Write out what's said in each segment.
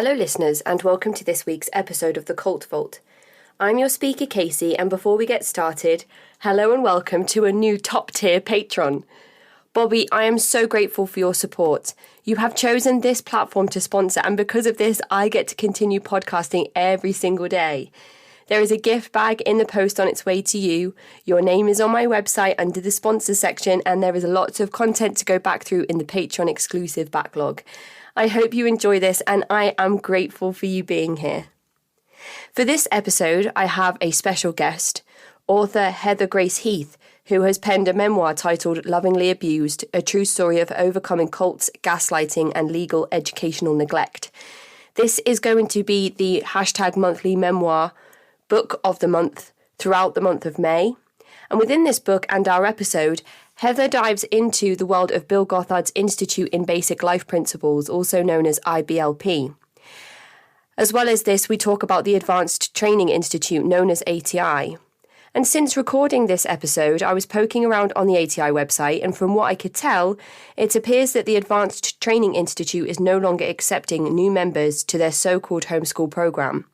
Hello, listeners, and welcome to this week's episode of The Cult Vault. I'm your speaker, Casey, and before we get started, hello and welcome to a new top-tier patron. Bobby, I am so grateful for your support. You have chosen this platform to sponsor, and because of this, I get to continue podcasting every single day. There is a gift bag in the post on its way to you. Your name is on my website under the sponsors section, and there is lots of content to go back through in the Patreon exclusive backlog. I hope you enjoy this, and I am grateful for you being here. For this episode, I have a special guest, author Heather Grace Heath, who has penned a memoir titled Lovingly Abused, a true story of overcoming cults, gaslighting, and legal educational neglect. This is going to be the #monthly memoir book of the month throughout the month of May. And within this book and our episode, Heather dives into the world of Bill Gothard's Institute in Basic Life Principles, also known as IBLP. As well as this, we talk about the Advanced Training Institute, known as ATI. And since recording this episode, I was poking around on the ATI website, and from what I could tell, it appears that the Advanced Training Institute is no longer accepting new members to their so-called homeschool program.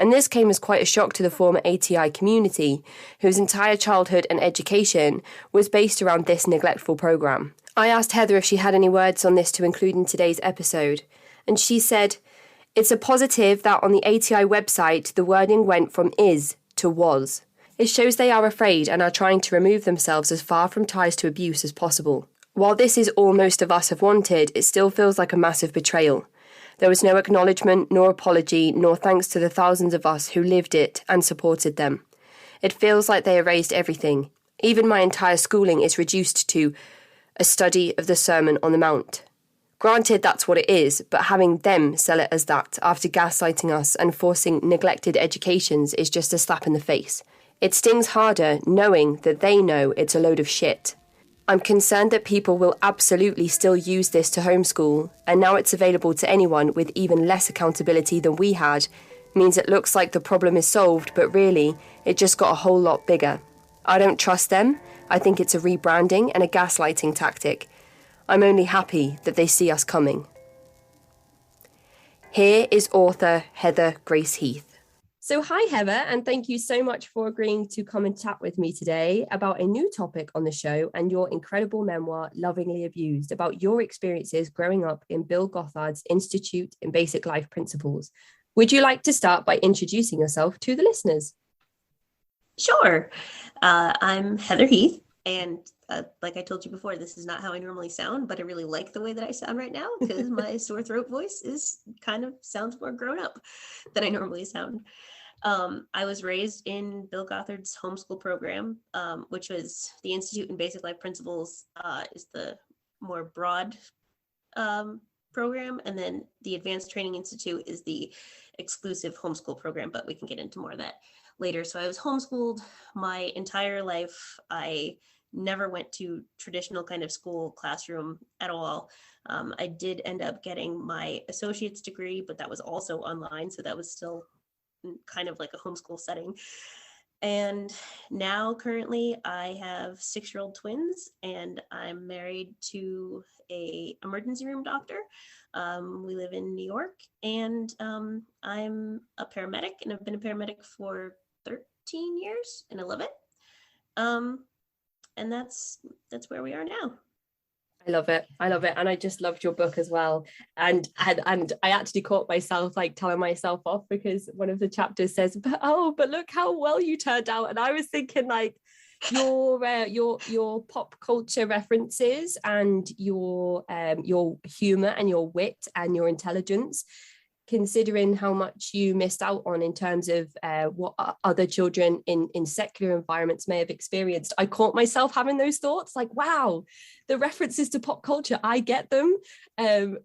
And this came as quite a shock to the former ATI community, whose entire childhood and education was based around this neglectful program. I asked Heather if she had any words on this to include in today's episode, and she said, "It's a positive that on the ATI website the wording went from is to was. It shows they are afraid and are trying to remove themselves as far from ties to abuse as possible. While this is all most of us have wanted, it still feels like a massive betrayal. There was no acknowledgement, nor apology, nor thanks to the thousands of us who lived it and supported them. It feels like they erased everything. Even my entire schooling is reduced to a study of the Sermon on the Mount. Granted, that's what it is, but having them sell it as that after gaslighting us and forcing neglected educations is just a slap in the face. It stings harder knowing that they know it's a load of shit. I'm concerned that people will absolutely still use this to homeschool, and now it's available to anyone with even less accountability than we had, means it looks like the problem is solved, but really, it just got a whole lot bigger. I don't trust them. I think it's a rebranding and a gaslighting tactic. I'm only happy that they see us coming." Here is author Heather Grace Heath. So hi, Heather, and thank you so much for agreeing to come and chat with me today about a new topic on the show and your incredible memoir, Lovingly Abused, about your experiences growing up in Bill Gothard's Institute in Basic Life Principles. Would you like to start by introducing yourself to the listeners? Sure. I'm Heather Heath, and like I told you before, this is not how I normally sound, but I really like the way that I sound right now because my sore throat voice sounds more grown up than I normally sound. I was raised in Bill Gothard's homeschool program, which was the Institute in Basic Life Principles is the more broad program, and then the Advanced Training Institute is the exclusive homeschool program, but we can get into more of that later. So I was homeschooled my entire life. I never went to traditional kind of school classroom at all. I did end up getting my associate's degree, but that was also online, so that was still kind of like a homeschool setting. And now currently I have 6-year-old twins, and I'm married to a emergency room doctor. We live in New York, and I'm a paramedic, and I've been a paramedic for 13 years, and I love it. And that's where we are now. I love it. And I just loved your book as well. And I actually caught myself like telling myself off because one of the chapters says, but look how well you turned out. And I was thinking like your pop culture references and your humor and your wit and your intelligence, considering how much you missed out on in terms of what other children in secular environments may have experienced. I caught myself having those thoughts like, wow, the references to pop culture, I get them,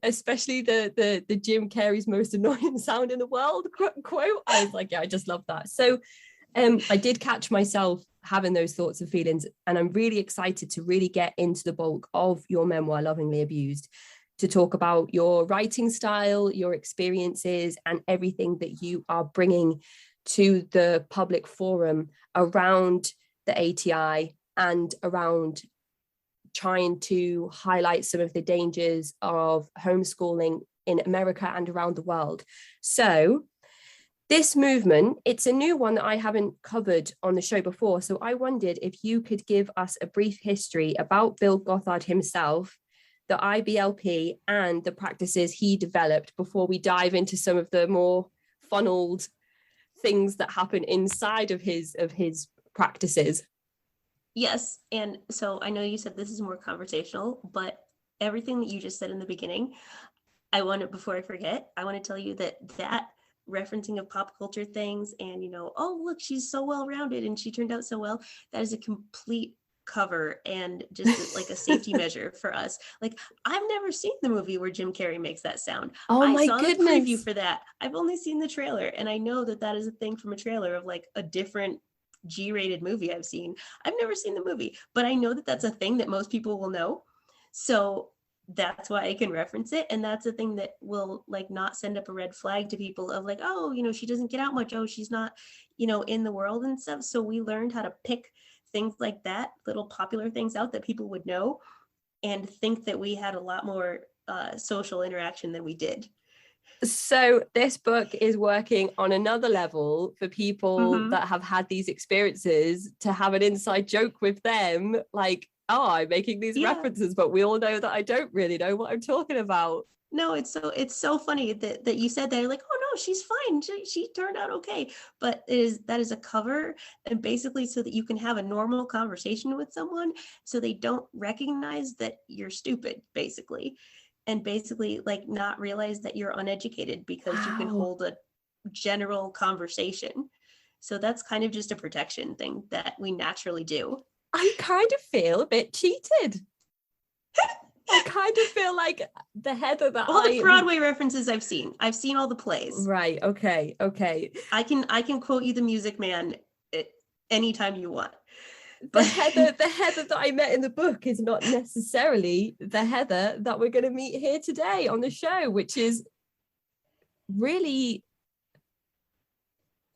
especially the Jim Carrey's most annoying sound in the world quote. I was like, yeah, I just love that. So I did catch myself having those thoughts and feelings, and I'm really excited to really get into the bulk of your memoir, Lovingly Abused, to talk about your writing style, your experiences, and everything that you are bringing to the public forum around the ATI and around trying to highlight some of the dangers of homeschooling in America and around the world. So this movement, it's a new one that I haven't covered on the show before. So I wondered if you could give us a brief history about Bill Gothard himself, the IBLP, and the practices he developed before we dive into some of the more funneled things that happen inside of his practices. Yes. And so I know you said this is more conversational, but everything that you just said in the beginning, before I forget, I want to tell you that referencing of pop culture things and, oh, look, she's so well-rounded and she turned out so well, that is a complete cover and just like a safety measure for us. Like, I've never seen the movie where Jim Carrey makes that sound. Oh I my saw goodness. the preview for that. I've only seen the trailer, and I know that is a thing from a trailer of like a different G-rated movie I've seen. I've never seen the movie, but I know that that's a thing that most people will know. So that's why I can reference it. And that's the thing that will like not send up a red flag to people of like, oh, she doesn't get out much. Oh, she's not, in the world and stuff. So we learned how to pick things like that, little popular things out that people would know, and think that we had a lot more social interaction than we did. So this book is working on another level for people that have had these experiences, to have an inside joke with them, like, oh, I'm making these references, but we all know that I don't really know what I'm talking about. No, it's so funny that you said that. You're like, oh no, she's fine. She turned out okay. But that is a cover, and basically so that you can have a normal conversation with someone, so they don't recognize that you're stupid, basically. And basically like not realize that you're uneducated because you can hold a general conversation. So that's kind of just a protection thing that we naturally do. I kind of feel a bit cheated. I kind of feel like the Heather that all the Broadway references I've seen all the plays. Right. Okay. I can quote you The Music Man anytime you want. But the Heather that I met in the book is not necessarily the Heather that we're going to meet here today on the show, which is really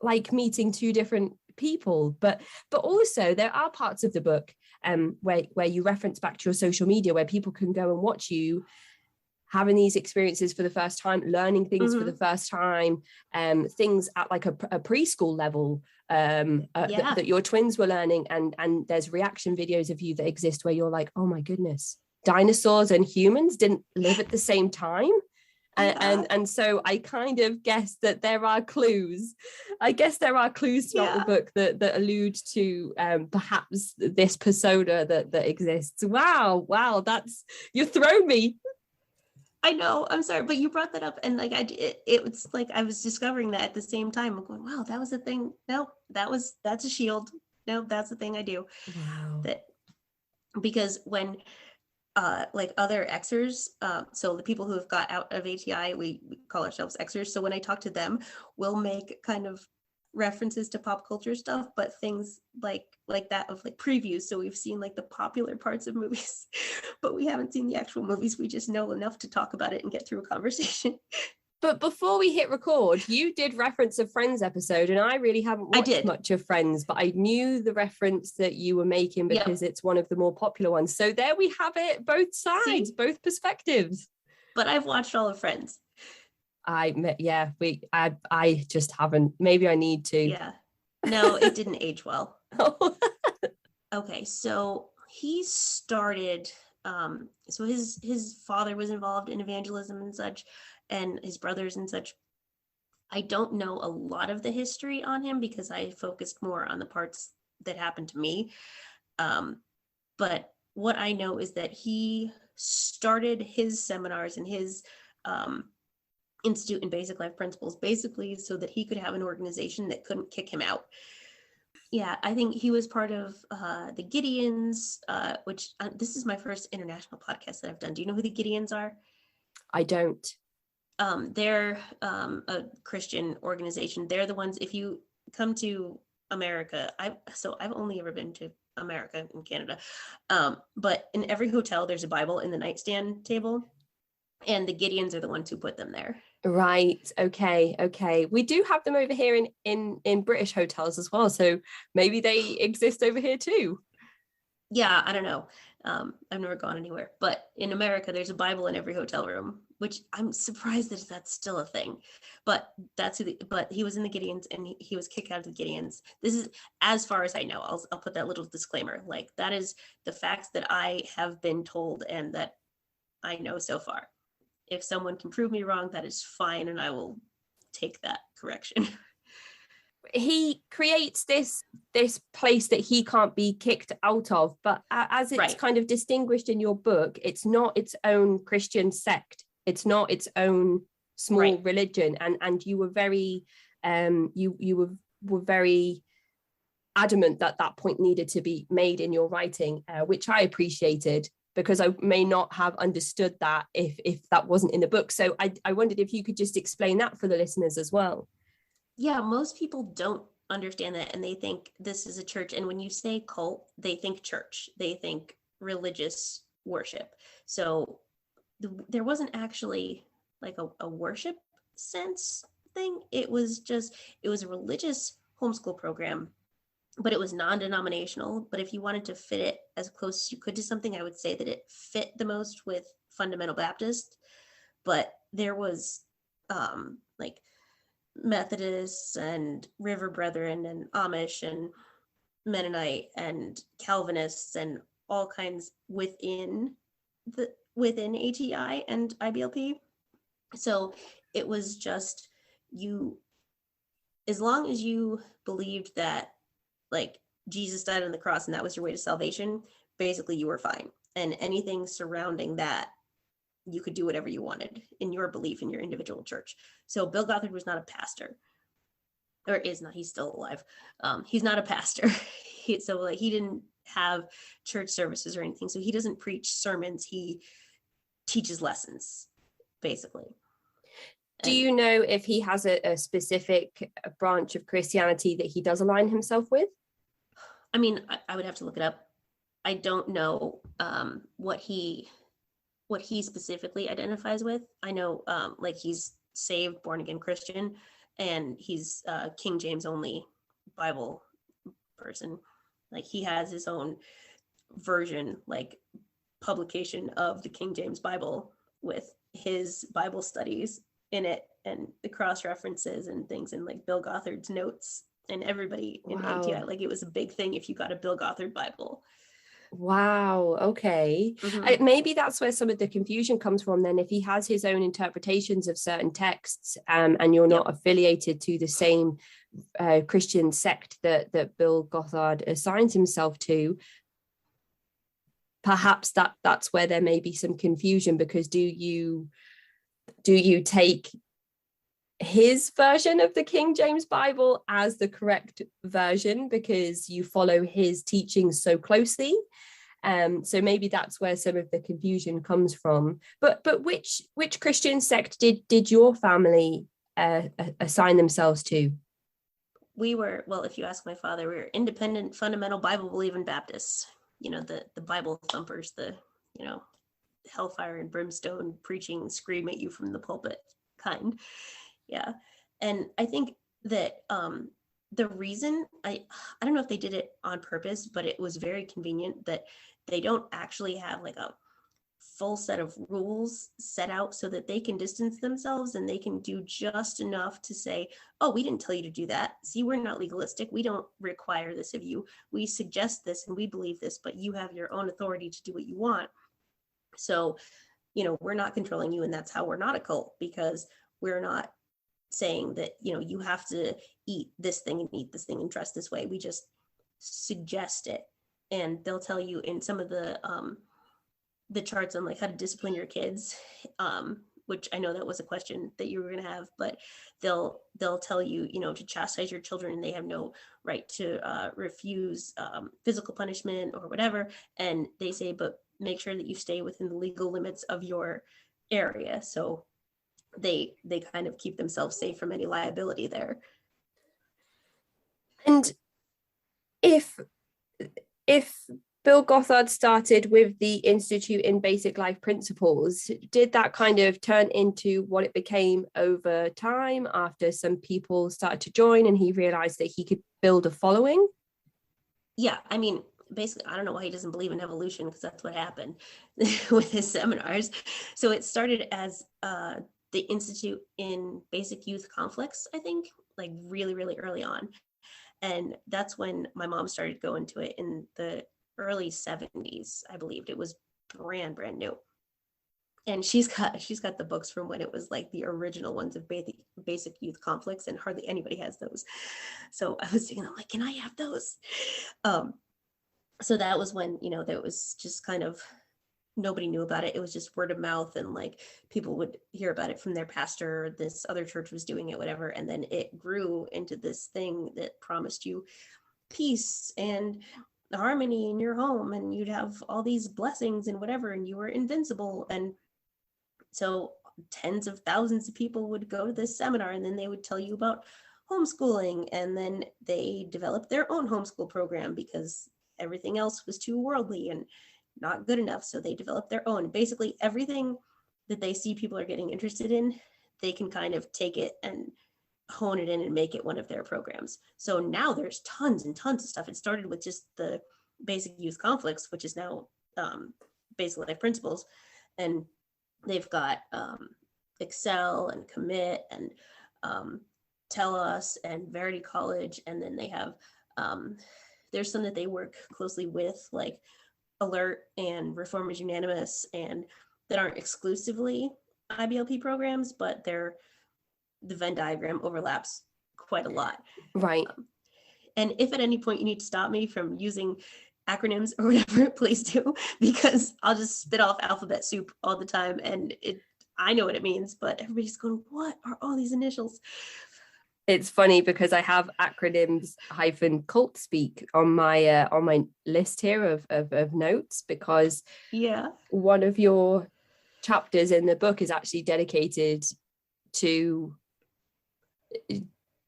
like meeting two different people. But also there are parts of the book where you reference back to your social media, where people can go and watch you having these experiences for the first time, learning things for the first time, things at like a preschool level that your twins were learning, and there's reaction videos of you that exist where you're like, oh my goodness, dinosaurs and humans didn't live at the same time. And so I kind of guess that there are clues. I guess there are clues throughout the book that allude to perhaps this persona that exists. Wow, that's, you've thrown me. I know, I'm sorry, but you brought that up, and like it was like I was discovering that at the same time. I'm going, wow, that was a thing. No, that's a shield. No, that's the thing I do. Wow. That because when like other Xers, so the people who have got out of ATI, we call ourselves Xers. So when I talk to them, we'll make kind of references to pop culture stuff, but things like that of like previews. So we've seen like the popular parts of movies, but we haven't seen the actual movies. We just know enough to talk about it and get through a conversation. But before we hit record, you did reference a Friends episode, and I really haven't watched much of Friends, but I knew the reference that you were making because it's one of the more popular ones. So there we have it, both sides, both perspectives. But I've watched all of Friends. I just haven't. Maybe I need to. Yeah. No, it didn't age well. Okay, so he started, so his father was involved in evangelism and such, and his brothers and such. I don't know a lot of the history on him because I focused more on the parts that happened to me. But what I know is that he started his seminars and his Institute in Basic Life Principles basically so that he could have an organization that couldn't kick him out. Yeah, I think he was part of the Gideons, which this is my first international podcast that I've done. Do you know who the Gideons are? I don't. They're a Christian organization. They're the ones, if you come to America, I've only ever been to America and Canada, but in every hotel there's a Bible in the nightstand table, and the Gideons are the ones who put them there. Right. Okay. We do have them over here in British hotels as well, so maybe they exist over here too. Yeah, I don't know. I've never gone anywhere, but in America there's a Bible in every hotel room, which I'm surprised that that's still a thing. But but he was in the Gideons, and he was kicked out of the Gideons. This is as far as I know. I'll put that little disclaimer. Like, that is the facts that I have been told and that I know so far. If someone can prove me wrong, that is fine, and I will take that correction. He creates this place that he can't be kicked out of, but as it's Right. kind of distinguished in your book, it's not its own Christian sect, it's not its own small Right. religion, and you were very were very adamant that that point needed to be made in your writing, which I appreciated, because I may not have understood that if that wasn't in the book. So I wondered if you could just explain that for the listeners as well. Yeah, most people don't understand that, and they think this is a church. And when you say cult, they think church, they think religious worship. So there wasn't actually like a worship sense thing. It was a religious homeschool program, but it was non-denominational. But if you wanted to fit it as close as you could to something, I would say that it fit the most with fundamental Baptist. But there was like Methodists and River Brethren and Amish and Mennonite and Calvinists and all kinds within ATI and IBLP. So it was just, you, as long as you believed that, like, Jesus died on the cross and that was your way to salvation, basically you were fine. And anything surrounding that, you could do whatever you wanted in your belief in your individual church. So Bill Gothard was not a pastor, or is not, he's still alive. He's not a pastor. So like, he didn't have church services or anything. So he doesn't preach sermons. He teaches lessons, basically. Do you know if he has a specific branch of Christianity that he does align himself with? I mean, I would have to look it up. I don't know what he specifically identifies with. I know like, he's saved, born again Christian, and he's King James only Bible person. Like, he has his own version, like, publication of the King James Bible with his Bible studies in it and the cross references and things, and like Bill Gothard's notes, and everybody in ATI, like, it was a big thing if you got a Bill Gothard Bible. Wow. Okay. Mm-hmm. Maybe that's where some of the confusion comes from then. If he has his own interpretations of certain texts, and you're not affiliated to the same Christian sect that Bill Gothard assigns himself to, perhaps that's where there may be some confusion, because do you take his version of the King James Bible as the correct version because you follow his teachings so closely? So maybe that's where some of the confusion comes from. But which Christian sect did your family assign themselves to? We were, well, if you ask my father, we were independent, fundamental, Bible believing Baptists. You know, the Bible thumpers, the, you know, hellfire and brimstone preaching, scream at you from the pulpit kind. Yeah. And I think that the reason, I don't know if they did it on purpose, but it was very convenient that they don't actually have like a full set of rules set out so that they can distance themselves, and they can do just enough to say, oh, we didn't tell you to do that. See, we're not legalistic. We don't require this of you. We suggest this and we believe this, but you have your own authority to do what you want. So, you know, we're not controlling you, and that's how we're not a cult, because we're not saying that, you know, you have to eat this thing and eat this thing and dress this way. We just suggest it. And they'll tell you in some of the charts on like how to discipline your kids, which I know that was a question that you were going to have, but they'll tell you, you know, to chastise your children, and they have no right to refuse physical punishment or whatever. And they say, but make sure that you stay within the legal limits of your area. So they kind of keep themselves safe from any liability there. And if Bill Gothard started with the Institute in Basic Life Principles, did that kind of turn into what it became over time after some people started to join and he realized that he could build a following? Yeah, I mean, basically, I don't know why he doesn't believe in evolution, because that's what happened with his seminars. So it started as the Institute in Basic Youth Conflicts, I think, like really, really early on. And that's when my mom started going to it in the early 70s, I believed. It was brand new. And she's got the books from when it was like the original ones of basic youth conflicts, and hardly anybody has those. So I was thinking, I'm like, can I have those? Um, so that was when, there was just kind of, nobody knew about it. It was just word of mouth, and like people would hear about it from their pastor. This other church was doing it, whatever. And then it grew into this thing that promised you peace and harmony in your home, and you'd have all these blessings and whatever, and you were invincible. And so tens of thousands of people would go to this seminar, and then they would tell you about homeschooling. And then they developed their own homeschool program because everything else was too worldly and not good enough. So they developed their own. Basically, everything that they see people are getting interested in, they can kind of take it and hone it in and make it one of their programs. So now there's tons and tons of stuff. It started with just the basic youth conflicts, which is now basic life principles. And they've got Excel and Commit and Tell Us and Verity College. And then they have, there's some that they work closely with, like Alert and Reform is Unanimous, and that aren't exclusively IBLP programs, but the Venn diagram overlaps quite a lot. Right. And if at any point you need to stop me from using acronyms or whatever, please do, because I'll just spit off alphabet soup all the time, and I know what it means, but everybody's going, what are all these initials? It's funny because I have acronyms -cult speak on my list here of notes, because one of your chapters in the book is actually dedicated to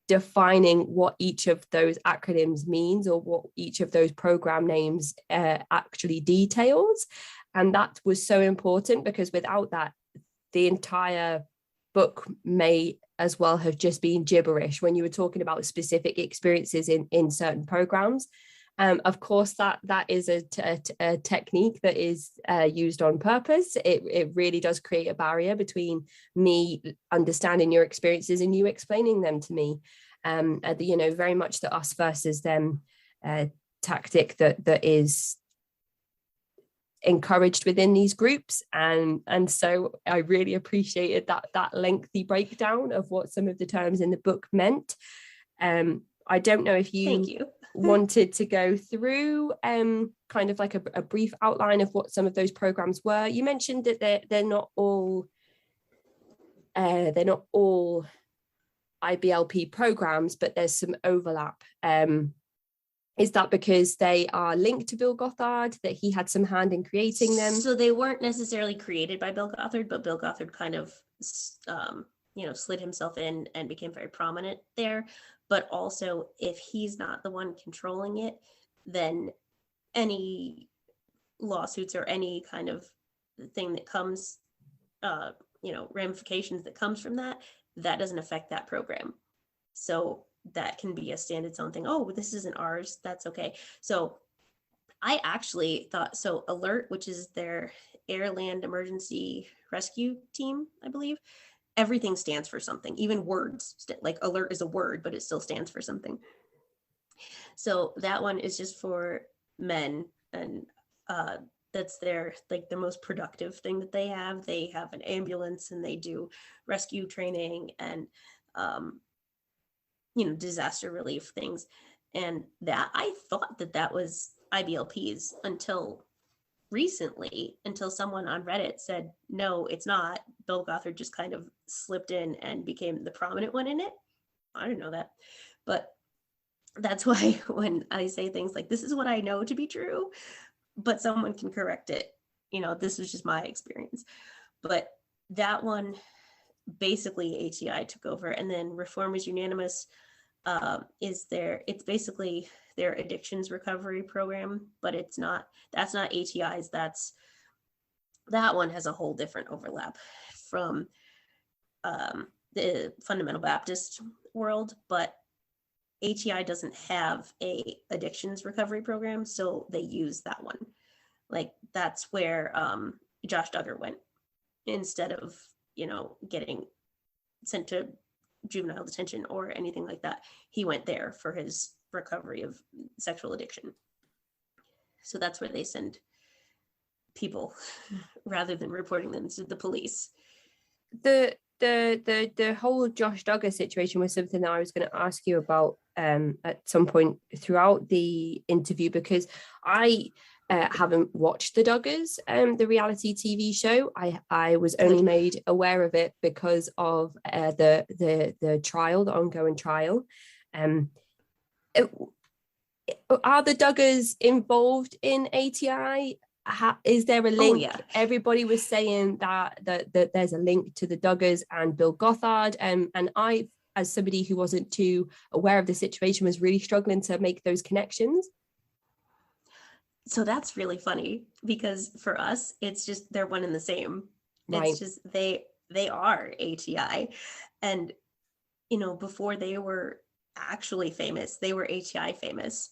defining what each of those acronyms means, or what each of those program names actually details. And that was so important, because without that, the entire book may as well have just been gibberish when you were talking about specific experiences in certain programs. Of course, that is a technique that is used on purpose. It really does create a barrier between me understanding your experiences and you explaining them to me. Very much the us versus them tactic that is encouraged within these groups, and so I really appreciated that lengthy breakdown of what some of the terms in the book meant. I don't know if you wanted to go through kind of like a brief outline of what some of those programs were. You mentioned that they're not all IBLP programs, but there's some overlap. Is that because they are linked to Bill Gothard, that he had some hand in creating them? So they weren't necessarily created by Bill Gothard, but Bill Gothard kind of, slid himself in and became very prominent there. But also, if he's not the one controlling it, then any lawsuits or any kind of thing that comes, ramifications that comes from that doesn't affect that program. So that can be a stand its own thing. Oh, this isn't ours. That's okay. So I actually thought, so Alert, which is their air land emergency rescue team, I believe, everything stands for something, even words. Like Alert is a word, but it still stands for something. So that one is just for men, and that's their most productive thing that they have. They have an ambulance, and they do rescue training and disaster relief things. And that, I thought that was IBLPs until recently, until someone on Reddit said, no, it's not. Bill Gothard just kind of slipped in and became the prominent one in it. I didn't know that. But that's why when I say things like, this is what I know to be true, but someone can correct it. This was just my experience. But that one, basically ATI took over, and then Reform is Unanimous it's basically their addictions recovery program, but that's not ATI's. That one has a whole different overlap from the fundamental Baptist world, but ATI doesn't have a addictions recovery program, so they use that one. Like that's where Josh Duggar went instead of, getting sent to juvenile detention or anything like that. He went there for his recovery of sexual addiction. So that's where they send people rather than reporting them to the police. The whole Josh Duggar situation was something that I was going to ask you about at some point throughout the interview, because I haven't watched the Duggars, the reality TV show. I was only made aware of it because of the trial, the ongoing trial. Are the Duggars involved in ATI? Is there a link? Oh, yeah. Everybody was saying that there's a link to the Duggars and Bill Gothard, and I, as somebody who wasn't too aware of the situation, was really struggling to make those connections. So that's really funny, because for us, it's just they're one and the same. Right. It's just they are ATI, and before they were actually famous, they were ATI famous.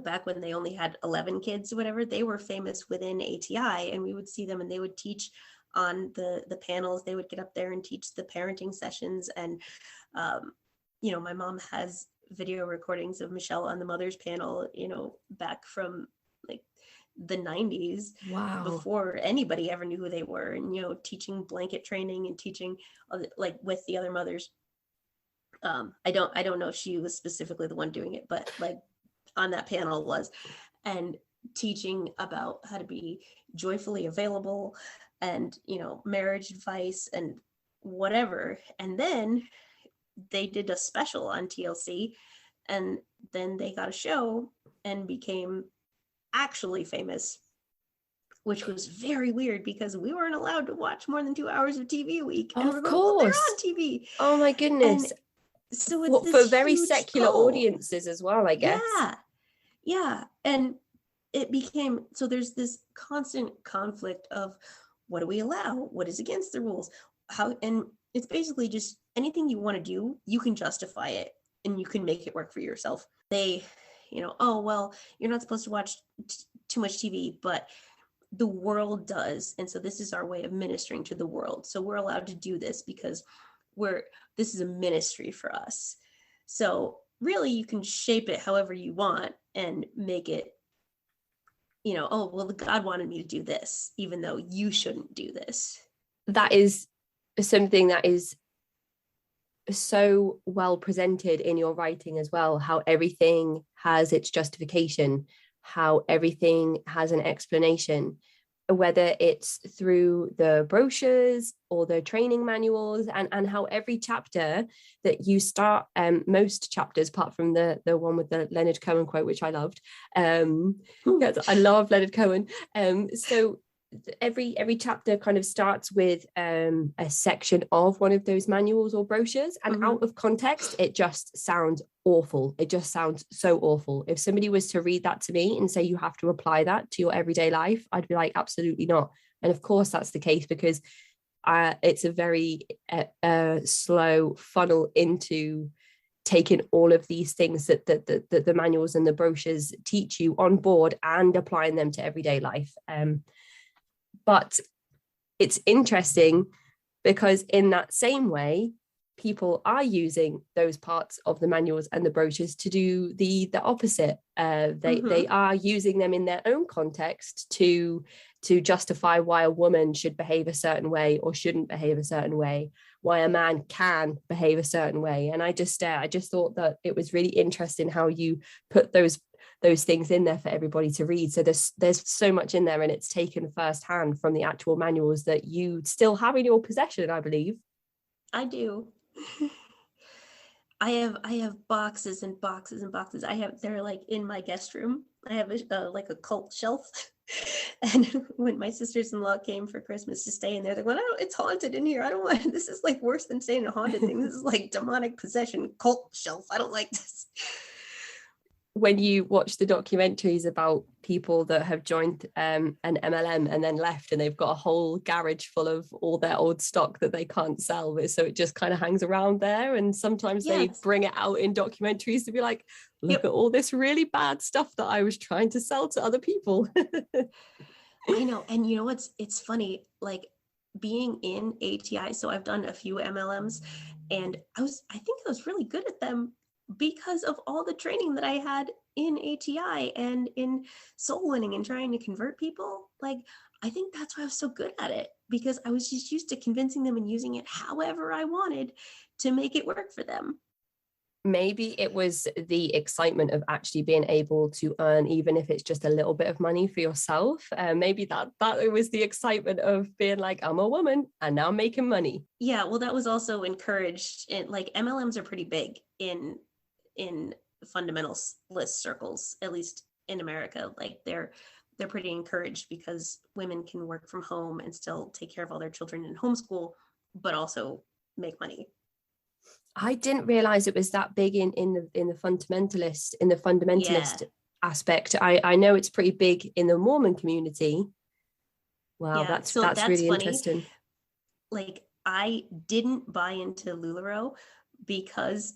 Back when they only had 11 kids or whatever, they were famous within ATI, and we would see them and they would teach on the panels. They would get up there and teach the parenting sessions. And, my mom has video recordings of Michelle on the mother's panel, back from like the 90s. Wow. Before anybody ever knew who they were, and, teaching blanket training and teaching like with the other mothers. I don't know if she was specifically the one doing it, but like on that panel was, and teaching about how to be joyfully available and, marriage advice and whatever. And then they did a special on TLC, and then they got a show and became actually famous, which was very weird because we weren't allowed to watch more than 2 hours of TV a week. And of course. They're on TV. Oh my goodness. And so it's for very secular audiences as well, I guess. Yeah. And it became, so there's this constant conflict of what do we allow? What is against the rules? How, and it's basically just anything you want to do, you can justify it and you can make it work for yourself. They, oh, well, you're not supposed to watch too much TV, but the world does. And so this is our way of ministering to the world. So we're allowed to do this because this is a ministry for us. So really you can shape it however you want and make it, oh, well, God wanted me to do this, even though you shouldn't do this. That is something that is so well presented in your writing as well, how everything has its justification, how everything has an explanation, whether it's through the brochures or the training manuals, and how every chapter that you start, most chapters, apart from the one with the Leonard Cohen quote, which I loved. Yes, I love Leonard Cohen. So every chapter kind of starts with a section of one of those manuals or brochures, and out of context, it just sounds awful. It just sounds so awful. If somebody was to read that to me and say you have to apply that to your everyday life, I'd be like, absolutely not. And of course that's the case, because it's a very slow funnel into taking all of these things that the manuals and the brochures teach you on board and applying them to everyday life. But it's interesting because in that same way, people are using those parts of the manuals and the brochures to do the opposite. They are using them in their own context to justify why a woman should behave a certain way or shouldn't behave a certain way, why a man can behave a certain way. And I just thought that it was really interesting how you put those things in there for everybody to read. So there's so much in there, and it's taken firsthand from the actual manuals that you still have in your possession, I believe. I do. I have boxes and boxes and boxes. They're like in my guest room. I have like a cult shelf. And when my sisters-in-law came for Christmas to stay in there, they're going, it's haunted in here. I don't want, this is like worse than staying in a haunted thing. This is like demonic possession cult shelf. I don't like this. when you watch the documentaries about people that have joined an MLM and then left, and they've got a whole garage full of all their old stock that they can't sell, so it just kind of hangs around there, and sometimes they Yes. bring it out in documentaries to be like, look Yep. at all this really bad stuff that I was trying to sell to other people. I know. And you know what's, it's funny, like being in ATI, so I've done a few MLMs, and I think I was really good at them because of all the training that I had in ATI and in soul winning and trying to convert people. Like, I think that's why I was so good at it, because I was just used to convincing them and using it however I wanted to make it work for them. Maybe it was the excitement of actually being able to earn, even if it's just a little bit of money for yourself. Maybe that it was the excitement of being like, I'm a woman and now I'm making money. Yeah, well, that was also encouraged in, like, MLMs are pretty big in fundamentalist circles, at least in America. Like they're pretty encouraged because women can work from home and still take care of all their children in homeschool, but also make money. I didn't realize it was that big in the fundamentalist Yeah. aspect. I know it's pretty big in the Mormon community. Wow, Yeah. So that's that's really funny. interesting. Like, I didn't buy into LuLaRoe because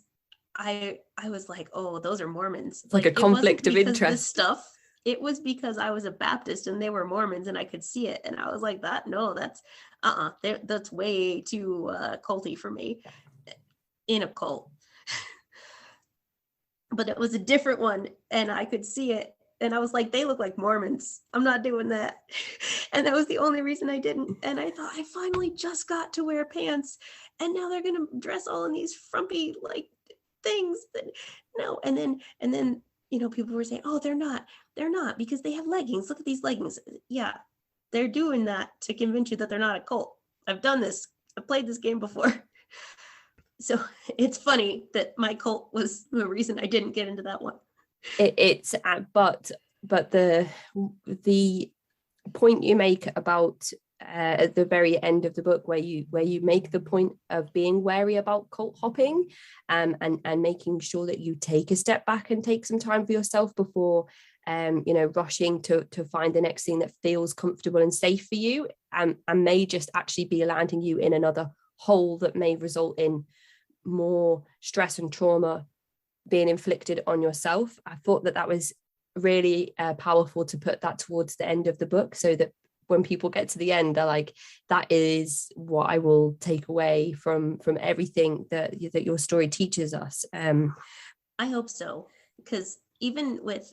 I was like, oh, those are Mormons. It's like Like, a it wasn't conflict of because the interest. stuff, it was because I was a Baptist and they were Mormons and I could see it. And I was like, that, no, that's that's way too culty for me in a cult. But it was a different one and I could see it. And I was like, they look like Mormons. I'm not doing that. And that was the only reason I didn't. And I thought, I finally just got to wear pants. And now they're going to dress all in these frumpy, like, things that, no. And then, people were saying, oh, they're not because they have leggings. Look at these leggings. Yeah, they're doing that to convince you that they're not a cult. I've done this. I've played this game before. So it's funny that my cult was the reason I didn't get into that one. It's but the point you make about at the very end of the book, where you make the point of being wary about cult hopping, and making sure that you take a step back and take some time for yourself before rushing to find the next thing that feels comfortable and safe for you, and may just actually be landing you in another hole that may result in more stress and trauma being inflicted on yourself. I thought that was really powerful to put that towards the end of the book, so that when people get to the end, they're like, that is what I will take away from everything that your story teaches us. I hope so, because even with,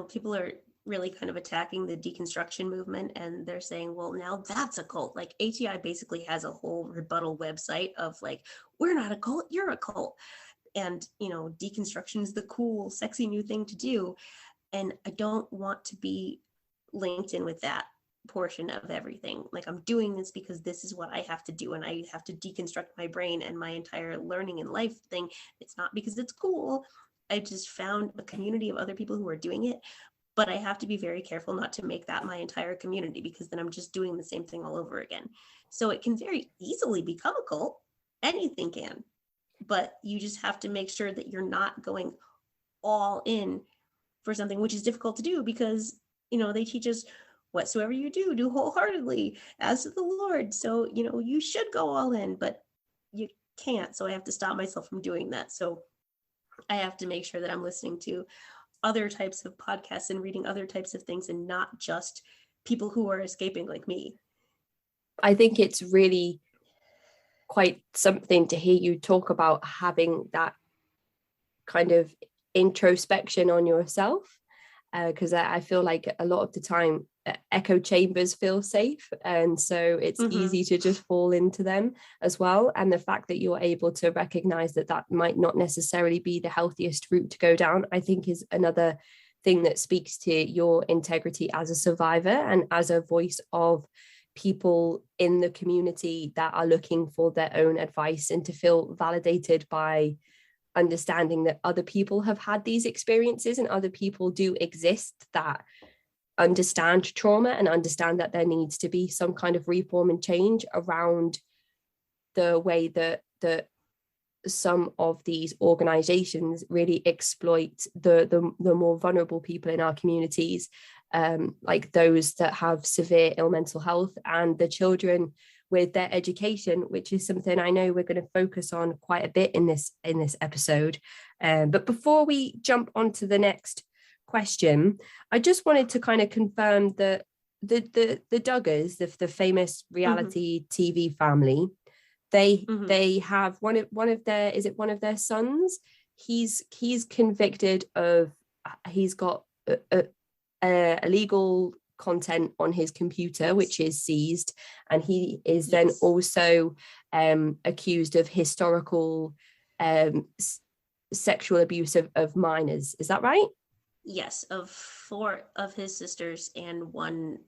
people are really kind of attacking the deconstruction movement, and they're saying, well, now that's a cult. Like, ATI basically has a whole rebuttal website of like, we're not a cult, you're a cult. And, deconstruction is the cool, sexy new thing to do. And I don't want to be linked in with that portion of everything. Like, I'm doing this because this is what I have to do, and I have to deconstruct my brain and my entire learning and life thing. It's not because it's cool. I just found a community of other people who are doing it, but I have to be very careful not to make that my entire community, because then I'm just doing the same thing all over again. So it can very easily become a cult. Anything can, but you just have to make sure that you're not going all in for something, which is difficult to do because, they teach us whatsoever you do wholeheartedly as to the Lord. So, you should go all in, but you can't. So I have to stop myself from doing that. So I have to make sure that I'm listening to other types of podcasts and reading other types of things, and not just people who are escaping like me. I think it's really quite something to hear you talk about having that kind of introspection on yourself, because I feel like a lot of the time echo chambers feel safe, and so it's easy to just fall into them as well. And the fact that you're able to recognize that might not necessarily be the healthiest route to go down, I think is another thing that speaks to your integrity as a survivor and as a voice of people in the community that are looking for their own advice and to feel validated by understanding that other people have had these experiences and other people do exist that understand trauma and understand that there needs to be some kind of reform and change around the way that some of these organizations really exploit the more vulnerable people in our communities, like those that have severe ill mental health, and the children with their education, which is something I know we're going to focus on quite a bit in this episode. But before we jump on to the next question, I just wanted to kind of confirm that the Duggars, the famous reality TV family, they have one of their, is it one of their sons? He's convicted of, he's got illegal content on his computer, which is seized, and he is then also accused of historical sexual abuse of minors. Is that right? Yes, of 4 of his sisters and 1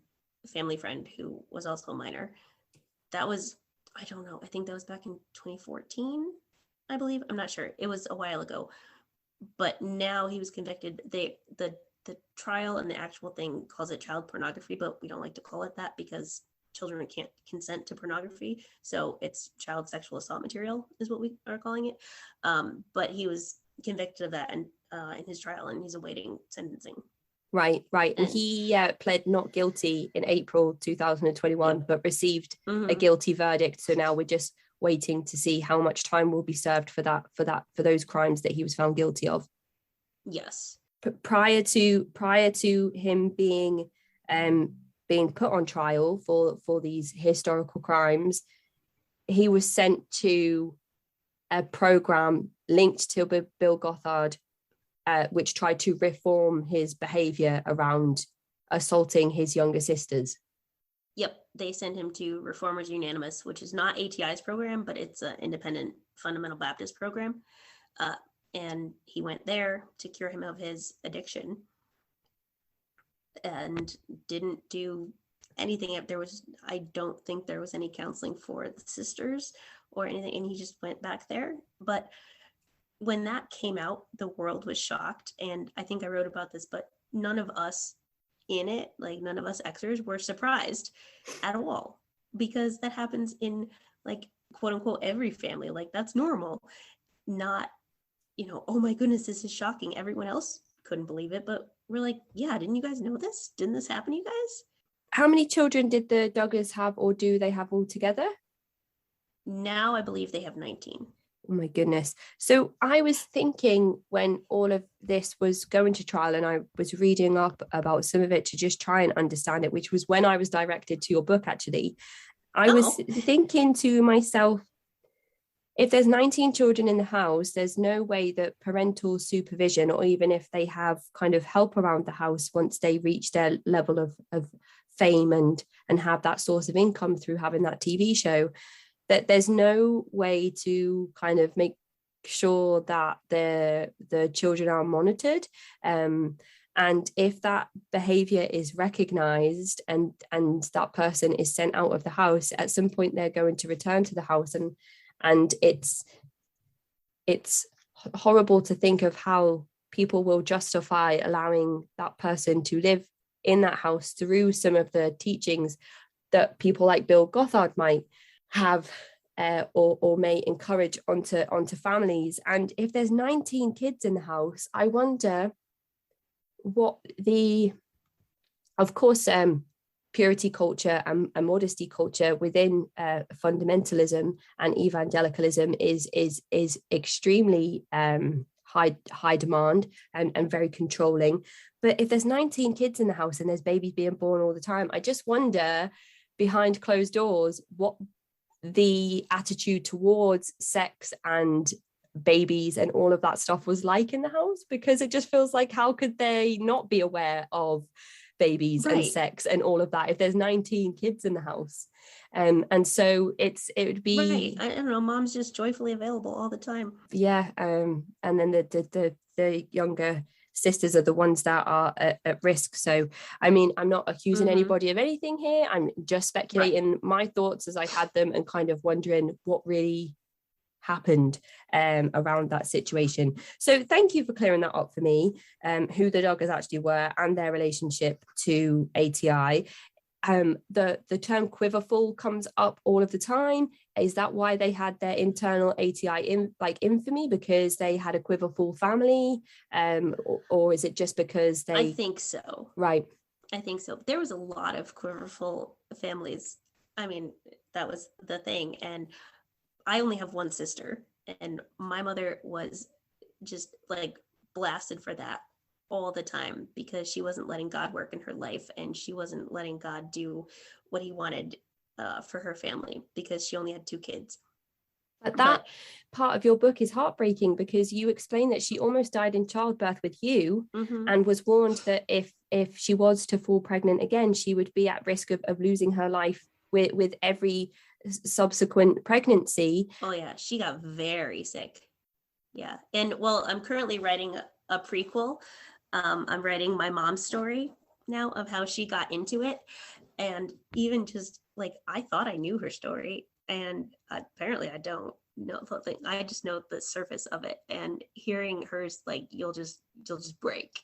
family friend who was also a minor. That was, I don't know, I think that was back in 2014, I believe. I'm not sure. It was a while ago. But now he was convicted. The trial and the actual thing calls it child pornography, but we don't like to call it that because children can't consent to pornography. So it's child sexual assault material is what we are calling it. But he was convicted of that in his trial, and he's awaiting sentencing. Right. And he pled not guilty in April 2021, but received a guilty verdict. So now we're just waiting to see how much time will be served for those crimes that he was found guilty of. Yes. But prior to him being put on trial for these historical crimes, he was sent to a program linked to Bill Gothard, which tried to reform his behavior around assaulting his younger sisters. Yep, they sent him to Reformers Unanimous, which is not ATI's program, but it's an independent fundamental Baptist program. And he went there to cure him of his addiction and didn't do anything. I don't think there was any counseling for the sisters or anything, and he just went back there. But when that came out, the world was shocked. And I think I wrote about this, but none of us in it, like none of us Xers, were surprised at all, because that happens in, like, quote unquote every family. Like, that's normal. Not, oh my goodness, this is shocking. Everyone else couldn't believe it, but we're like, yeah, didn't you guys know this? Didn't this happen to you guys? How many children did the Duggars have, or do they have altogether? Now I believe they have 19. Oh my goodness. So I was thinking, when all of this was going to trial, and I was reading up about some of it to just try and understand it, which was when I was directed to your book, actually. I was thinking to myself, if there's 19 children in the house, there's no way that parental supervision, or even if they have kind of help around the house once they reach their level of fame and have that source of income through having that TV show, that there's no way to kind of make sure that the children are monitored. And if that behavior is recognized and that person is sent out of the house, at some point they're going to return to the house. And it's horrible to think of how people will justify allowing that person to live in that house through some of the teachings that people like Bill Gothard might have or may encourage onto families. And if there's 19 kids in the house, I wonder what of course, purity culture and modesty culture within fundamentalism and evangelicalism is extremely high demand and very controlling. But if there's 19 kids in the house and there's babies being born all the time, I just wonder, behind closed doors, what the attitude towards sex and babies and all of that stuff was like in the house, because it just feels like, how could they not be aware of babies and sex and all of that if there's 19 kids in the house? And so it would be I don't know, mom's just joyfully available all the time. And then the younger sisters are the ones that are at risk. So I mean, I'm not accusing anybody of anything here. I'm just speculating my thoughts as I had them, and kind of wondering what really happened around that situation. So thank you for clearing that up for me, who the Duggars actually were and their relationship to ATI. The term quiverful comes up all of the time. Is that why they had their internal ATI infamy, because they had a quiverful family, or is it just because they? I think so. Right. I think so. There was a lot of quiverful families. I mean, that was the thing. And I only have one sister, and my mother was just like blasted for that all the time, because she wasn't letting God work in her life, and she wasn't letting God do what he wanted for her family, because she only had 2 kids. But that part of your book is heartbreaking, because you explain that she almost died in childbirth with you, and was warned that if she was to fall pregnant again, she would be at risk of losing her life with every subsequent pregnancy. Oh yeah, she got very sick. Yeah. And well, I'm currently writing a prequel. I'm writing my mom's story now of how she got into it. And even just like, I thought I knew her story, and apparently I don't know the thing. I just know the surface of it, and hearing hers, like, you'll just break.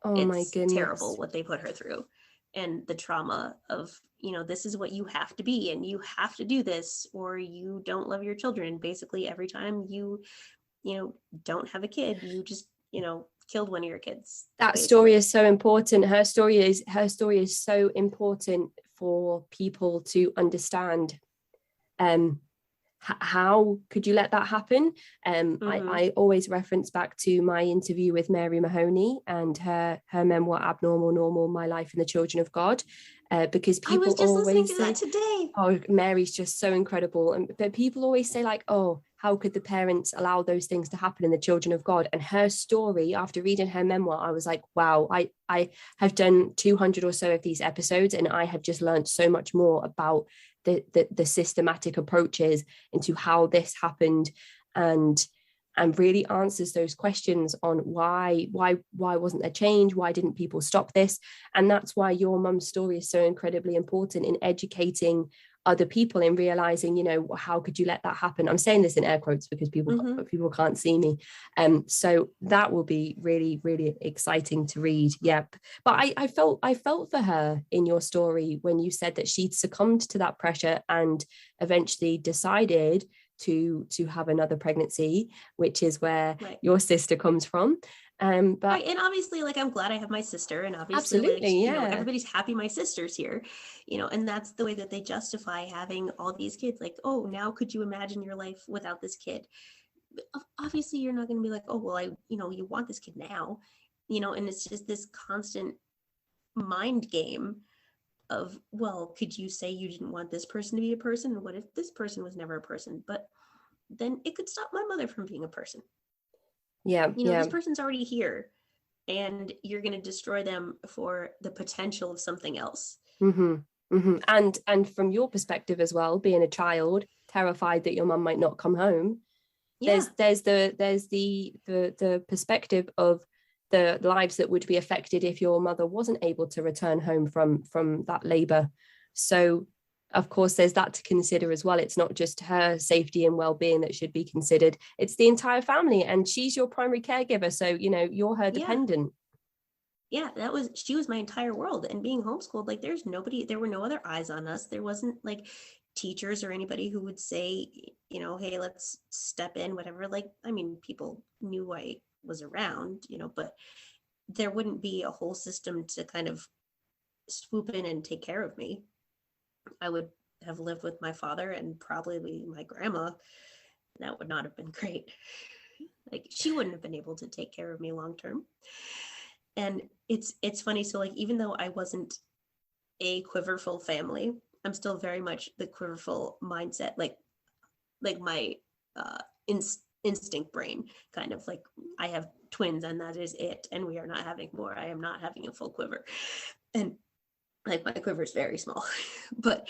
Oh my It's goodness. terrible what they put her through, and the trauma of, this is what you have to be, and you have to do this, or you don't love your children. Basically, every time you don't have a kid, you just, killed one of your kids. That basically. story is so important. Her story is so important for people to understand. How could you let that happen? I always reference back to my interview with Mary Mahoney and her memoir, Abnormal Normal: My Life and the Children of God, because people I was just always listening to say, that today. oh, Mary's just so incredible. But people always say, like, oh, how could the parents allow those things to happen in the children of God? And her story, after reading her memoir, I was like, wow, I have done 200 or so of these episodes, and I have just learned so much more about the systematic approaches into how this happened, and really answers those questions on why wasn't there change, why didn't people stop this. And that's why your mum's story is so incredibly important in educating other people, in realizing, how could you let that happen? I'm saying this in air quotes because people can't see me. So that will be really, really exciting to read. Yep. But I felt for her in your story when you said that she'd succumbed to that pressure and eventually decided to have another pregnancy, which is where your sister comes from. But right. And obviously, like, I'm glad I have my sister, and obviously, absolutely, like, everybody's happy my sister's here, and that's the way that they justify having all these kids. Like, oh, now could you imagine your life without this kid? Obviously, you're not going to be like, oh, well, you want this kid now, and it's just this constant mind game of, well, could you say you didn't want this person to be a person? What if this person was never a person? But then it could stop my mother from being a person. This person's already here, and you're going to destroy them for the potential of something else. And from your perspective as well, being a child terrified that your mum might not come home, there's the perspective of the lives that would be affected if your mother wasn't able to return home from that labor. So of course there's that to consider as well. It's not just her safety and well-being that should be considered, it's the entire family, and she's your primary caregiver, so you're her dependent. She was my entire world. And being homeschooled, like, there were no other eyes on us. There wasn't like teachers or anybody who would say, hey, let's step in, whatever. Like, I mean, people knew I was around, but there wouldn't be a whole system to kind of swoop in and take care of me. I would have lived with my father and probably my grandma. That would not have been great. Like, she wouldn't have been able to take care of me long term. And it's funny. So, like, even though I wasn't a quiverful family, I'm still very much the quiverful mindset, like my instinct brain, kind of like, I have twins and that is it, and we are not having more. I am not having a full quiver. And like, my quiver is very small. But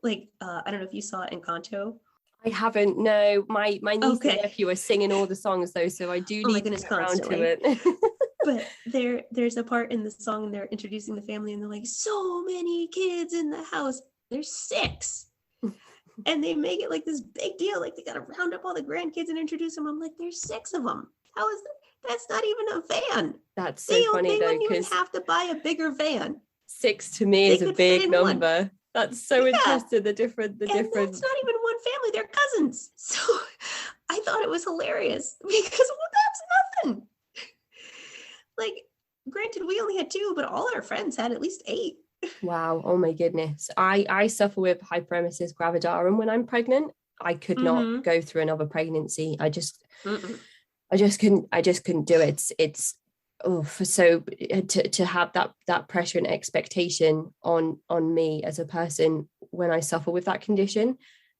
like, I don't know if you saw Encanto. I haven't. No, my niece and nephew are singing all the songs though, so I do need to get around to it. But there's a part in the song, and they're introducing the family, and they're like, so many kids in the house. There's 6. And they make it like this big deal, like they got to round up all the grandkids and introduce them. I'm like, there's 6 of them. How is that? That's not even a van. That's so funny though, they wouldn't even have to buy a bigger van. 6 to me They is a could fit big in one. number. That's so Yeah. interesting. The And different. that's not even one family, they're cousins. So I thought it was hilarious because, well, that's nothing. Like, granted, we only had 2, but all our friends had at least 8. Wow. Oh my goodness. I suffer with hyperemesis gravidarum when I'm pregnant. I could not Mm-hmm. go through another pregnancy. Mm-mm. I just couldn't do it. It's oh, so to have that pressure and expectation on me as a person when I suffer with that condition.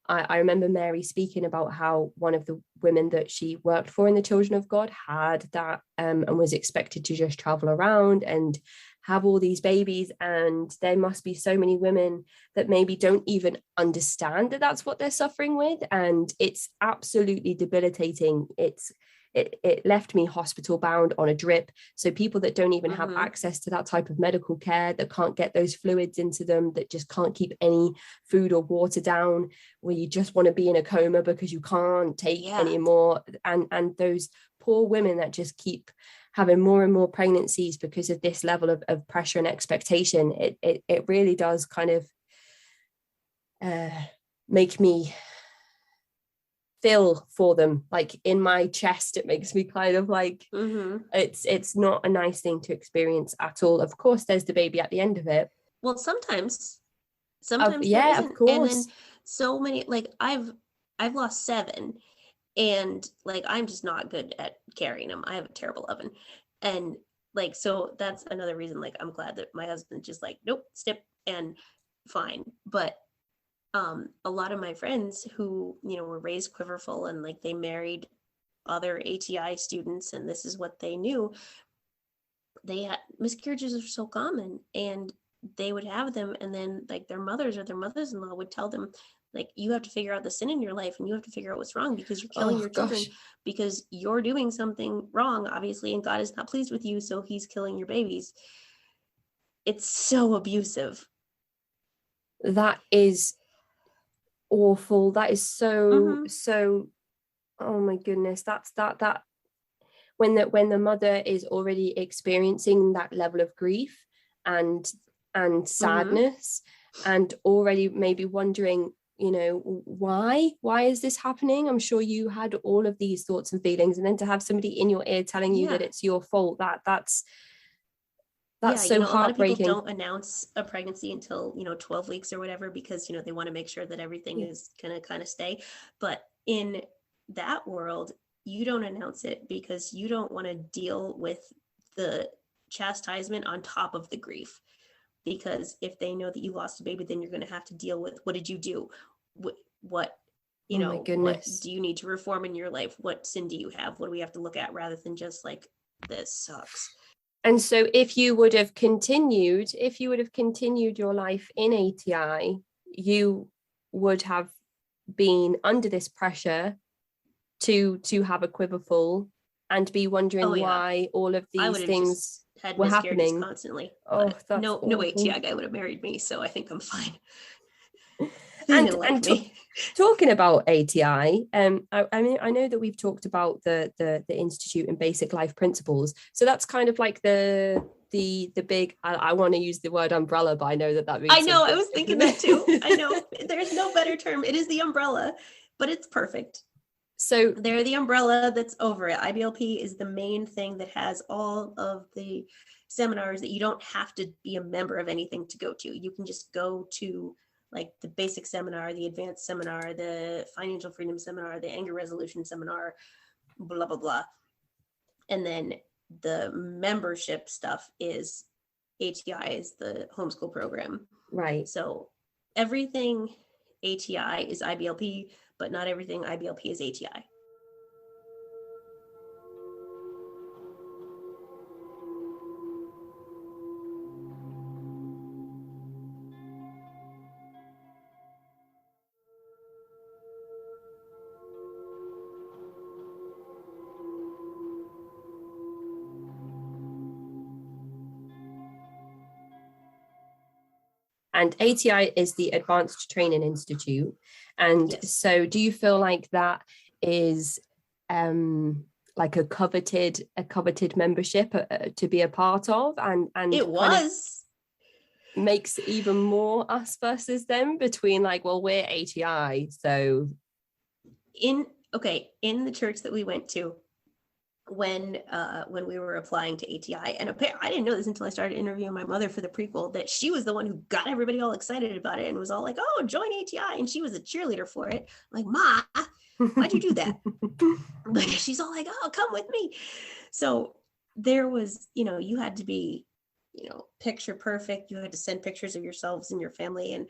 I remember Mary speaking about how one of the women that she worked for in the Children of God had that and was expected to just travel around and have all these babies. And there must be so many women that maybe don't even understand that that's what they're suffering with. And it's absolutely debilitating. It left me hospital bound on a drip. So people that don't even have Mm-hmm. access to that type of medical care, that can't get those fluids into them, that just can't keep any food or water down, where you just want to be in a coma because you can't take any more. And those poor women that just keep having more and more pregnancies because of this level of pressure and expectation, it really does kind of make me feel for them, like in my chest. It makes me kind of like Mm-hmm. it's not a nice thing to experience at all. Of course there's the baby at the end of it. Well, sometimes there Yeah, of isn't. And then course. so many, like, I've lost 7, and like I'm just not good at carrying them. I have a terrible oven. And like, so that's another reason, like, I'm glad that my husband just like, nope, step and fine. But a lot of my friends who, were raised quiverful and like they married other ATI students and this is what they knew, they had miscarriages are so common, and they would have them, and then like their mothers or their mothers-in-law would tell them, like, you have to figure out the sin in your life and you have to figure out what's wrong because you're killing Oh your children, gosh, because you're doing something wrong, obviously, and God is not pleased with you, so he's killing your babies. It's so abusive. that is awful. That is so Mm-hmm. so oh my goodness. That's that when the mother is already experiencing that level of grief and Mm-hmm. sadness, and already maybe wondering, why is this happening. I'm sure you had all of these thoughts and feelings, and then to have somebody in your ear telling you that Yeah. it's your fault, that's Yeah, so a lot of people heartbreaking. don't announce a pregnancy until, 12 weeks or whatever, because, they want to make sure that everything Yeah. is going to kind of stay. But in that world, you don't announce it because you don't want to deal with the chastisement on top of the grief. Because if they know that you lost a baby, then you're going to have to deal with, what did you do? What, Oh my what goodness. do you need to reform in your life? What sin do you have? What do we have to look at, rather than just like, this sucks? And so if you would have continued your life in ATI, you would have been under this pressure to have a quiver full and be Oh wondering yeah, why all of I these would have just things had were miscarriages happening. constantly, Oh, but that's no awful. ATI guy would have married me, so I think I'm fine. They and didn't like and me. talking about ATI, I mean, I know that we've talked about the institute and basic life principles, so that's kind of like the big, I want to use the word umbrella, but I know that I means know, I something was thinking that too. I different. know, there's no better term. It is the umbrella, but it's perfect. So They're the umbrella that's over it. IBLP is the main thing that has all of the seminars that you don't have to be a member of anything to go to. You can just go to like the basic seminar, the advanced seminar, the financial freedom seminar, the anger resolution seminar, blah, blah, blah. And then the membership stuff is ATI, is the homeschool program. right. So everything ATI is IBLP, but not everything IBLP is ATI. And ATI is the Advanced Training Institute. And Yes. so do you feel like that is like a coveted membership to be a part of, and It kind of was. makes even more us versus them between like, well, we're ATI, so in the church that we went to when we were applying to ATI, and I didn't know this until I started interviewing my mother for the prequel, that she was the one who got everybody all excited about it and was all like, oh, join ATI, and she was a cheerleader for it. I'm like, Ma, why'd you do that? Like, she's all like, oh, come with me. So there was, you had to be, picture perfect. You had to send pictures of yourselves and your family and,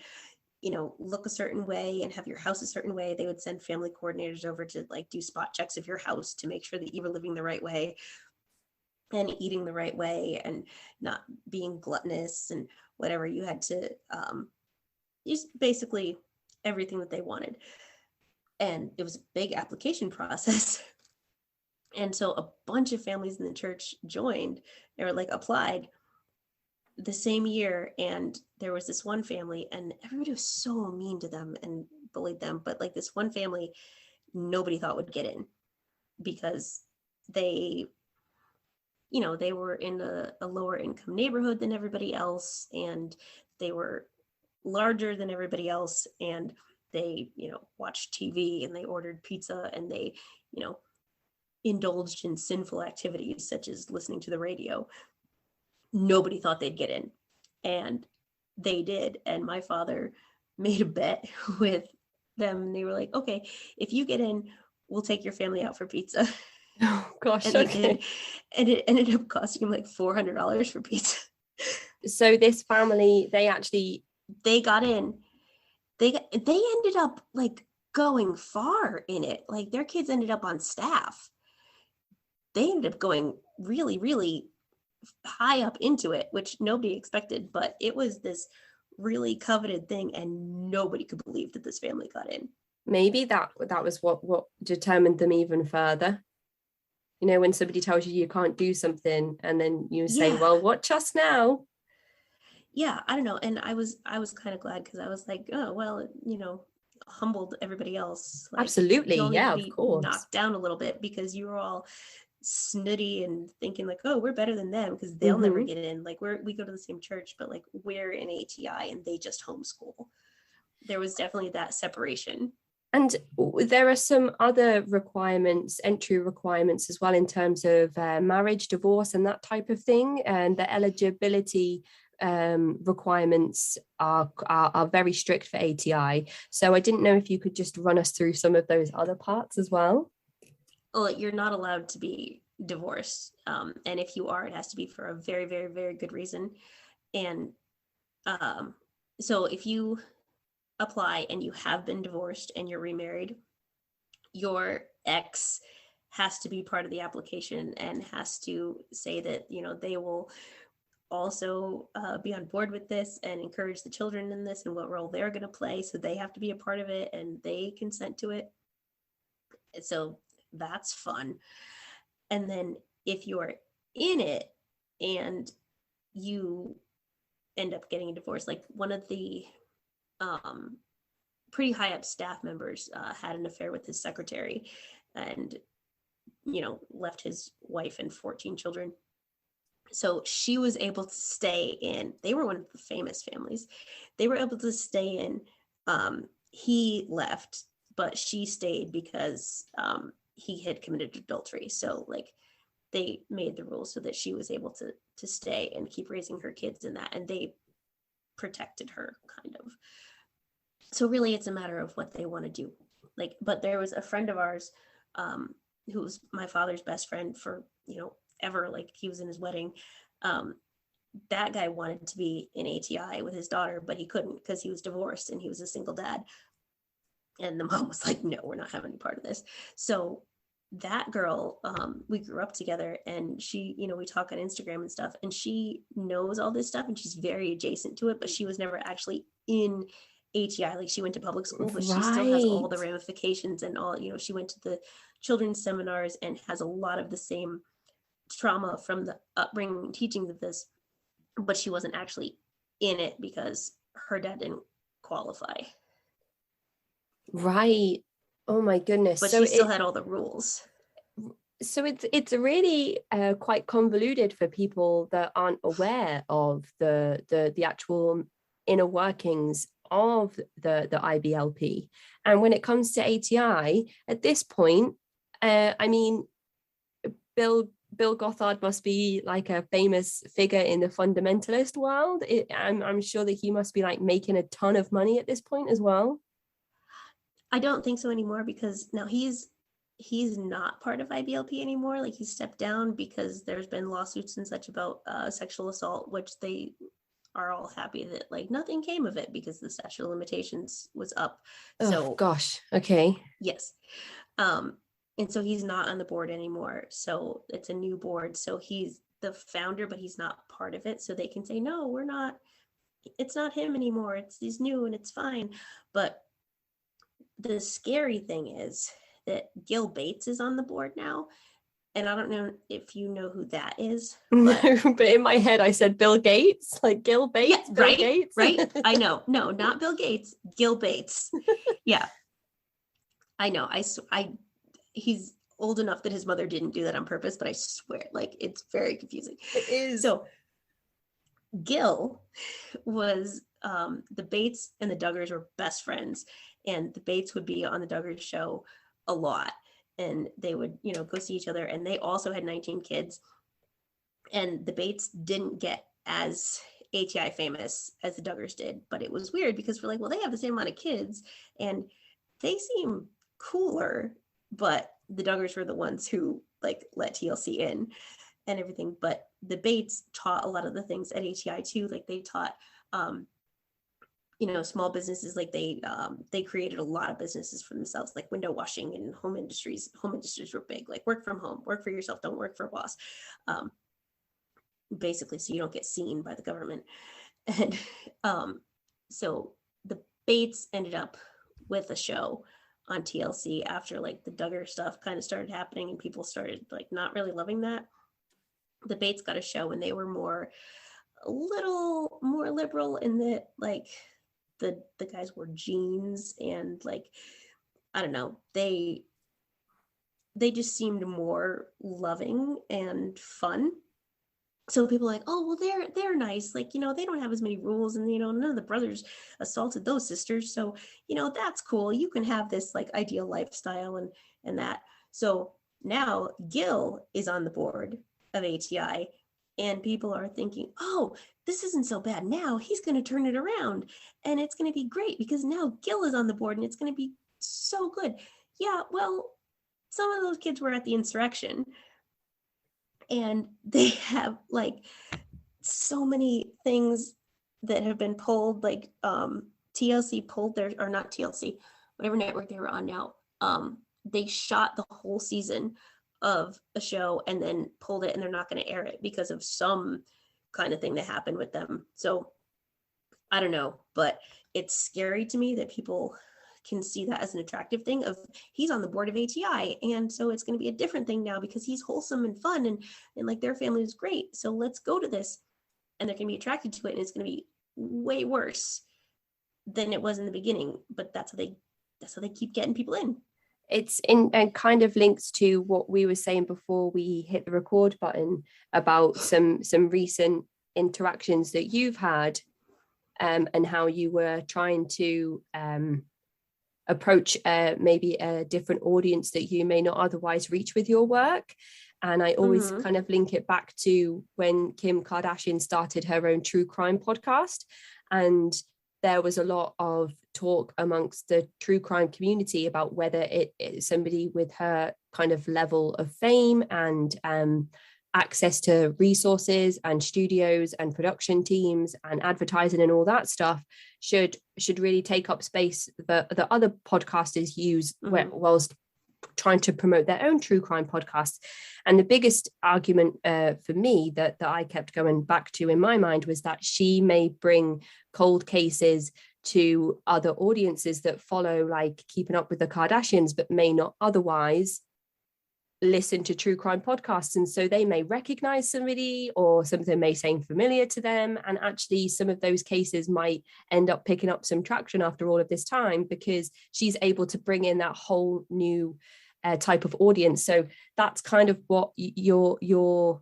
look a certain way and have your house a certain way. They would send family coordinators over to like do spot checks of your house to make sure that you were living the right way and eating the right way and not being gluttonous and whatever. You had to use basically everything that they wanted. And it was a big application process. And so a bunch of families in the church joined or like applied the same year. And there was this one family, and everybody was so mean to them and bullied them. But like this one family, nobody thought would get in because they, they were in a lower income neighborhood than everybody else. And they were larger than everybody else. And they, watched TV and they ordered pizza and they, indulged in sinful activities such as listening to the radio. Nobody thought they'd get in, and they did. And my father made a bet with them, and they were like, okay, if you get in, we'll take your family out for pizza. Oh gosh. And they did, and it ended up costing him like $400 for pizza. So this family, they got in. They ended up like going far in it. Like their kids ended up on staff. They ended up going really, really high up into it, which nobody expected, but it was this really coveted thing, and nobody could believe that this family got in. Maybe that was what determined them even further. When somebody tells you can't do something, and then you say, well, watch us now. Yeah, I don't know. And I was kind of glad, because I was like, oh, well, humbled everybody else. Like, absolutely, yeah, of course. Knocked down a little bit because you were all snooty and thinking like, oh, we're better than them because they'll never get in. Like we go to the same church, but like we're in ATI and they just homeschool. There was definitely that separation. And there are some other requirements, entry requirements as well, in terms of marriage, divorce, and that type of thing. And the eligibility requirements are very strict for ATI. So I didn't know if you could just run us through some of those other parts as well. Well, you're not allowed to be divorced. And if you are, it has to be for a very, very, very good reason. And so if you apply and you have been divorced and you're remarried, your ex has to be part of the application and has to say that, they will also be on board with this and encourage the children in this and what role they're going to play. So they have to be a part of it and they consent to it. So that's fun. And then if you're in it and you end up getting a divorce, like one of the pretty high up staff members had an affair with his secretary and left his wife and 14 children. So she was able to stay in. They were one of the famous families. They were able to stay in. He left, but she stayed because he had committed adultery. So like they made the rules so that she was able to stay and keep raising her kids in that, and they protected her kind of. So really it's a matter of what they want to do. Like, but there was a friend of ours who was my father's best friend for, ever, like he was in his wedding. That guy wanted to be in ATI with his daughter, but he couldn't because he was divorced and he was a single dad. And the mom was like, no, we're not having any part of this. So that girl, we grew up together, and she, we talk on Instagram and stuff, and she knows all this stuff and she's very adjacent to it, but she was never actually in ATI. Like she went to public school, but she still has all the ramifications and all, she went to the children's seminars and has a lot of the same trauma from the upbringing and teachings of this, but she wasn't actually in it because her dad didn't qualify. Right. Oh my goodness. But so she still had all the rules. So it's really quite convoluted for people that aren't aware of the actual inner workings of the IBLP. And when it comes to ATI, at this point, I mean, Bill Gothard must be like a famous figure in the fundamentalist world. I'm sure that he must be like making a ton of money at this point as well. I don't think so anymore, because now he's not part of IBLP anymore. Like, he stepped down because there's been lawsuits and such about sexual assault, which they are all happy that like nothing came of it because the statute of limitations was up. Oh So gosh, okay. yes. Um, and so he's not on the board anymore. So it's a new board. So he's the founder, but he's not part of it. So they can say, no, we're not, it's not him anymore. He's new and it's fine. But the scary thing is that Gil Bates is on the board now. And I don't know if you know who that is. But, but in my head, I said Bill Gates, like Gil Bates, yeah, Bill right, Gates. right. I know. No, not Bill Gates, Gil Bates. Yeah, I know. He's old enough that his mother didn't do that on purpose, but I swear, like, it's very confusing. It is. So Gil was the Bates and the Duggars were best friends, and the Bates would be on the Duggars show a lot, and they would, go see each other, and they also had 19 kids, and the Bates didn't get as ATI famous as the Duggars did, but it was weird because we're like, well, they have the same amount of kids and they seem cooler, but the Duggars were the ones who like let TLC in and everything. But the Bates taught a lot of the things at ATI too. Like, they taught small businesses. Like, they created a lot of businesses for themselves, like window washing and home industries were big, like work from home, work for yourself, don't work for a boss, basically, so you don't get seen by the government. And so the Bates ended up with a show on TLC after like the Duggar stuff kind of started happening and people started like not really loving that. The Bates got a show and they were a little more liberal in that, like, the guys wore jeans and, like, I don't know, they just seemed more loving and fun. So people are like, oh, well, they're nice, like, they don't have as many rules, and none of the brothers assaulted those sisters, so that's cool, you can have this like ideal lifestyle and that. So now Gil is on the board of ATI, and people are thinking, oh, this isn't so bad, now he's going to turn it around and it's going to be great because now Gil is on the board and it's going to be so good. Yeah, well, some of those kids were at the insurrection, and they have like so many things that have been pulled, like TLC pulled their, or not TLC, whatever network they were on now, they shot the whole season of a show and then pulled it, and they're not going to air it because of some kind of thing that happened with them. So I don't know, but it's scary to me that people can see that as an attractive thing of he's on the board of ATI, and so it's going to be a different thing now because he's wholesome and fun and like their family is great, so let's go to this, and they're going to be attracted to it, and it's going to be way worse than it was in the beginning. But that's how they keep getting people in. It's in and kind of links to what we were saying before we hit the record button about some recent interactions that you've had, and how you were trying to approach maybe a different audience that you may not otherwise reach with your work. And I always kind of link it back to when Kim Kardashian started her own true crime podcast. And there was a lot of talk amongst the true crime community about whether it is somebody with her kind of level of fame and access to resources and studios and production teams and advertising and all that stuff should really take up space that the other podcasters use whilst trying to promote their own true crime podcasts. And the biggest argument for me that I kept going back to in my mind was that she may bring cold cases to other audiences that follow, like Keeping Up with the Kardashians, but may not otherwise listen to true crime podcasts, and so they may recognize somebody or something may seem familiar to them, and actually some of those cases might end up picking up some traction after all of this time because she's able to bring in that whole new type of audience. So that's kind of what your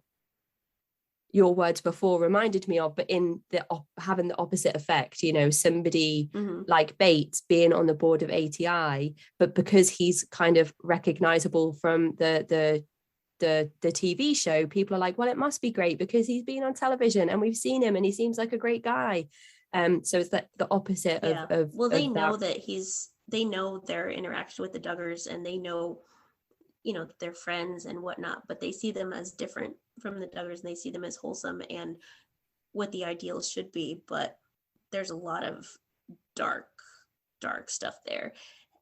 words before reminded me of, but in the having the opposite effect, somebody like Bates being on the board of ATI, but because he's kind of recognizable from the TV show, people are like, well, it must be great because he's been on television and we've seen him and he seems like a great guy. So it's the opposite of well, they of know that they know their interaction with the Duggars, and they know that they're friends and whatnot, but they see them as different from the Duggars, and they see them as wholesome and what the ideals should be. But there's a lot of dark stuff there.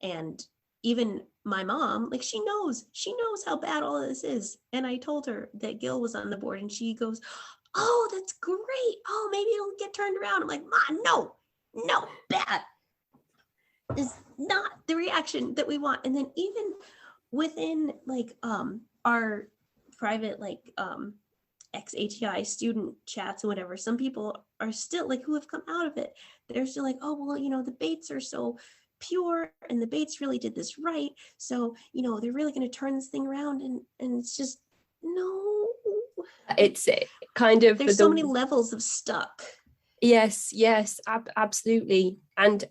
And even my mom, like, she knows how bad all of this is. And I told her that Gil was on the board, and she goes, oh, that's great. Oh, maybe it'll get turned around. I'm like, Mom, no, bad is not the reaction that we want. And then even within like our private ex-ATI student chats and whatever, some people are still like, who have come out of it, they're still like, oh, well, the Bates are so pure and the Bates really did this right, so they're really going to turn this thing around. And it's just, no, it's kind of, there's so many levels of stuck. Yes, absolutely. And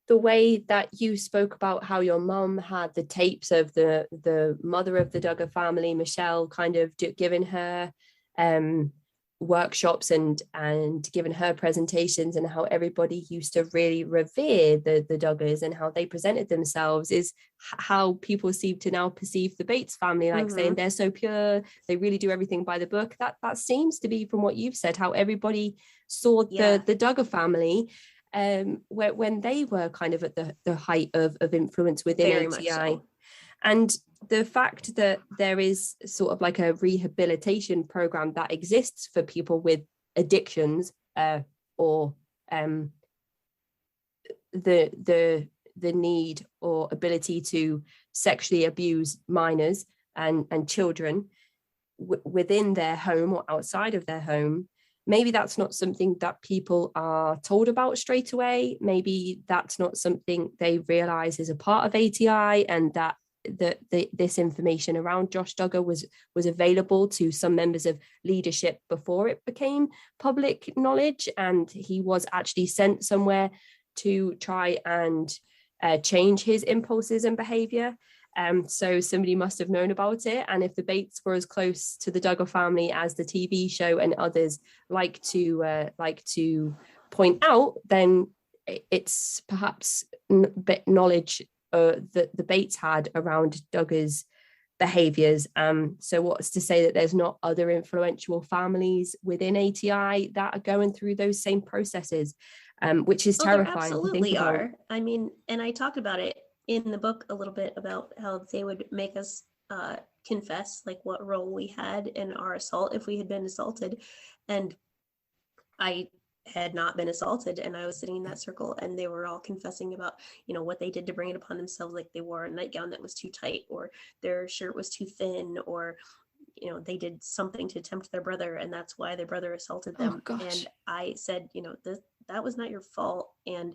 the way that you spoke about how your mum had the tapes of the mother of the Duggar family, Michelle, kind of giving her workshops and giving her presentations, and how everybody used to really revere the Duggars and how they presented themselves, is how people seem to now perceive the Bates family, like saying they're so pure, they really do everything by the book. That seems to be, from what you've said, how everybody saw the Duggar family when they were kind of at the height of influence within Very ATI. much so. And the fact that there is sort of like a rehabilitation program that exists for people with addictions or the need or ability to sexually abuse minors and children within their home or outside of their home, maybe that's not something that people are told about straight away. Maybe that's not something they realize is a part of ATI, and that this information around Josh Duggar was available to some members of leadership before it became public knowledge, and he was actually sent somewhere to try and change his impulses and behavior. So somebody must have known about it. And if the Bates were as close to the Duggar family as the TV show and others like to point out, then it's perhaps knowledge that the Bates had around Duggar's behaviors. So what's to say that there's not other influential families within ATI that are going through those same processes, which is terrifying. There absolutely to think about. are. I mean, and I talked about it in the book a little bit about how they would make us confess like what role we had in our assault if we had been assaulted. And I had not been assaulted, and I was sitting in that circle, and they were all confessing about what they did to bring it upon themselves, like they wore a nightgown that was too tight, or their shirt was too thin, or they did something to tempt their brother, and that's why their brother assaulted them. And I said, that was not your fault. And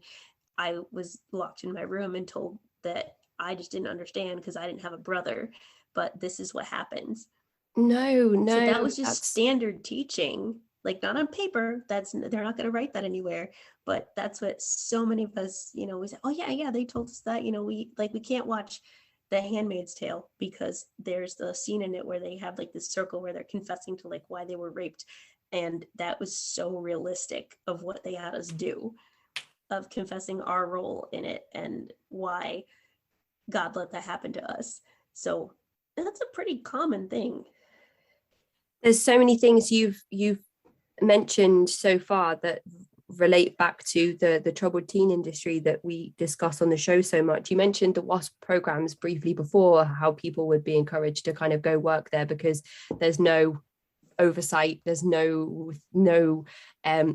I was locked in my room and told that I just didn't understand because I didn't have a brother, but this is what happens. No, so that was just standard teaching, like not on paper. They're not going to write that anywhere, but that's what so many of us, we say, oh yeah, they told us that. We can't watch The Handmaid's Tale because there's the scene in it where they have like this circle where they're confessing to like why they were raped, and that was so realistic of what they had us do, of confessing our role in it and why God let that happen to us. So that's a pretty common thing. There's so many things you've mentioned so far that relate back to the troubled teen industry that we discuss on the show so much. You mentioned the WASP programs briefly before, how people would be encouraged to kind of go work there because there's no oversight, there's no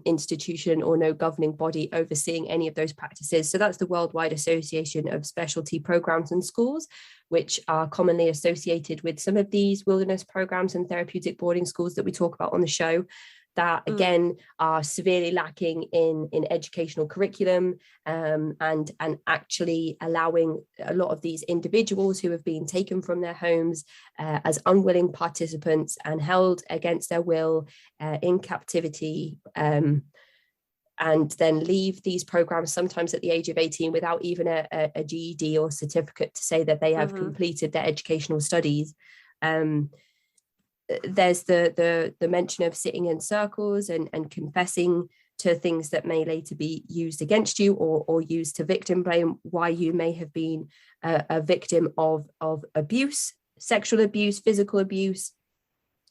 institution or no governing body overseeing any of those practices. So that's the Worldwide Association of Specialty Programs and Schools, which are commonly associated with some of these wilderness programs and therapeutic boarding schools that we talk about on the show. that again are severely lacking in educational curriculum, and actually allowing a lot of these individuals who have been taken from their homes as unwilling participants and held against their will in captivity, and then leave these programs sometimes at the age of 18 without even a GED or certificate to say that they have completed their educational studies. There's the mention of sitting in circles and confessing to things that may later be used against you, or used to victim blame why you may have been a victim of abuse, sexual abuse, physical abuse,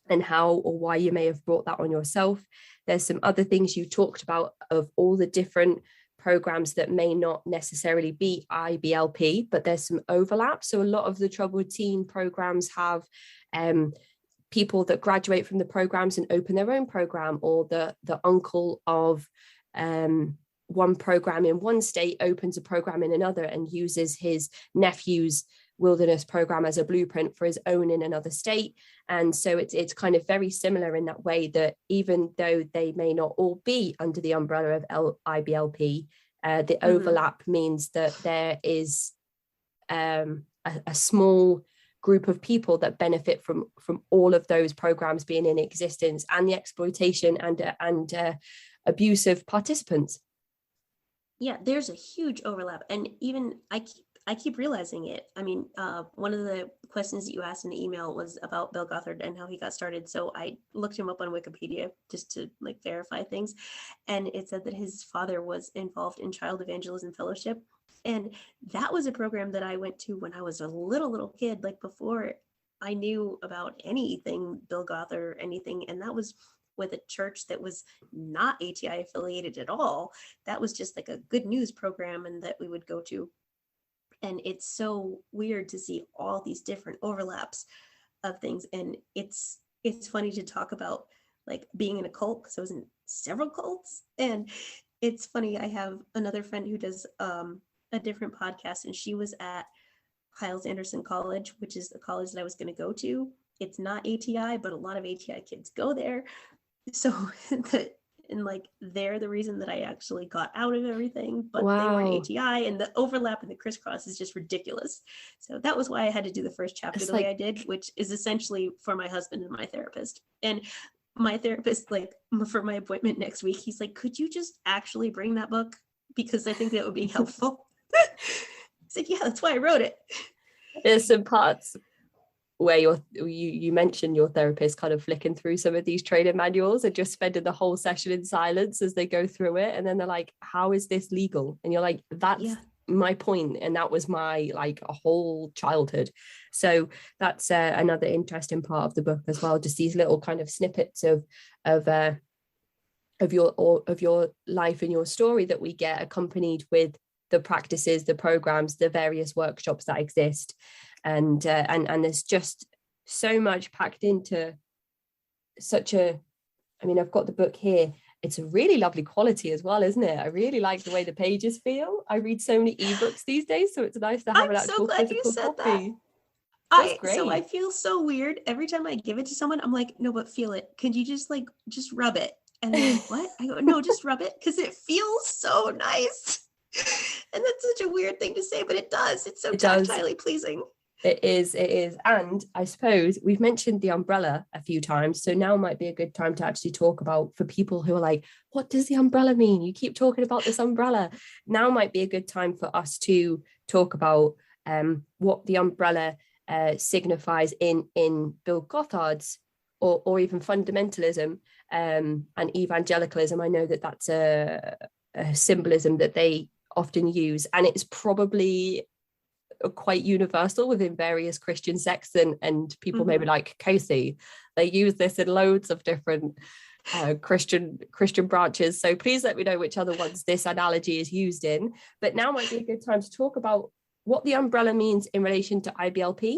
and how or why you may have brought that on yourself. There's some other things you talked about of all the different programs that may not necessarily be IBLP, but there's some overlap. So a lot of the troubled teen programs have people that graduate from the programs and open their own program, or the uncle of one program in one state opens a program in another and uses his nephew's wilderness program as a blueprint for his own in another state. And so it's kind of very similar in that way, that even though they may not all be under the umbrella of IBLP, the overlap means that there is a small group of people that benefit from all of those programs being in existence, and the exploitation and abuse of participants. Yeah, there's a huge overlap, and even I keep realizing it. I mean, one of the questions that you asked in the email was about Bill Gothard and how he got started. So I looked him up on Wikipedia just to like verify things. And it said that his father was involved in Child Evangelism Fellowship. And that was a program that I went to when I was a little kid, like before I knew about anything Bill Gothard or anything. And that was with a church that was not ATI affiliated at all. That was just like a good news program, and that we would go to. And it's so weird to see all these different overlaps of things. And it's funny to talk about like being in a cult, because I was in several cults. And it's funny, I have another friend who does a different podcast, and she was at Hyles Anderson College, which is the college that I was going to go to. It's not ATI, but a lot of ATI kids go there. So and like they're the reason that I actually got out of everything, but They weren't ATI, and the overlap and the crisscross is just ridiculous. So that was why I had to do the first chapter way I did, which is essentially for my husband and my therapist. And my therapist, like for my appointment next week, he's like, could you just actually bring that book? Because I think that would be helpful. He's like, yeah, that's why I wrote it. There's some parts where you mentioned your therapist kind of flicking through some of these training manuals and just spending the whole session in silence as they go through it, and then they're like, how is this legal? And you're like, that's my point, and that was my like a whole childhood. So that's another interesting part of the book as well, just these little kind of snippets of your life and your story that we get accompanied with the practices, the programs, the various workshops that exist. And there's just so much packed into such a, I mean, I've got the book here. It's a really lovely quality as well, isn't it? I really like the way the pages feel. I read so many ebooks these days, so it's nice to have an actual physical copy. So I feel so weird every time I give it to someone. I'm like, no, but feel it. Could you just rub it? And they're like, what? I go, no, just rub it, because it feels so nice. And that's such a weird thing to say, but it does. It's so tactilely pleasing. It is. And I suppose we've mentioned the umbrella a few times, so now might be a good time to actually talk about, for people who are like, what does the umbrella mean? You keep talking about this umbrella. Now might be a good time for us to talk about what the umbrella signifies in Bill Gothard's or even fundamentalism and evangelicalism. I know that that's a symbolism that they often use, and it's probably quite universal within various Christian sects, and people maybe like Casey, they use this in loads of different Christian branches. So please let me know which other ones this analogy is used in. But now might be a good time to talk about what the umbrella means in relation to IBLP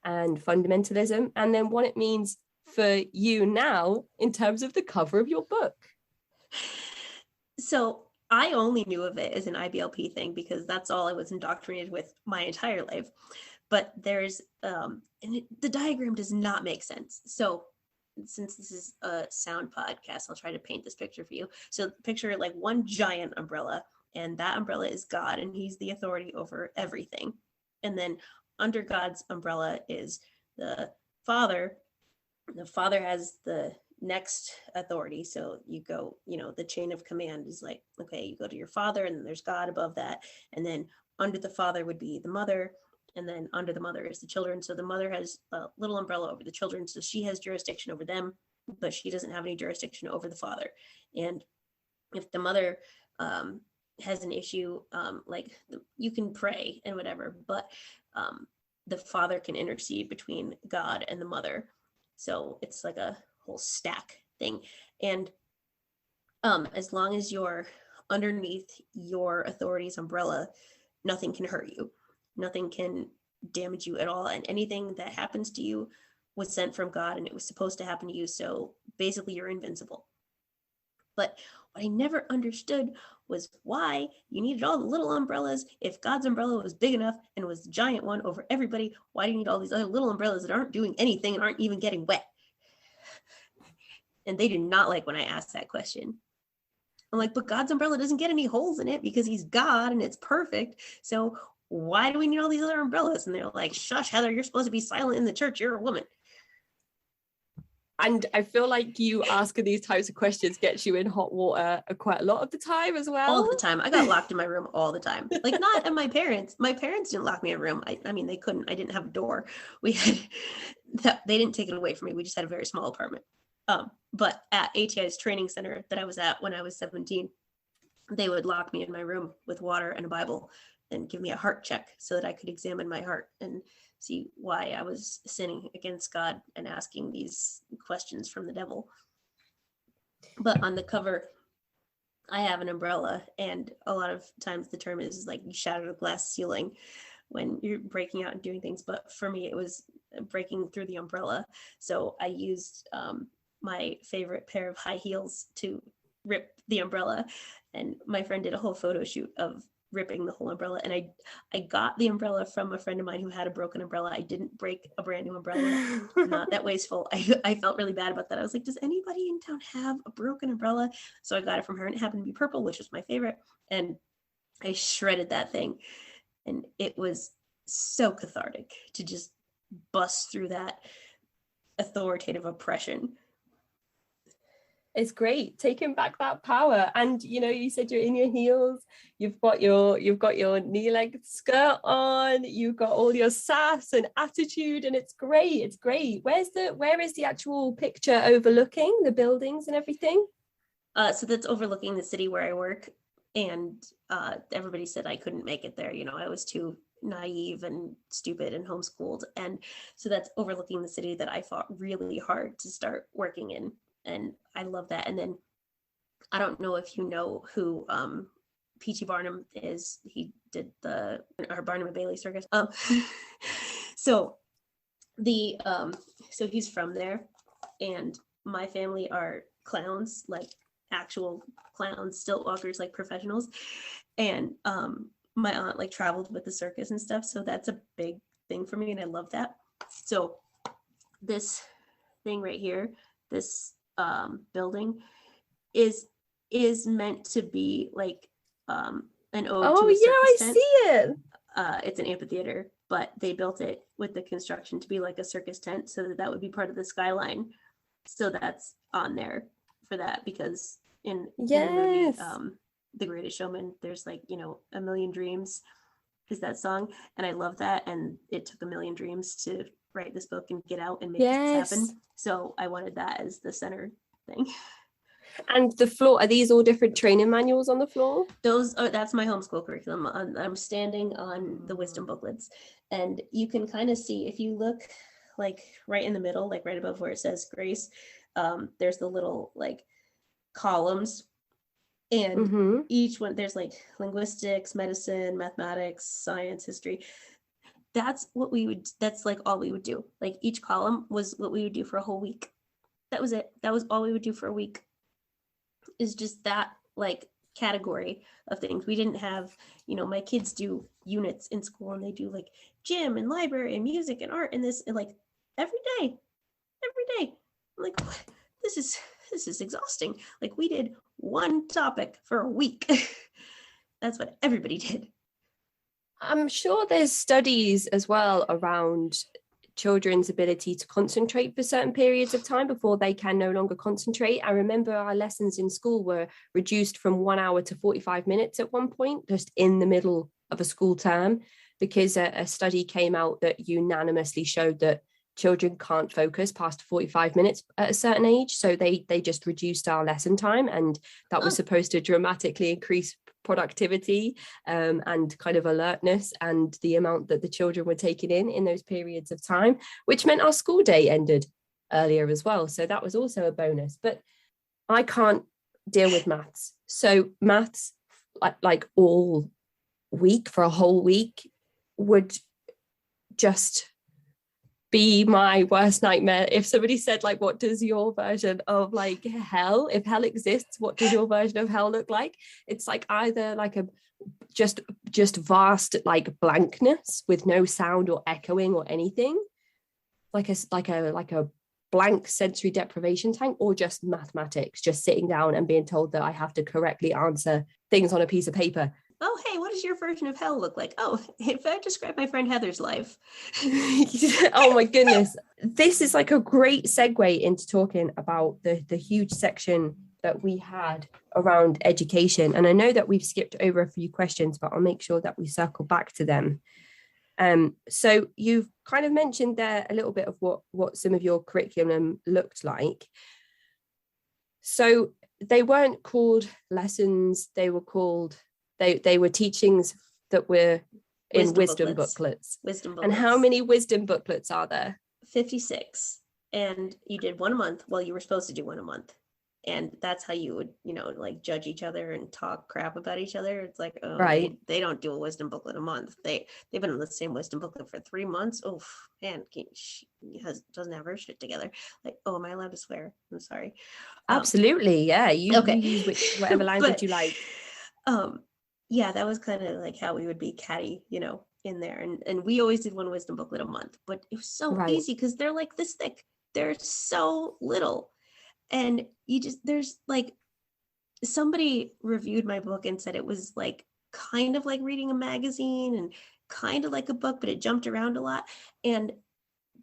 and fundamentalism, and then what it means for you now in terms of the cover of your book. So I only knew of it as an IBLP thing because that's all I was indoctrinated with my entire life. But there's, the diagram does not make sense. So since this is a sound podcast, I'll try to paint this picture for you. So picture like one giant umbrella, and that umbrella is God, and he's the authority over everything. And then under God's umbrella is the Father. The Father has the next authority. So you go, the chain of command is like, okay, you go to your Father, and then there's God above that. And then under the Father would be the Mother, and then under the Mother is the children. So the mother has a little umbrella over the children, so she has jurisdiction over them, but she doesn't have any jurisdiction over the Father. And if the mother has an issue, you can pray and whatever, but the Father can intercede between God and the mother. So it's like a whole stack thing. And as long as you're underneath your authority's umbrella, nothing can hurt you. Nothing can damage you at all. And anything that happens to you was sent from God, and it was supposed to happen to you. So basically you're invincible. But what I never understood was why you needed all the little umbrellas. If God's umbrella was big enough and was the giant one over everybody, why do you need all these other little umbrellas that aren't doing anything and aren't even getting wet? And they did not like when I asked that question. I'm like, but God's umbrella doesn't get any holes in it because he's God and it's perfect. So why do we need all these other umbrellas? And they're like, shush, Heather, you're supposed to be silent in the church. You're a woman. And I feel like you asking these types of questions gets you in hot water quite a lot of the time as well. All the time. I got locked in my room all the time. Like, not at my parents. My parents didn't lock me in a room. I mean, they couldn't. I didn't have a door. They didn't take it away from me. We just had a very small apartment. But at ATI's training center that I was at when I was 17, they would lock me in my room with water and a Bible and give me a heart check so that I could examine my heart and see why I was sinning against God and asking these questions from the devil. But on the cover, I have an umbrella, and a lot of times the term is like you shatter the glass ceiling when you're breaking out and doing things. But for me, it was breaking through the umbrella. So I used my favorite pair of high heels to rip the umbrella. And my friend did a whole photo shoot of ripping the whole umbrella. And I got the umbrella from a friend of mine who had a broken umbrella. I didn't break a brand new umbrella. Not that wasteful. I felt really bad about that. I was like, does anybody in town have a broken umbrella? So I got it from her, and it happened to be purple, which was my favorite. And I shredded that thing. And it was so cathartic to just bust through that authoritative oppression. It's great taking back that power. And you said you're in your heels, you've got your knee-length skirt on, you've got all your sass and attitude, and it's great. Where is the actual picture overlooking the buildings and everything? So that's overlooking the city where I work, and everybody said I couldn't make it there. I was too naive and stupid and homeschooled, and so that's overlooking the city that I fought really hard to start working in. And I love that. And then I don't know if you know who P.T. Barnum is. He did our Barnum and Bailey circus. So he's from there, and my family are clowns, like actual clowns, stilt walkers, like professionals. And my aunt like traveled with the circus and stuff, so that's a big thing for me, and I love that. So this thing right here, this building is meant to be like an ode to a circus tent. I see it. It's an amphitheater, but they built it with the construction to be like a circus tent, so that would be part of the skyline. So that's on there for that, because in the movie The Greatest Showman, there's like, A Million Dreams is that song, and I love that, and it took a million dreams to write this book and get out and make this happen. So I wanted that as the center thing. And the floor, are these all different training manuals on the floor? That's my homeschool curriculum. I'm standing on the wisdom booklets, and you can kind of see, if you look like right in the middle, like right above where it says grace, there's the little like columns, and each one, there's like linguistics, medicine, mathematics, science, history. That's like all we would do. Like each column was what we would do for a whole week. That was it. That was all we would do for a week, is just that like category of things. We didn't have, my kids do units in school, and they do like gym and library and music and art and this, and like every day. I'm like, what? This is exhausting. Like, we did one topic for a week. That's what everybody did. I'm sure there's studies as well around children's ability to concentrate for certain periods of time before they can no longer concentrate. I remember our lessons in school were reduced from 1 hour to 45 minutes at one point, just in the middle of a school term, because a study came out that unanimously showed that children can't focus past 45 minutes at a certain age. So they just reduced our lesson time, and that was supposed to dramatically increase productivity and kind of alertness and the amount that the children were taking in those periods of time, which meant our school day ended earlier as well. So that was also a bonus. But I can't deal with maths. So maths, like all week for a whole week, would just be my worst nightmare. If somebody said, like, what does your version of like hell, if hell exists, what does your version of hell look like? It's like either like a just vast like blankness with no sound or echoing or anything, like a blank sensory deprivation tank, or just mathematics, just sitting down and being told that I have to correctly answer things on a piece of paper. Oh, hey, what does your version of hell look like? Oh, if I describe my friend Heather's life. Oh my goodness. This is like a great segue into talking about the huge section that we had around education. And I know that we've skipped over a few questions, but I'll make sure that we circle back to them. So you've kind of mentioned there a little bit of what some of your curriculum looked like. So they weren't called lessons, they were called they were teachings that were in wisdom booklets. And how many wisdom booklets are there? 56. And you did one a month. Well, you were supposed to do one a month. And that's how you would, like judge each other and talk crap about each other. It's like, oh, right. They don't do a wisdom booklet a month. They've been on the same wisdom booklet for 3 months. Oh, man, doesn't have her shit together. Like, oh, am I allowed to swear? I'm sorry. Absolutely, yeah. You use whatever language you like. Yeah, that was kind of like how we would be catty, in there. And we always did one wisdom booklet a month, but it was so easy because they're like this thick. They're so little. And there's like, somebody reviewed my book and said it was like kind of like reading a magazine and kind of like a book, but it jumped around a lot. And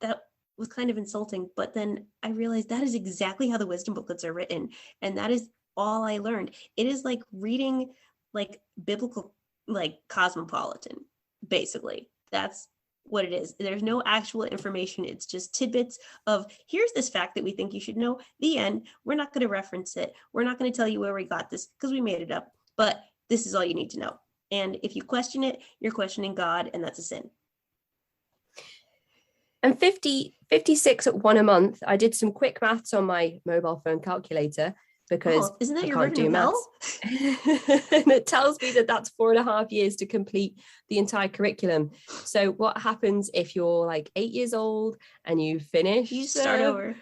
that was kind of insulting. But then I realized that is exactly how the wisdom booklets are written. And that is all I learned. It is like reading like biblical, like Cosmopolitan, basically. That's what it is. There's no actual information. It's just tidbits of, here's this fact that we think you should know, the end. We're not going to reference it. We're not going to tell you where we got this because we made it up, but this is all you need to know. And if you question it, you're questioning God, and that's a sin. And 56 at one a month. I did some quick maths on my mobile phone calculator, because isn't that I your can't do maths. And it tells me that that's 4.5 years to complete the entire curriculum. So what happens if you're like 8 years old and you finish? You start over.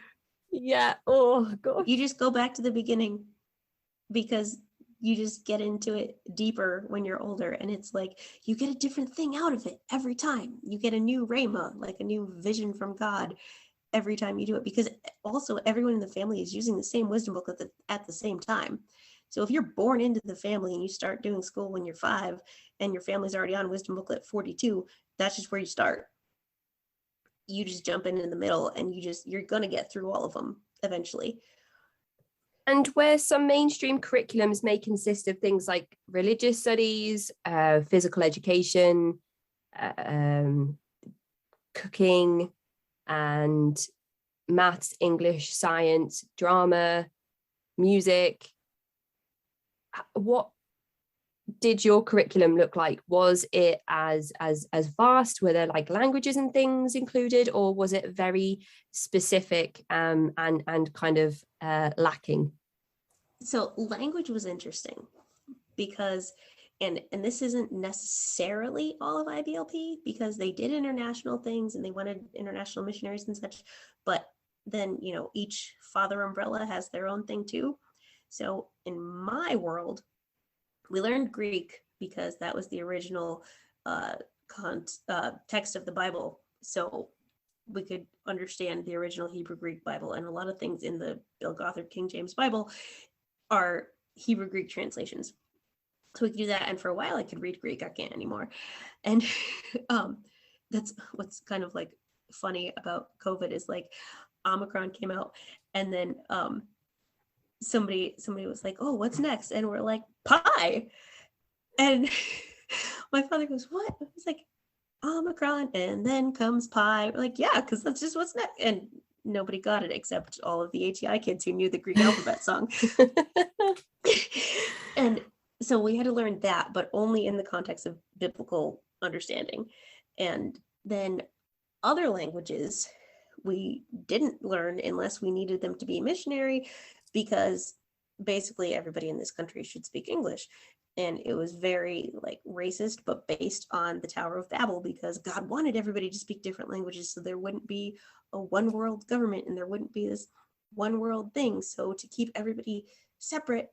Yeah. Oh, God. You just go back to the beginning, because you just get into it deeper when you're older. And it's like, you get a different thing out of it every time. You get a new rhema, like a new vision from God every time you do it, because also everyone in the family is using the same wisdom book at the same time. So if you're born into the family and you start doing school when you're 5 and your family's already on wisdom booklet 42, that's just where you start. You just jump in the middle, and you're going to get through all of them eventually. And where some mainstream curriculums may consist of things like religious studies, physical education, cooking, and maths, English, science, drama, music. What did your curriculum look like? Was it as vast? Were there like languages and things included, or was it very specific and kind of lacking? So language was interesting because, and this isn't necessarily all of IBLP, because they did international things and they wanted international missionaries and such, but then, each father umbrella has their own thing too. So in my world, we learned Greek because that was the original text of the Bible. So we could understand the original Hebrew Greek Bible, and a lot of things in the Bill Gothard King James Bible are Hebrew Greek translations. So we could do that. And for a while I could read Greek. I can't anymore. And that's what's kind of like funny about COVID is like Omicron came out, and then somebody was like, oh, what's next? And we're like, pie. And my father goes, what? I was like, Omicron, and then comes pie. We're like, yeah, because that's just what's next. And nobody got it except all of the ATI kids who knew the Greek alphabet song. And so we had to learn that, but only in the context of biblical understanding. And then other languages we didn't learn unless we needed them to be missionary, because basically everybody in this country should speak English. And it was very like racist, but based on the Tower of Babel, because God wanted everybody to speak different languages so there wouldn't be a one world government and there wouldn't be this one world thing. So to keep everybody separate,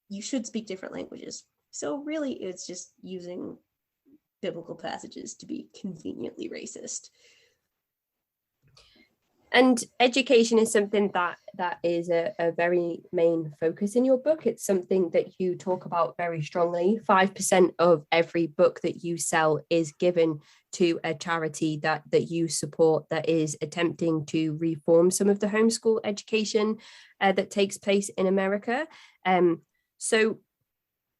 you should speak different languages. So really it's just using biblical passages to be conveniently racist. And education is something that is a very main focus in your book. It's something that you talk about very strongly. 5% of every book that you sell is given to a charity that you support that is attempting to reform some of the homeschool education that takes place in America. So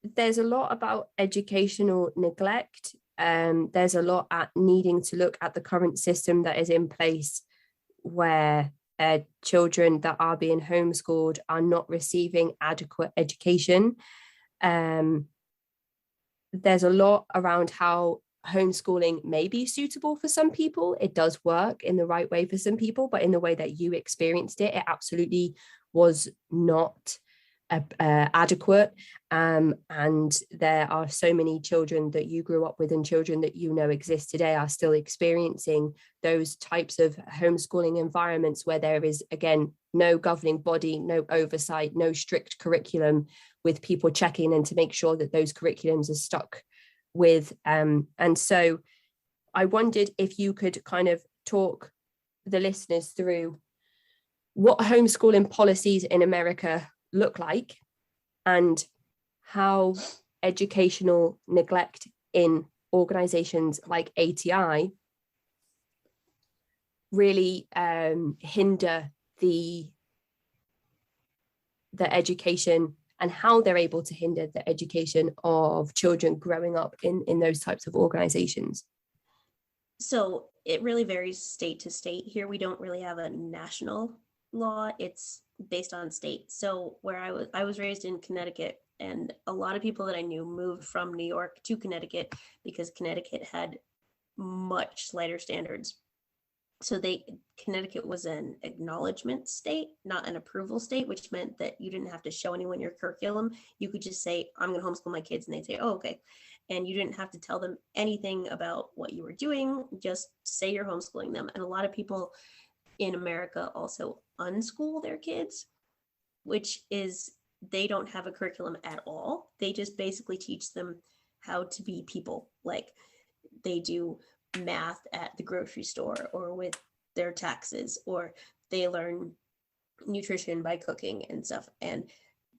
there's a lot about educational neglect. There's a lot at needing to look at the current system that is in place, where children that are being homeschooled are not receiving adequate education. There's a lot around how homeschooling may be suitable for some people. It does work in the right way for some people, but in the way that you experienced it, it absolutely was not adequate. And there are so many children that you grew up with and children that you know exist today are still experiencing those types of homeschooling environments where there is, again, no governing body, no oversight, no strict curriculum with people checking in to make sure that those curriculums are stuck with. And so I wondered if you could kind of talk the listeners through what homeschooling policies in America look like and how educational neglect in organizations like ATI really hinder the education, and how they're able to hinder the education of children growing up in those types of organizations. So it really varies state to state. Here we don't really have a national law. It's based on state. So where I was raised in Connecticut, and a lot of people that I knew moved from New York to Connecticut because Connecticut had much lighter standards. So Connecticut was an acknowledgement state, not an approval state, which meant that you didn't have to show anyone your curriculum. You could just say, I'm going to homeschool my kids, and they'd say, oh, okay. And you didn't have to tell them anything about what you were doing, just say you're homeschooling them. And a lot of people in America also unschool their kids, which is they don't have a curriculum at all. They just basically teach them how to be people. Like they do math at the grocery store or with their taxes, or they learn nutrition by cooking and stuff. And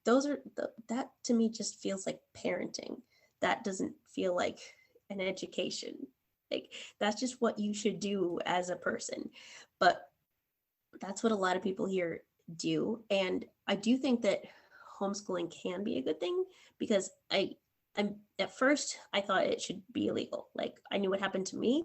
those are that to me just feels like parenting. That doesn't feel like an education. Like that's just what you should do as a person. But that's what a lot of people here do. And I do think that homeschooling can be a good thing, because I'm at first I thought it should be illegal. Like I knew what happened to me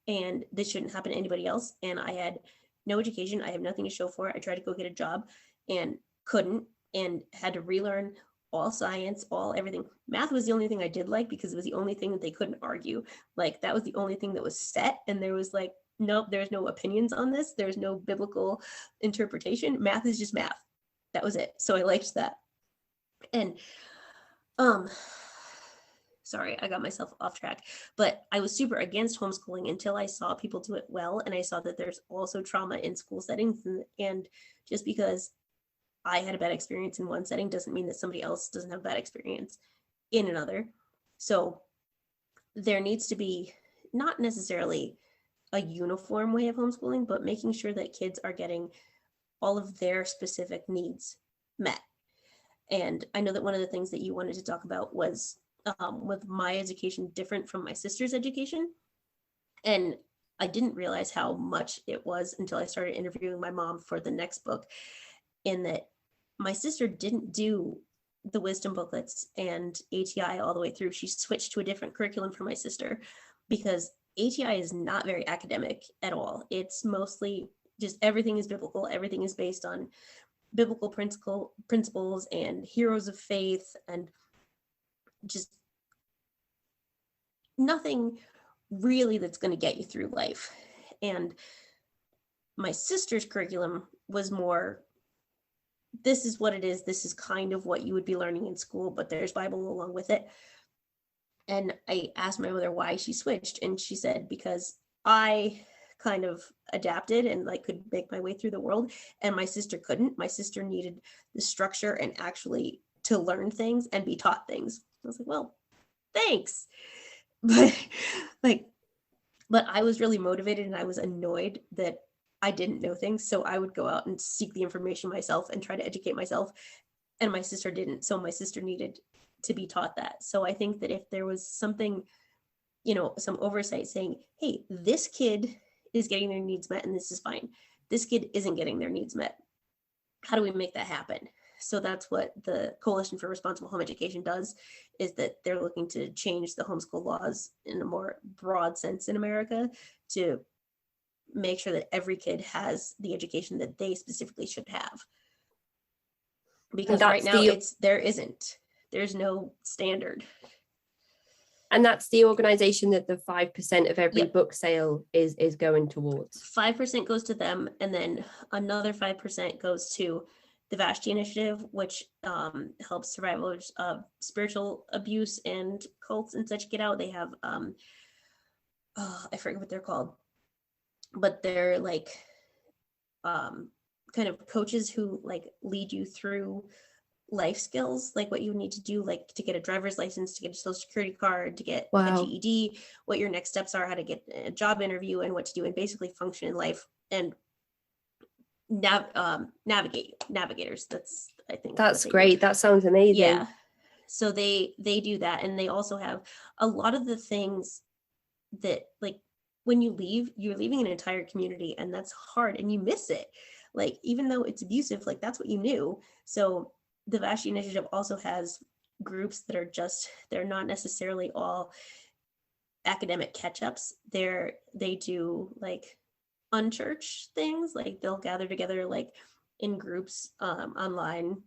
and this shouldn't happen to anybody else. And I had no education. I have nothing to show for it. I tried to go get a job and couldn't, and had to relearn all science, all everything. Math was the only thing I did like, because it was the only thing that they couldn't argue. Like that was the only thing that was set. And there was like, nope, there's no opinions on this. There's no biblical interpretation. Math is just math. That was it. So I liked that. And sorry, I got myself off track, but I was super against homeschooling until I saw people do it well. And I saw that there's also trauma in school settings. And just because I had a bad experience in one setting doesn't mean that somebody else doesn't have a bad experience in another. So there needs to be not necessarily a uniform way of homeschooling, but making sure that kids are getting all of their specific needs met. And I know that one of the things that you wanted to talk about was with my education different from my sister's education. And I didn't realize how much it was until I started interviewing my mom for the next book, in that my sister didn't do the wisdom booklets and ATI all the way through. She switched to a different curriculum for my sister because ATI is not very academic at all. It's mostly just everything is biblical. Everything is based on biblical principles and heroes of faith, and just nothing really that's going to get you through life. And my sister's curriculum was more, this is what it is. This is kind of what you would be learning in school, but there's Bible along with it. And I asked my mother why she switched, and she said, because I kind of adapted and like could make my way through the world, and my sister couldn't. My sister needed the structure and actually to learn things and be taught things. I was like, well, thanks. But I was really motivated, and I was annoyed that I didn't know things. So I would go out and seek the information myself and try to educate myself. And my sister didn't. So my sister needed to be taught that. So I think that if there was something, some oversight saying, hey, this kid is getting their needs met and this is fine. This kid isn't getting their needs met. How do we make that happen? So that's what the Coalition for Responsible Home Education does, is that they're looking to change the homeschool laws in a more broad sense in America to make sure that every kid has the education that they specifically should have. Because right now there's no standard. And that's the organization that the 5% of every book sale is going towards. 5% goes to them, and then another 5% goes to the Vashti Initiative, which helps survivors of spiritual abuse and cults and such get out. They have I forget what they're called, but they're like kind of coaches who like lead you through life skills, like what you need to do, like to get a driver's license, to get a social security card, to get a GED, what your next steps are, how to get a job interview, and what to do and basically function in life and navigators. I think that's great. That sounds amazing. Yeah. So they do that, and they also have a lot of the things that, like, when you leave, you're leaving an entire community, and that's hard, and you miss it. Like, even though it's abusive, like that's what you knew. So the Vashti Initiative also has groups that are they're not necessarily all academic catch-ups. They do like unchurch things, like they'll gather together like in groups online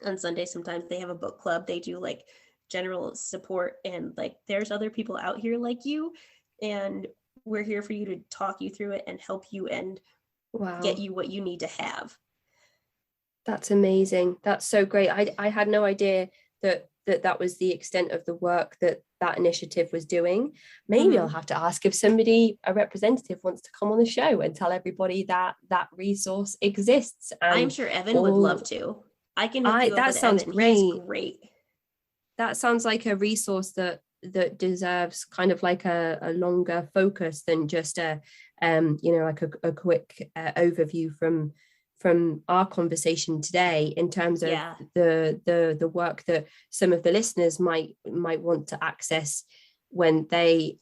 on Sunday. Sometimes they have a book club. They do like general support, and like there's other people out here like you, and we're here for you to talk you through it and help you and get you what you need to have. That's amazing. That's so great. I had no idea that was the extent of the work that initiative was doing. Maybe I'll have to ask if a representative wants to come on the show and tell everybody that resource exists. And I'm sure Evan would love to. I can hook you up with sounds Evan. great. He's great. That sounds like a resource that deserves kind of like a longer focus than just a quick overview from our conversation today, in terms of the work that some of the listeners might want to access when they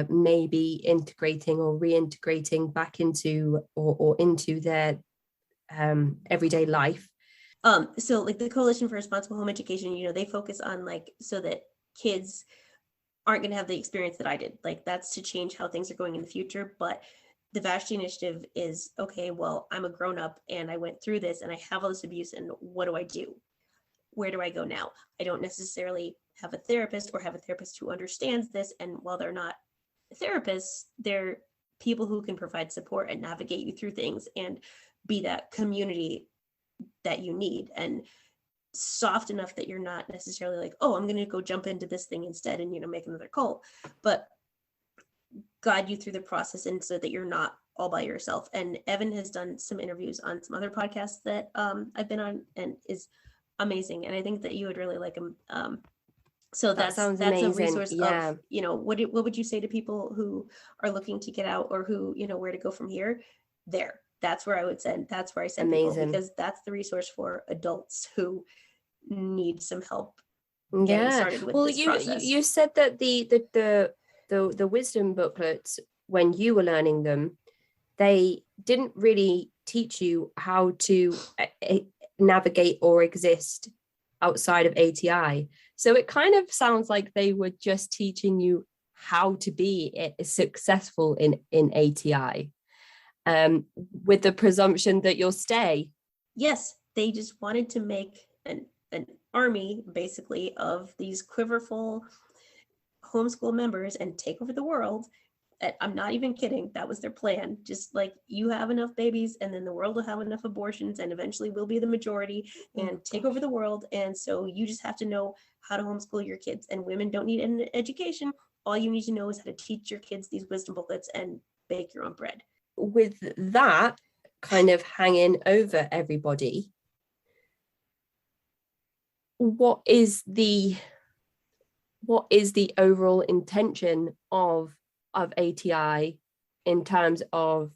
may be integrating or reintegrating back into or into their everyday life. So like the Coalition for Responsible Home Education, they focus on like so that kids aren't going to have the experience that I did. Like that's to change how things are going in the future. But the Vashti Initiative is, okay, well, I'm a grown up and I went through this and I have all this abuse, and what do I do? Where do I go now? I don't necessarily have a therapist or have a therapist who understands this. And while they're not therapists, they're people who can provide support and navigate you through things and be that community that you need, and soft enough that you're not necessarily like, oh, I'm going to go jump into this thing instead and, make another cult, but guide you through the process, and so that you're not all by yourself. And Evan has done some interviews on some other podcasts that I've been on, and is amazing. And I think that you would really like him. So That sounds that's a amazing. resource of, Yeah, what would you say to people who are looking to get out, or who, where to go from here? There. That's where I would send, that's where I send people, amazing. because that's the resource for adults who need some help getting Yeah. started with Well, this process. you said that the wisdom booklets, when you were learning them, they didn't really teach you how to navigate or exist outside of ATI. So it kind of sounds like they were just teaching you how to be successful in ATI, with the presumption that you'll stay. Yes, they just wanted to make an army, basically, of these quiverful homeschool members and take over the world. I'm not even kidding. That was their plan. Just like, you have enough babies, and then the world will have enough abortions, and eventually we'll be the majority and take over the world. And so you just have to know how to homeschool your kids. And women don't need an education. All you need to know is how to teach your kids these wisdom booklets and bake your own bread. With that kind of hanging over everybody, what is the overall intention of ATI in terms of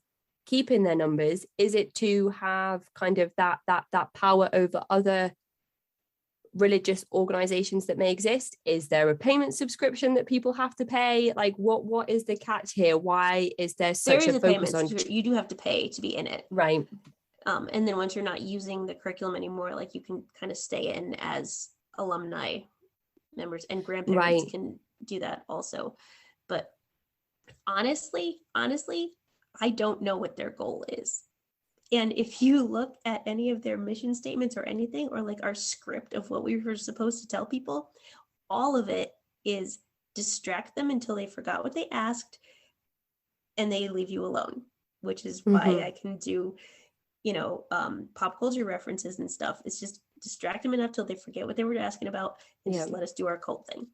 keeping their numbers? Is it to have kind of that power over other religious organizations that may exist? Is there a payment subscription that people have to pay? Like, what is the catch here? Why is there such There is a a focus payment. on You do have to pay to be in it. right? And then once you're not using the curriculum anymore, like, you can kind of stay in as alumni members, and grandparents Right. can do that also. But honestly, I don't know what their goal is. And if you look at any of their mission statements or anything, or like our script of what we were supposed to tell people, all of it is distract them until they forgot what they asked and they leave you alone, which is why I can do, pop culture references and stuff. It's just distract them enough till they forget what they were asking about, and just let us do our cult thing.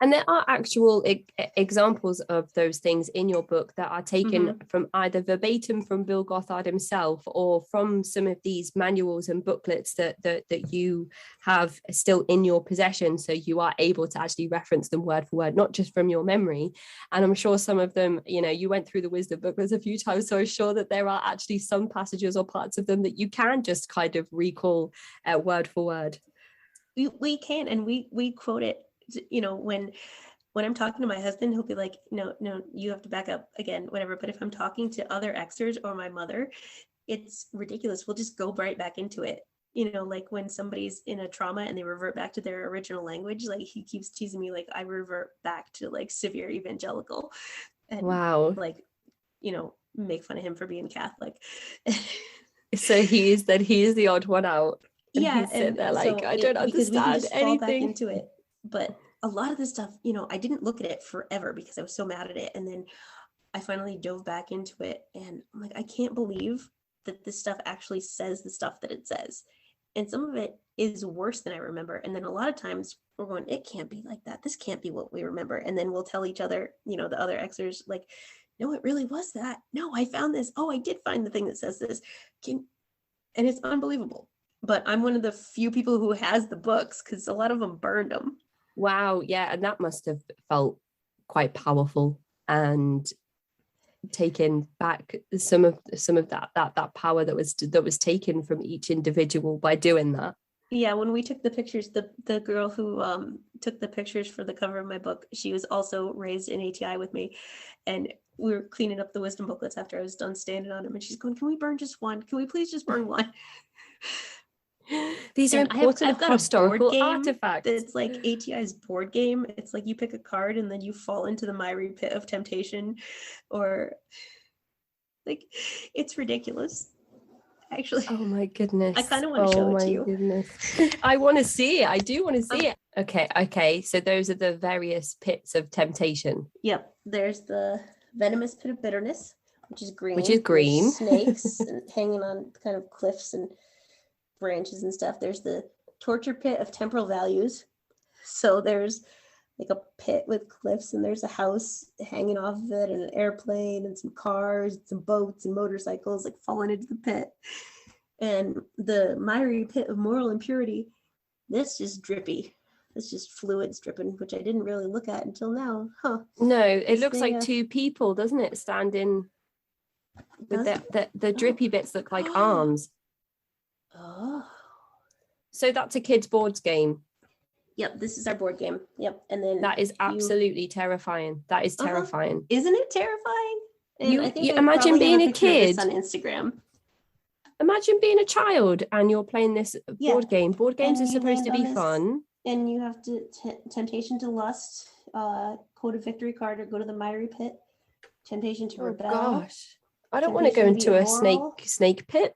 And there are actual examples of those things in your book that are taken from either verbatim from Bill Gothard himself, or from some of these manuals and booklets that you have still in your possession. So you are able to actually reference them word for word, not just from your memory. And I'm sure some of them, you went through the wisdom booklets a few times, so I'm sure that there are actually some passages or parts of them that you can just kind of recall word for word. We can, and we quote it. When I'm talking to my husband, he'll be like, no, you have to back up again, whatever. But if I'm talking to other exers or my mother, it's ridiculous. We'll just go right back into it. Like when somebody's in a trauma and they revert back to their original language, like, he keeps teasing me, like, I revert back to like severe evangelical, and wow, like, make fun of him for being Catholic. So he is the odd one out. And Yeah, he's sitting there like, so I don't because we can understand just fall back anything. into it. But a lot of this stuff, I didn't look at it forever because I was so mad at it. And then I finally dove back into it, and I'm like, I can't believe that this stuff actually says the stuff that it says. And some of it is worse than I remember. And then a lot of times we're going, it can't be like that. This can't be what we remember. And then we'll tell each other, the other Xers, like, no, it really was that. No, I found this. Oh, I did find the thing that says this. And it's unbelievable. But I'm one of the few people who has the books, because a lot of them burned them. Wow, yeah, and that must have felt quite powerful, and taken back some of that power that was taken from each individual by doing that. Yeah, when we took the pictures, the girl who took the pictures for the cover of my book, she was also raised in ATI with me, and we were cleaning up the wisdom booklets after I was done standing on them, and she's going, "Can we burn just one? Can we please just burn one?" These are And important I've got a board historical game artifacts. that's like ATI's board game. It's like you pick a card and then you fall into the miry pit of temptation, or like, it's ridiculous. Actually, Oh my goodness. I kind of want to show it to you. Goodness. I want to see it. I do want to see it. Okay. So those are the various pits of temptation. Yep. There's the venomous pit of bitterness, which is green. There's snakes and hanging on kind of cliffs and branches and stuff. There's the torture pit of temporal values. So there's like a pit with cliffs, and there's a house hanging off of it, and an airplane, and some cars, and some boats and motorcycles like falling into the pit. And the miry pit of moral impurity, this is drippy. It's just fluids dripping, which I didn't really look at until now. Huh. No, it Guess looks they, like two people, doesn't it? Standing with does the drippy bits look like arms. Oh. So that's a kid's boards game. Yep, this is our board game. Yep. And then That is absolutely terrifying. That is terrifying. Isn't it terrifying? And You I think I imagine probably being have a picture of this kid. on Instagram. Imagine being a child and you're playing this board game. Board games are supposed to be fun. And you have to temptation to lust, code of victory card, or go to the miry pit. Temptation to rebel. Gosh, I don't want to go into a snake pit.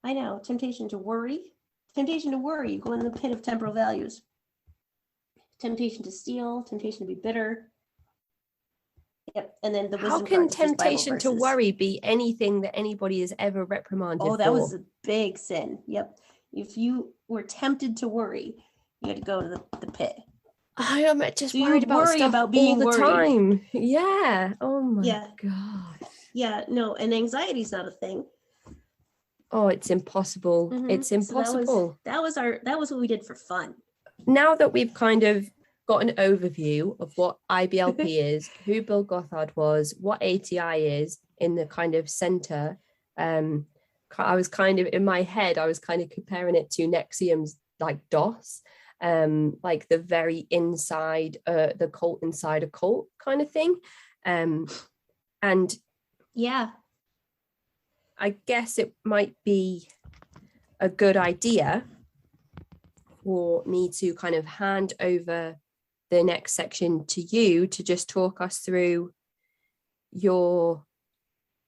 I know. Temptation to worry. Temptation to worry. You go in the pit of temporal values. Temptation to steal. Temptation to be bitter. Yep. And then the wisdom. How can temptation to worry be anything that anybody has ever reprimanded? Oh, that was a big sin. Yep. If you were tempted to worry, you had to go to the pit. I am just worried about stuff about being all the time. Yeah. Oh my God. Yeah. No, and anxiety is not a thing. Oh, it's impossible. Mm-hmm. It's impossible. So that was what we did for fun. Now that we've kind of got an overview of what IBLP is, who Bill Gothard was, what ATI is in the kind of center, I was kind of, in my head, I was kind of comparing it to Nexium's like DOS, like the very inside, the cult inside a cult kind of thing. And yeah, I guess it might be a good idea for me to kind of hand over the next section to you to just talk us through your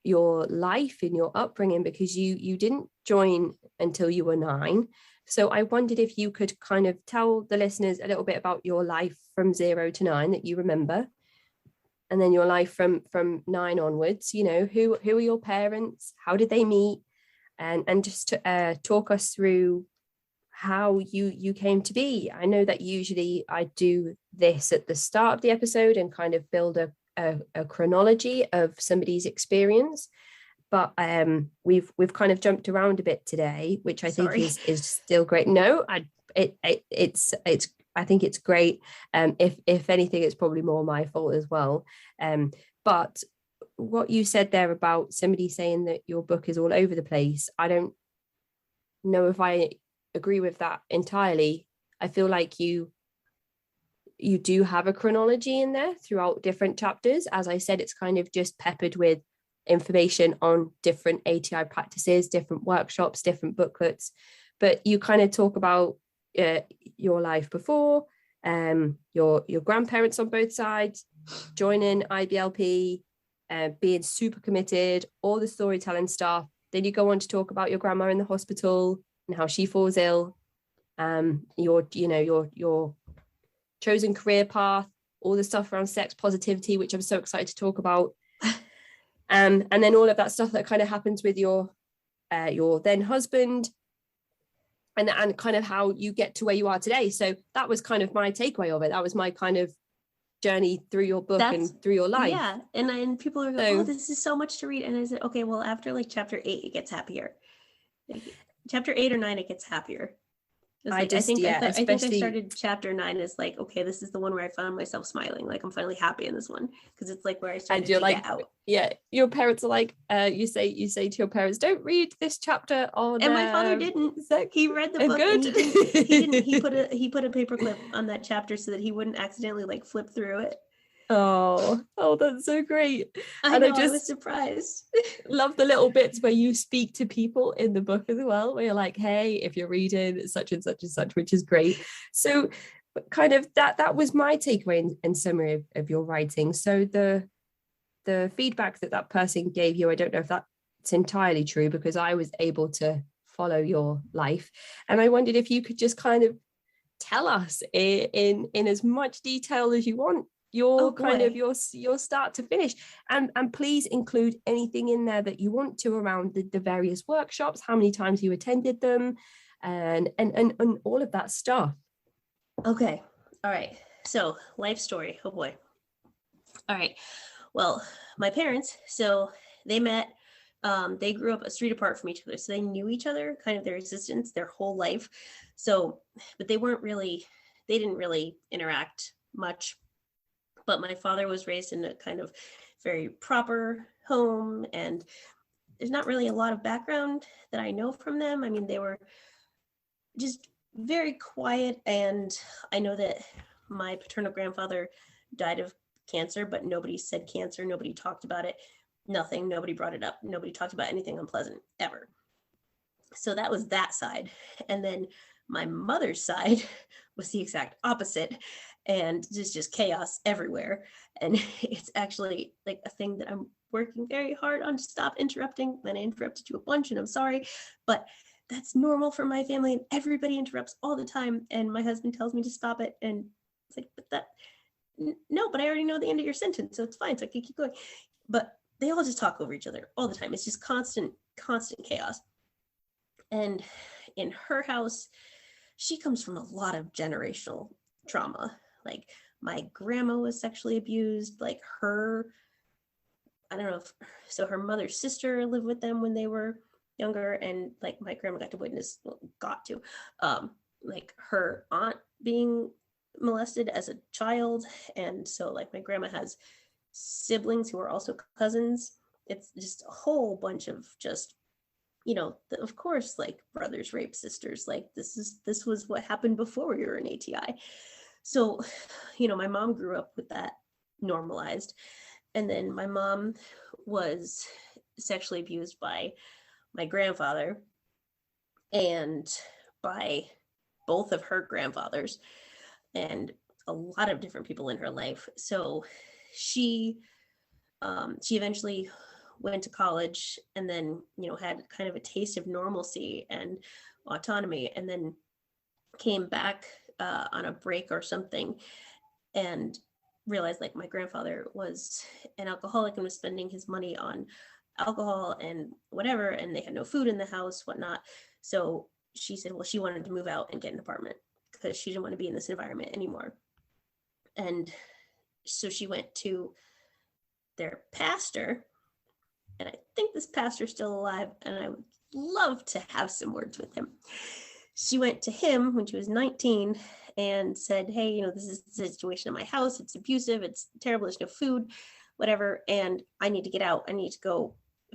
life and your upbringing, because you didn't join until you were 9. So I wondered if you could kind of tell the listeners a little bit about your life from 0 to 9 that you remember, and then your life from 9 onwards. You know, who are your parents? How did they meet? And just to talk us through how you came to be. I know that usually I do this at the start of the episode and kind of build a chronology of somebody's experience, but we've kind of jumped around a bit today, which I think is still great. No, it's I think it's great. If anything, it's probably more my fault as well. But what you said there about somebody saying that your book is all over the place, I don't know if I agree with that entirely. I feel like you do have a chronology in there throughout different chapters. As I said, it's kind of just peppered with information on different ATI practices, different workshops, different booklets, but you kind of talk about your life before, your grandparents on both sides, joining IBLP, being super committed, all the storytelling stuff. Then you go on to talk about your grandma in the hospital and how she falls ill, your chosen career path, all the stuff around sex positivity, which I'm so excited to talk about, and then all of that stuff that kind of happens with your then husband, and kind of how you get to where you are today. So that was kind of my takeaway of it. That was my kind of journey through your book and through your life. Yeah, and people are like, oh, this is so much to read. And I said, okay, well, after like chapter 8, it gets happier. Like, chapter 8 or 9, it gets happier. I think I started chapter 9 as like, okay, this is the one where I found myself smiling. Like, I'm finally happy in this one, because it's like where I started to get out. Yeah, your parents are like, you say to your parents, don't read this chapter on. And my father didn't. He read the book good. And he didn't. He put a paperclip on that chapter so that he wouldn't accidentally like flip through it. Oh, that's so great. I was surprised. Love the little bits where you speak to people in the book as well, where you're like, hey, if you're reading such and such and such, which is great. So kind of that was my takeaway in summary of your writing. So the feedback that person gave you, I don't know if that's entirely true, because I was able to follow your life. And I wondered if you could just kind of tell us in as much detail as you want, your start to finish, and please include anything in there that you want to around the various workshops, how many times you attended them, and all of that stuff. Okay, all right, so life story. Oh boy. All right, well, my parents, so they met, they grew up a street apart from each other, so they knew each other, kind of their existence, their whole life. So, but they weren't really they didn't really interact much. But my father was raised in a kind of very proper home, and there's not really a lot of background that I know from them. I mean, they were just very quiet, and I know that my paternal grandfather died of cancer, but nobody said cancer, nobody talked about it, nothing, nobody brought it up, nobody talked about anything unpleasant ever. So that was that side. And then my mother's side was the exact opposite, and just chaos everywhere. And it's actually like a thing that I'm working very hard on to stop interrupting. And I interrupted you a bunch, and I'm sorry, but that's normal for my family, and everybody interrupts all the time. And my husband tells me to stop it, and it's like, but that no, but I already know the end of your sentence, so it's fine. So I can keep going. But they all just talk over each other all the time. It's just constant chaos. And in her house, she comes from a lot of generational trauma. Like my grandma was sexually abused. Like I don't know if, so her mother's sister lived with them when they were younger, and like my grandma got to like her aunt being molested as a child. And so like my grandma has siblings who are also cousins. It's just a whole bunch of just, of course, like brothers rape sisters. Like this was what happened before we were in ATI. So, my mom grew up with that normalized. And then my mom was sexually abused by my grandfather and by both of her grandfathers and a lot of different people in her life. So she eventually went to college, and then had kind of a taste of normalcy and autonomy, and then came back on a break or something, and realized like my grandfather was an alcoholic and was spending his money on alcohol and whatever, and they had no food in the house, whatnot. So she said, well, she wanted to move out and get an apartment because she didn't want to be in this environment anymore. And so she went to their pastor, and I think this pastor's still alive, and I would love to have some words with him. She went to him when she was 19 and said, hey, this is the situation in my house. It's abusive. It's terrible. There's no food, whatever. And I need to get out. I need to go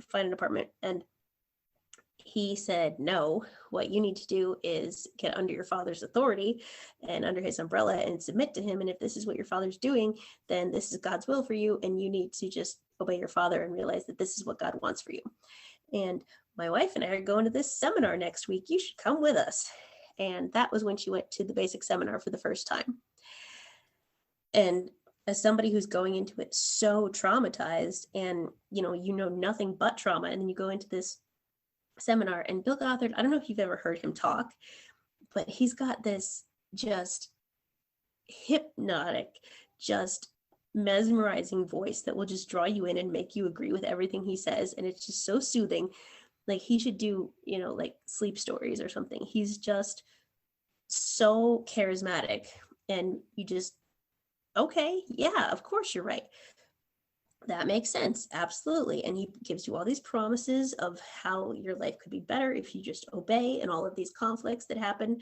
find an apartment. And he said, no, what you need to do is get under your father's authority and under his umbrella and submit to him. And if this is what your father's doing, then this is God's will for you. And you need to just obey your father and realize that this is what God wants for you. And my wife and I are going to this seminar next week. You should come with us. And that was when she went to the basic seminar for the first time. And as somebody who's going into it so traumatized, and nothing but trauma, and then you go into this seminar, and Bill Gothard, I don't know if you've ever heard him talk, but he's got this just hypnotic, just mesmerizing voice that will just draw you in and make you agree with everything he says. And it's just so soothing. Like he should do, like sleep stories or something. He's just so charismatic, and you just, okay, yeah, of course you're right. That makes sense. Absolutely. And he gives you all these promises of how your life could be better if you just obey, and all of these conflicts happen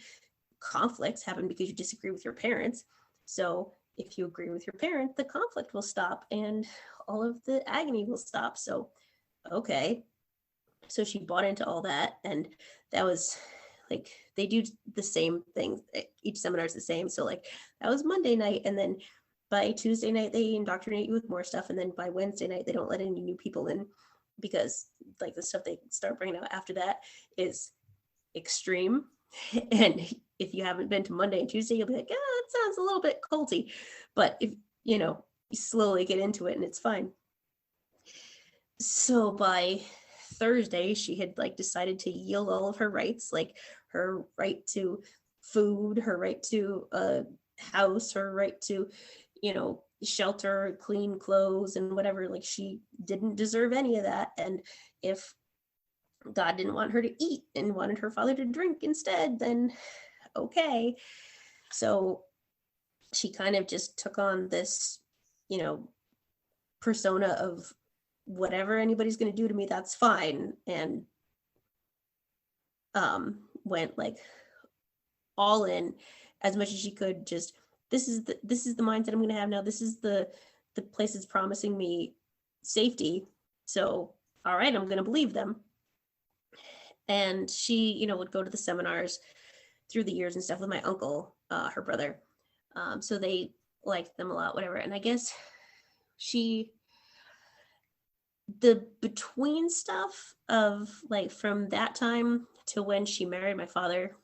because you disagree with your parents. So if you agree with your parent, the conflict will stop and all of the agony will stop. So, okay. So she bought into all that, and that was like, they do the same thing. Each seminar is the same. So like that was Monday night, and then by Tuesday night, they indoctrinate you with more stuff. And then by Wednesday night, they don't let any new people in, because like the stuff they start bringing out after that is extreme. And if you haven't been to Monday and Tuesday, you'll be like, that sounds a little bit culty. But if, you slowly get into it, and it's fine. So by Thursday, she had like decided to yield all of her rights, like her right to food, her right to a house, her right to, shelter, clean clothes, and whatever. Like she didn't deserve any of that. And if God didn't want her to eat and wanted her father to drink instead, then okay. So she kind of just took on this, persona of whatever anybody's going to do to me, that's fine. And went like all in. as much as she could, just this is the mindset I'm going to have now. This is the place that's promising me safety. So, all right, I'm going to believe them. And she, would go to the seminars through the years and stuff with my uncle, her brother. So they liked them a lot, whatever. And I guess the between stuff of like from that time to when she married my father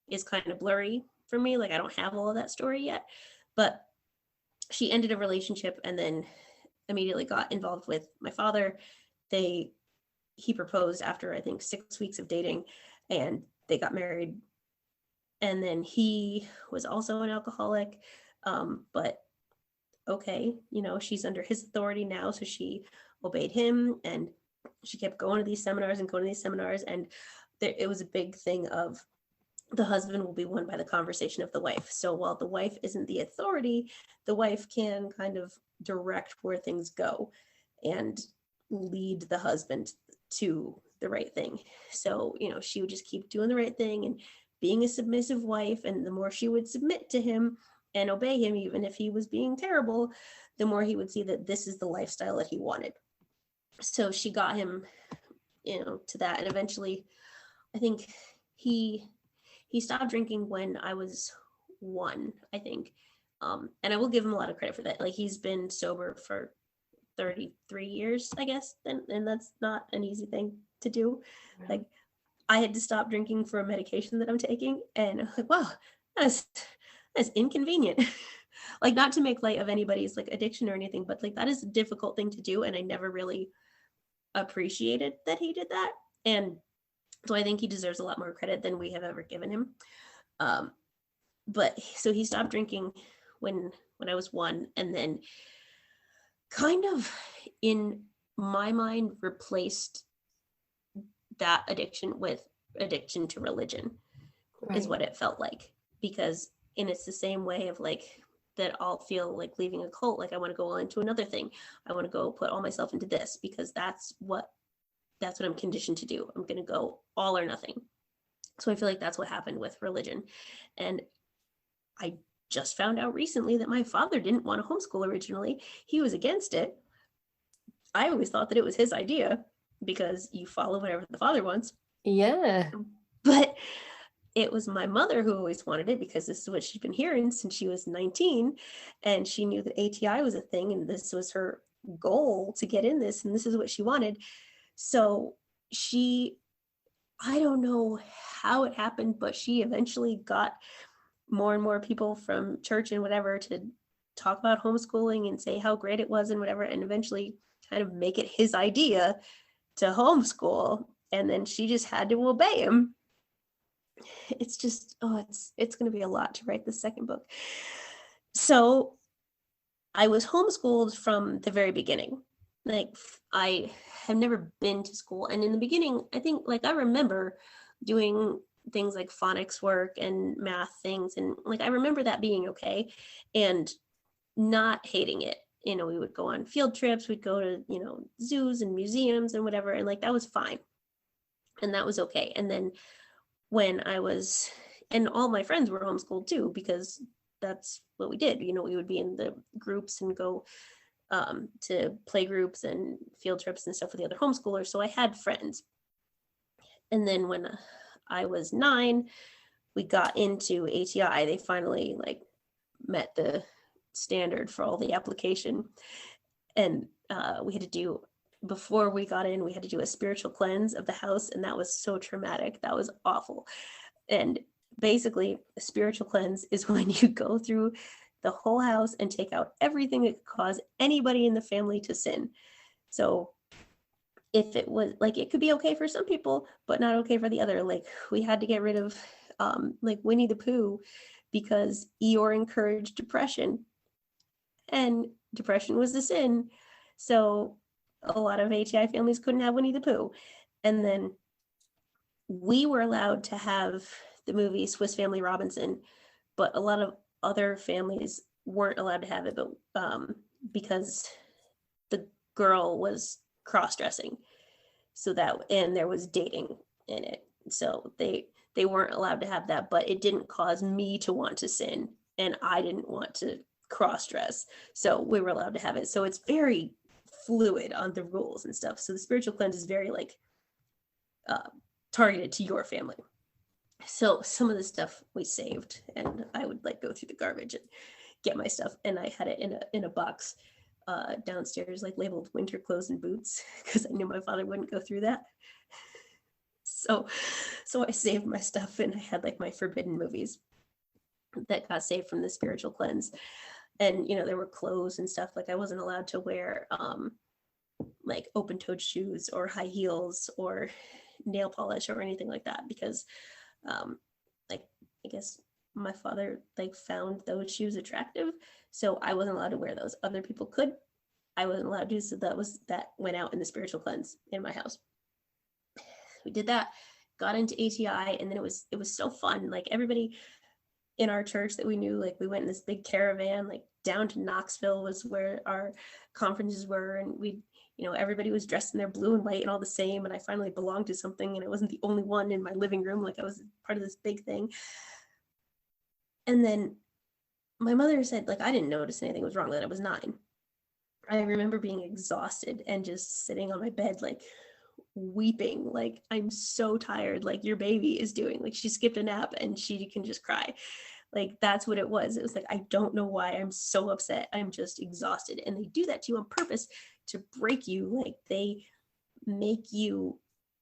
is kind of blurry for me. Like I don't have all of that story yet, but she ended a relationship and then immediately got involved with my father. He proposed after I think 6 weeks of dating, and they got married. And then he was also an alcoholic, but okay, she's under his authority now, so she obeyed him, and she kept going to these seminars, and it was a big thing of the husband will be won by the conversation of the wife. So while the wife isn't the authority, the wife can kind of direct where things go and lead the husband to the right thing. So, she would just keep doing the right thing and being a submissive wife. And the more she would submit to him and obey him, even if he was being terrible, the more he would see that this is the lifestyle that he wanted. So she got him, to that. And eventually, I think he stopped drinking when I was 1, I think. And I will give him a lot of credit for that. Like he's been sober for 33 years, I guess. And that's not an easy thing to do. Yeah. Like I had to stop drinking for a medication that I'm taking. And I'm like, wow, that's inconvenient. Like not to make light of anybody's like addiction or anything, but like that is a difficult thing to do. And I never really appreciated that he did that. And so I think he deserves a lot more credit than we have ever given him. But so he stopped drinking when I was 1, and then kind of in my mind replaced that addiction with addiction to religion, right, is what it felt like. Because it's the same way of like that I'll feel like leaving a cult, like I want to go on to another thing. I want to go put all myself into this because that's what I'm conditioned to do. I'm going to go all or nothing. So I feel like that's what happened with religion. And I just found out recently that my father didn't want to homeschool originally. He was against it. I always thought that it was his idea because you follow whatever the father wants. Yeah. But it was my mother who always wanted it because this is what she'd been hearing since she was 19. And she knew that ATI was a thing and this was her goal to get in this. And this is what she wanted. So I don't know how it happened, but she eventually got more and more people from church and whatever to talk about homeschooling and say how great it was and whatever, and eventually kind of make it his idea to homeschool. And then she just had to obey him. It's just, it's going to be a lot to write the second book. So I was homeschooled from the very beginning. Like I have never been to school. And in the beginning, I think like I remember doing things like phonics work and math things. And like, I remember that being okay and not hating it. We would go on field trips, we'd go to, zoos and museums and whatever. And like, that was fine. And that was okay. And then when and all my friends were homeschooled too, because that's what we did. We would be in the groups and go to play groups and field trips and stuff with the other homeschoolers. So I had friends. And then when I was 9, we got into ATI. They finally like met the standard for all the application. And we had to do, before we got in, we had to do a spiritual cleanse of the house. And that was so traumatic. That was awful. And basically a spiritual cleanse is when you go through the whole house and take out everything that could cause anybody in the family to sin. So if it was like, it could be okay for some people, but not okay for the other. Like we had to get rid of like Winnie the Pooh because Eeyore encouraged depression and depression was the sin. So a lot of ATI families couldn't have Winnie the Pooh. And then we were allowed to have the movie Swiss Family Robinson, but a lot of other families weren't allowed to have it, but because the girl was cross-dressing, and there was dating in it, so they they weren't allowed to have that, but it didn't cause me to want to sin, and I didn't want to cross dress. So we were allowed to have it. So it's very fluid on the rules and stuff. So the spiritual cleanse is very like targeted to your family. So some of the stuff we saved, and I would like go through the garbage and get my stuff, and I had it in a box downstairs, like labeled winter clothes and boots, because I knew my father wouldn't go through that. So I saved my stuff, and I had like my forbidden movies that got saved from the spiritual cleanse. And there were clothes and stuff, like I wasn't allowed to wear like open-toed shoes or high heels or nail polish or anything like that, because like I guess my father like found those shoes attractive, so I wasn't allowed to wear those. Other people could, I wasn't allowed to. So that went out in the spiritual cleanse in my house. We did that, got into ATI, and then it was so fun. Like everybody in our church that we knew, like we went in this big caravan, like down to Knoxville was where our conferences were, and we everybody was dressed in their blue and white and all the same, and I finally belonged to something, and I wasn't the only one in my living room, like I was part of this big thing. And then my mother said, like, I didn't notice anything was wrong, that I was 9. I remember being exhausted and just sitting on my bed, like weeping, like I'm so tired, like your baby is doing, like she skipped a nap and she can just cry. Like that's what it was. It was like, I don't know why I'm so upset, I'm just exhausted. And they do that to you on purpose to break you. Like they make you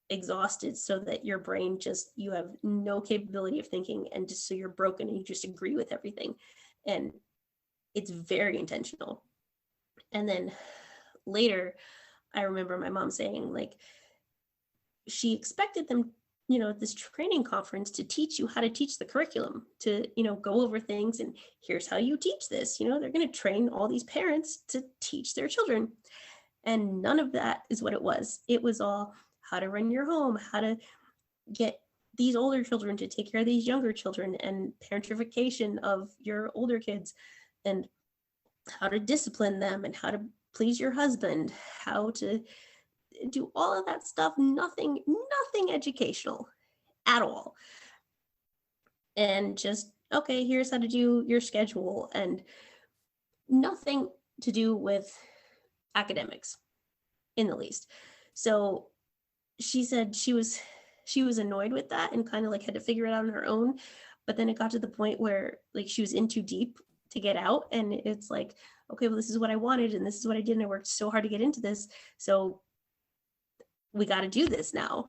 exhausted so that your brain just, you have no capability of thinking, and just so you're broken and you just agree with everything. And it's very intentional. And then later I remember my mom saying, like, she expected them, this training conference to teach you how to teach the curriculum, to, go over things, and here's how you teach this. They're going to train all these parents to teach their children. And none of that is what it was. It was all how to run your home, how to get these older children to take care of these younger children, and parentification of your older kids, and how to discipline them, and how to please your husband, how to do all of that stuff. Nothing educational at all. And just, okay, here's how to do your schedule, and nothing to do with academics in the least. So she said she was annoyed with that and kind of like had to figure it out on her own. But then it got to the point where like she was in too deep to get out, and it's like, okay, well, this is what I wanted and this is what I did, and I worked so hard to get into this, so we got to do this now,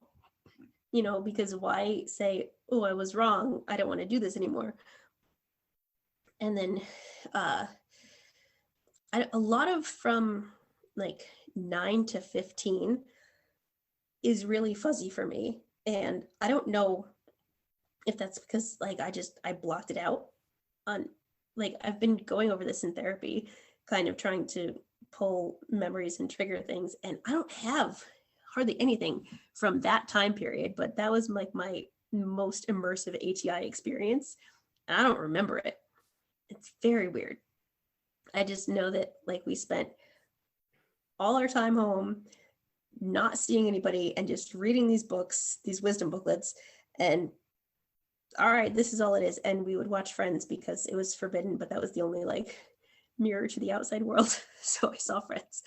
because why say, oh, I was wrong, I don't want to do this anymore. And then a lot of from like 9 to 15 is really fuzzy for me, and I don't know if that's because like I blocked it out on, like I've been going over this in therapy, kind of trying to pull memories and trigger things, and I don't have hardly anything from that time period, but that was like my most immersive ATI experience, and I don't remember it. It's very weird. I just know that like we spent all our time home not seeing anybody and just reading these books, these wisdom booklets, and all right, this is all it is. And we would watch Friends because it was forbidden, but that was the only like mirror to the outside world. So I saw Friends.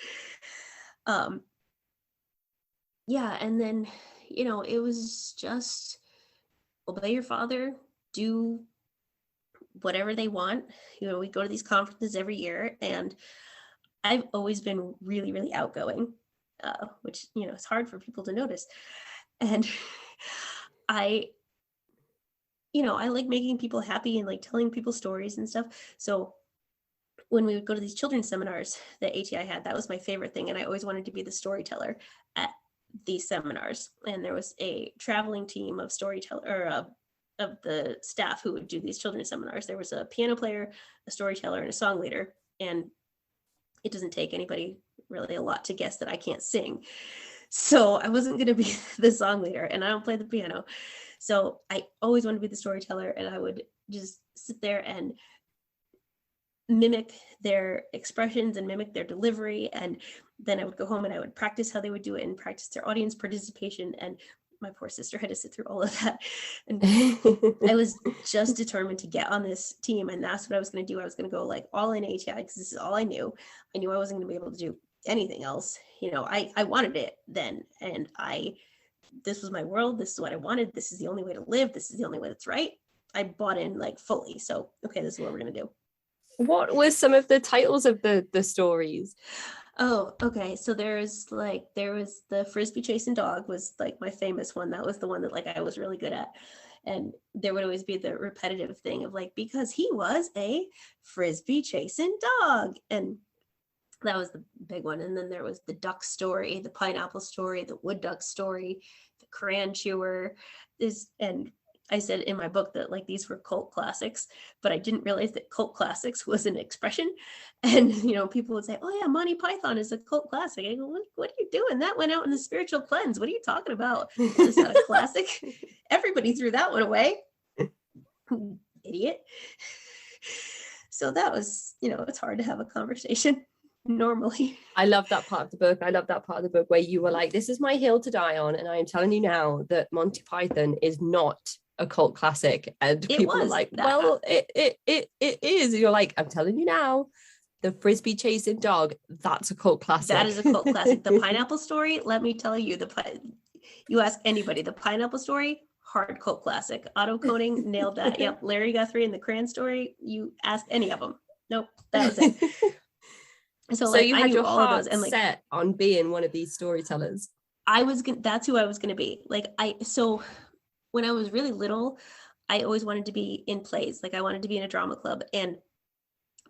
Yeah, and then it was just obey your father, do whatever they want. We go to these conferences every year, and I've always been really, really outgoing, which it's hard for people to notice. And I like making people happy and like telling people stories and stuff. So when we would go to these children's seminars that ATI had, that was my favorite thing, and I always wanted to be the storyteller at these seminars. And there was a traveling team of of the staff who would do these children's seminars. There was a piano player, a storyteller, and a song leader. And it doesn't take anybody really a lot to guess that I can't sing. So I wasn't going to be the song leader, and I don't play the piano. So I always wanted to be the storyteller, and I would just sit there and mimic their expressions and mimic their delivery. And then I would go home and I would practice how they would do it and practice their audience participation. And my poor sister had to sit through all of that. And I was just determined to get on this team, and that's what I was going to do. I was going to go like all in ATI because this is all I knew. I knew I wasn't going to be able to do anything else. I wanted it then, and this was my world. This is what I wanted. This is the only way to live. This is the only way that's right. I bought in like fully. So, okay, this is what we're going to do. What were some of the titles of the stories? Oh, okay. So there was the Frisbee chasing dog was like my famous one. That was the one that like I was really good at. And there would always be the repetitive thing of like, because he was a Frisbee chasing dog. And that was the big one. And then there was the duck story, the pineapple story, the wood duck story, the crayon chewer. And I said in my book that like these were cult classics, but I didn't realize that cult classics was an expression. And people would say, "Oh yeah, Monty Python is a cult classic." I go, "What are you doing? That went out in the spiritual cleanse. What are you talking about? It's not a classic. Everybody threw that one away." Idiot. So that was, it's hard to have a conversation normally. I love that part of the book. I love that part of the book where you were like, "This is my hill to die on, and I am telling you now that Monty Python is not a cult classic." And people were like, that. "Well, it is." And you're like, "I'm telling you now, the Frisbee chasing dog, that's a cult classic." That is a cult classic. The pineapple story, let me tell you, you ask anybody, the pineapple story, hard cult classic. Otto Koning nailed that. Yep. Larry Guthrie and the crayon story, you ask any of them. Nope, that was it. So like, you had your heart set on being one of these storytellers. That's who I was gonna be. So when I was really little, I always wanted to be in plays. Like I wanted to be in a drama club. And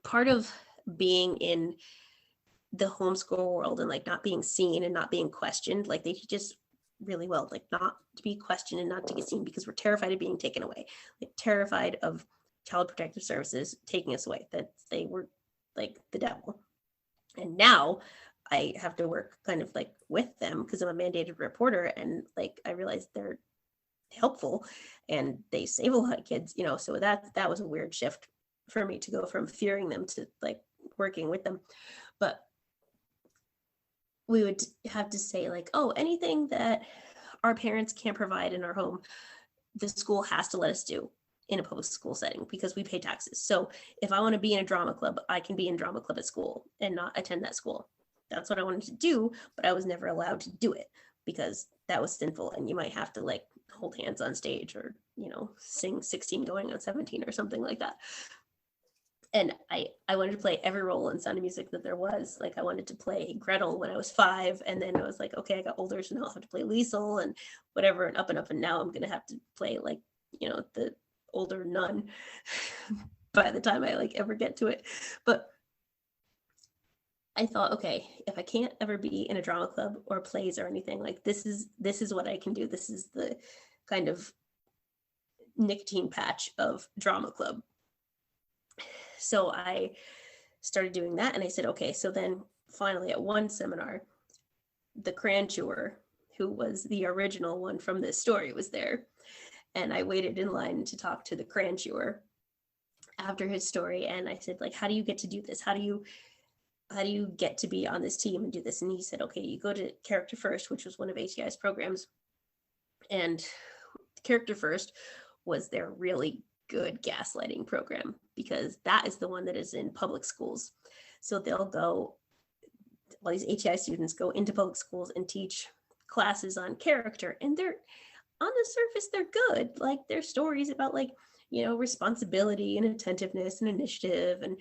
part of being in the homeschool world and like not being seen and not being questioned, like they teach us really well, like not to be questioned and not to get seen because we're terrified of being taken away, like terrified of Child Protective Services taking us away, that they were like the devil. And now I have to work kind of like with them because I'm a mandated reporter, and like I realized they're helpful and they save a lot of kids, so that was a weird shift for me to go from fearing them to like working with them. But we would have to say like, oh, anything that our parents can't provide in our home, the school has to let us do in a public school setting because we pay taxes. So if I want to be in a drama club, I can be in drama club at school and not attend that school. That's what I wanted to do, but I was never allowed to do it because that was sinful, and you might have to like hold hands on stage or sing 16 going on 17 or something like that. And I wanted to play every role in Sound of Music that there was. Like I wanted to play Gretel when I was 5, and then I was like, okay, I got older, so now I'll have to play Liesel and whatever, and up and up, and now I'm gonna have to play like the older nun by the time I like ever get to it. But I thought, okay, if I can't ever be in a drama club or plays or anything, like this is what I can do. This is the kind of nicotine patch of drama club. So I started doing that, and I said, okay, so then finally at one seminar, the crayon chewer, who was the original one from this story, was there. And I waited in line to talk to the crayon chewer after his story. And I said, like, how do you get to do this? How do you get to be on this team and do this? And he said, okay, you go to Character First, which was one of ATI's programs. And Character First was their really good gaslighting program, because that is the one that is in public schools. So they'll go, all these ATI students go into public schools and teach classes on character, and they're on the surface, they're good. Like their stories about like, responsibility and attentiveness and initiative and,